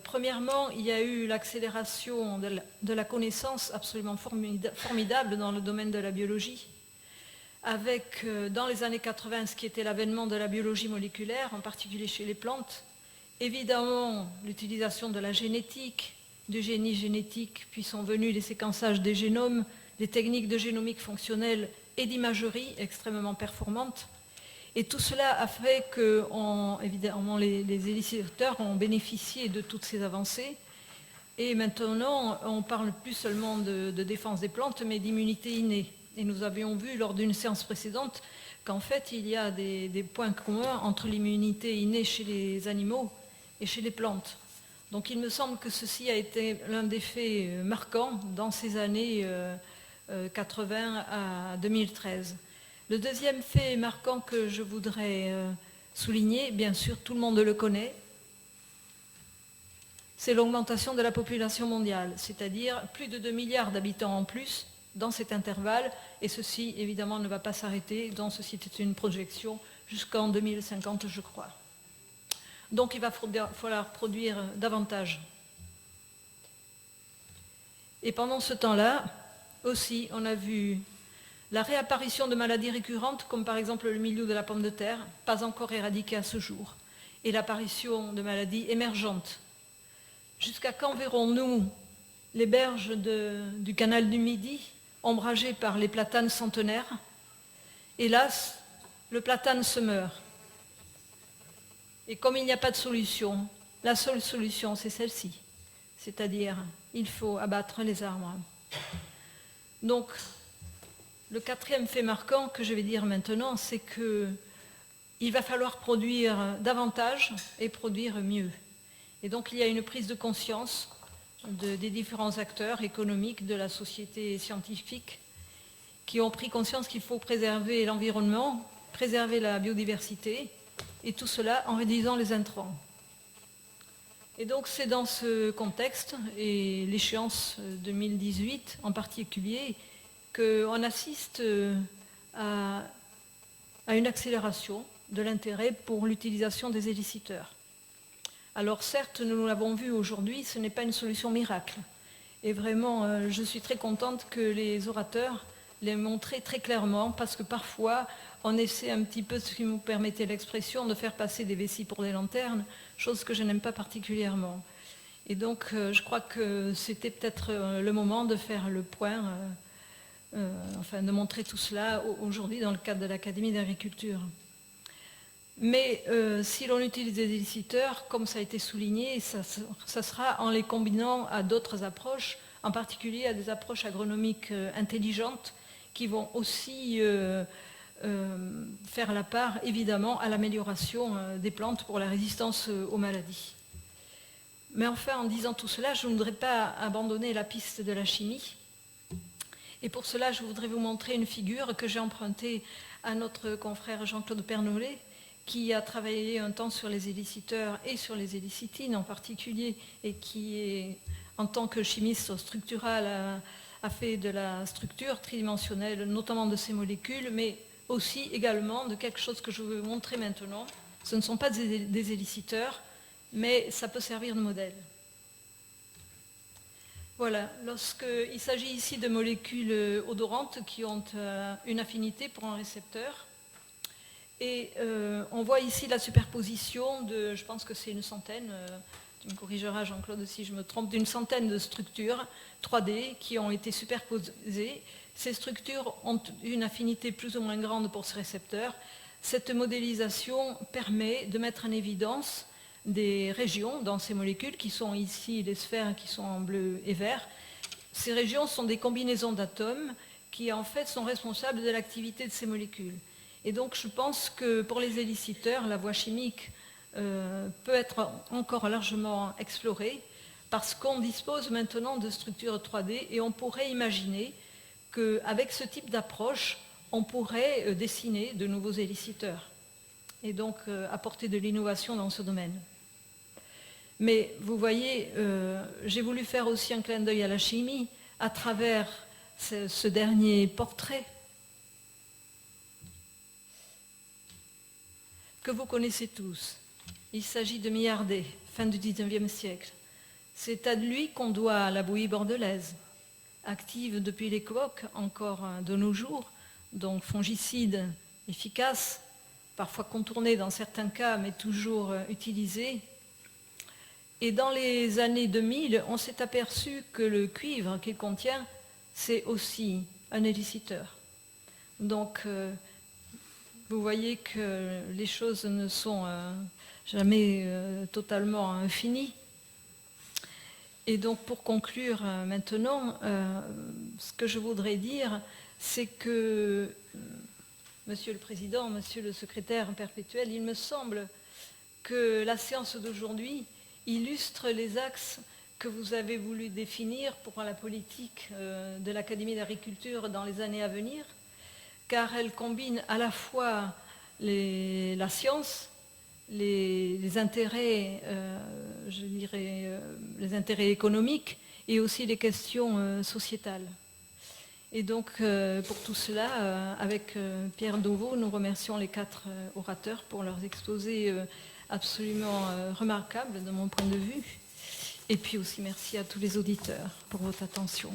Premièrement, il y a eu l'accélération de la connaissance absolument formidable dans le domaine de la biologie, avec dans les années 80 ce qui était l'avènement de la biologie moléculaire, en particulier chez les plantes, évidemment l'utilisation de la génétique, du génie génétique, puis sont venus les séquençages des génomes, les techniques de génomique fonctionnelle et d'imagerie extrêmement performantes. Et tout cela a fait que, évidemment, les éliciteurs ont bénéficié de toutes ces avancées. Et maintenant, on ne parle plus seulement de défense des plantes, mais d'immunité innée. Et nous avions vu lors d'une séance précédente qu'en fait, il y a des points communs entre l'immunité innée chez les animaux et chez les plantes. Donc il me semble que ceci a été l'un des faits marquants dans ces années 80 à 2013. Le deuxième fait marquant que je voudrais souligner, bien sûr tout le monde le connaît, c'est l'augmentation de la population mondiale, c'est-à-dire plus de 2 milliards d'habitants en plus dans cet intervalle, et ceci évidemment ne va pas s'arrêter, donc ceci est une projection jusqu'en 2050 je crois. Donc il va falloir produire davantage. Et pendant ce temps-là, aussi, on a vu la réapparition de maladies récurrentes, comme par exemple le mildiou de la pomme de terre, pas encore éradiquée à ce jour, et l'apparition de maladies émergentes. Jusqu'à quand verrons-nous les berges du canal du Midi, ombragées par les platanes centenaires? Hélas, le platane se meurt. Et comme il n'y a pas de solution, la seule solution, c'est celle-ci. C'est-à-dire, il faut abattre les arbres. Donc, le quatrième fait marquant que je vais dire maintenant, c'est qu'il va falloir produire davantage et produire mieux. Et donc, il y a une prise de conscience des différents acteurs économiques de la société scientifique qui ont pris conscience qu'il faut préserver l'environnement, préserver la biodiversité, et tout cela en réduisant les intrants. Et donc c'est dans ce contexte, et l'échéance 2018 en particulier, qu'on assiste à une accélération de l'intérêt pour l'utilisation des éliciteurs. Alors certes, nous l'avons vu aujourd'hui, ce n'est pas une solution miracle. Et vraiment, je suis très contente que les orateurs l'aient montré très clairement, parce que parfois, on essaie un petit peu, si vous me permettez l'expression, de faire passer des vessies pour des lanternes, chose que je n'aime pas particulièrement. Et donc, je crois que c'était peut-être le moment de faire le point, de montrer tout cela aujourd'hui dans le cadre de l'Académie d'agriculture. Mais si l'on utilise des éliciteurs, comme ça a été souligné, ça sera en les combinant à d'autres approches, en particulier à des approches agronomiques intelligentes qui vont aussi faire la part, évidemment, à l'amélioration des plantes pour la résistance aux maladies. Mais enfin, en disant tout cela, je ne voudrais pas abandonner la piste de la chimie. Et pour cela, je voudrais vous montrer une figure que j'ai empruntée à notre confrère Jean-Claude Pernollet, qui a travaillé un temps sur les éliciteurs et sur les élicitines en particulier, et qui, est, en tant que chimiste structural, a fait de la structure tridimensionnelle, notamment de ces molécules, mais aussi également de quelque chose que je vais vous montrer maintenant. Ce ne sont pas des éliciteurs, mais ça peut servir de modèle. Voilà, lorsqu'il s'agit ici de molécules odorantes qui ont une affinité pour un récepteur, et on voit ici la superposition de, je pense que c'est une centaine, tu me corrigeras Jean-Claude si je me trompe, d'une centaine de structures 3D qui ont été superposées. Ces structures ont une affinité plus ou moins grande pour ce récepteur. Cette modélisation permet de mettre en évidence des régions dans ces molécules qui sont ici les sphères qui sont en bleu et vert. Ces régions sont des combinaisons d'atomes qui en fait sont responsables de l'activité de ces molécules. Et donc je pense que pour les éliciteurs, la voie chimique peut être encore largement explorée parce qu'on dispose maintenant de structures 3D et on pourrait imaginer qu'avec ce type d'approche, on pourrait dessiner de nouveaux éliciteurs et donc apporter de l'innovation dans ce domaine. Mais vous voyez, j'ai voulu faire aussi un clin d'œil à la chimie à travers ce dernier portrait que vous connaissez tous. Il s'agit de Millardet, fin du XIXe siècle. C'est à lui qu'on doit la bouillie bordelaise, active depuis l'époque encore de nos jours, donc fongicide efficace, parfois contourné dans certains cas, mais toujours utilisé. Et dans les années 2000, on s'est aperçu que le cuivre qu'il contient, c'est aussi un éliciteur. Donc, vous voyez que les choses ne sont jamais totalement finies. Et donc, pour conclure maintenant, ce que je voudrais dire, c'est que, Monsieur le Président, Monsieur le Secrétaire perpétuel, il me semble que la séance d'aujourd'hui illustre les axes que vous avez voulu définir pour la politique de l'Académie d'agriculture dans les années à venir, car elle combine à la fois la science, les intérêts, je dirais, les intérêts économiques et aussi les questions sociétales. Et donc, pour tout cela, avec Pierre Dauveau, nous remercions les 4 orateurs pour leurs exposés absolument remarquables de mon point de vue. Et puis aussi merci à tous les auditeurs pour votre attention.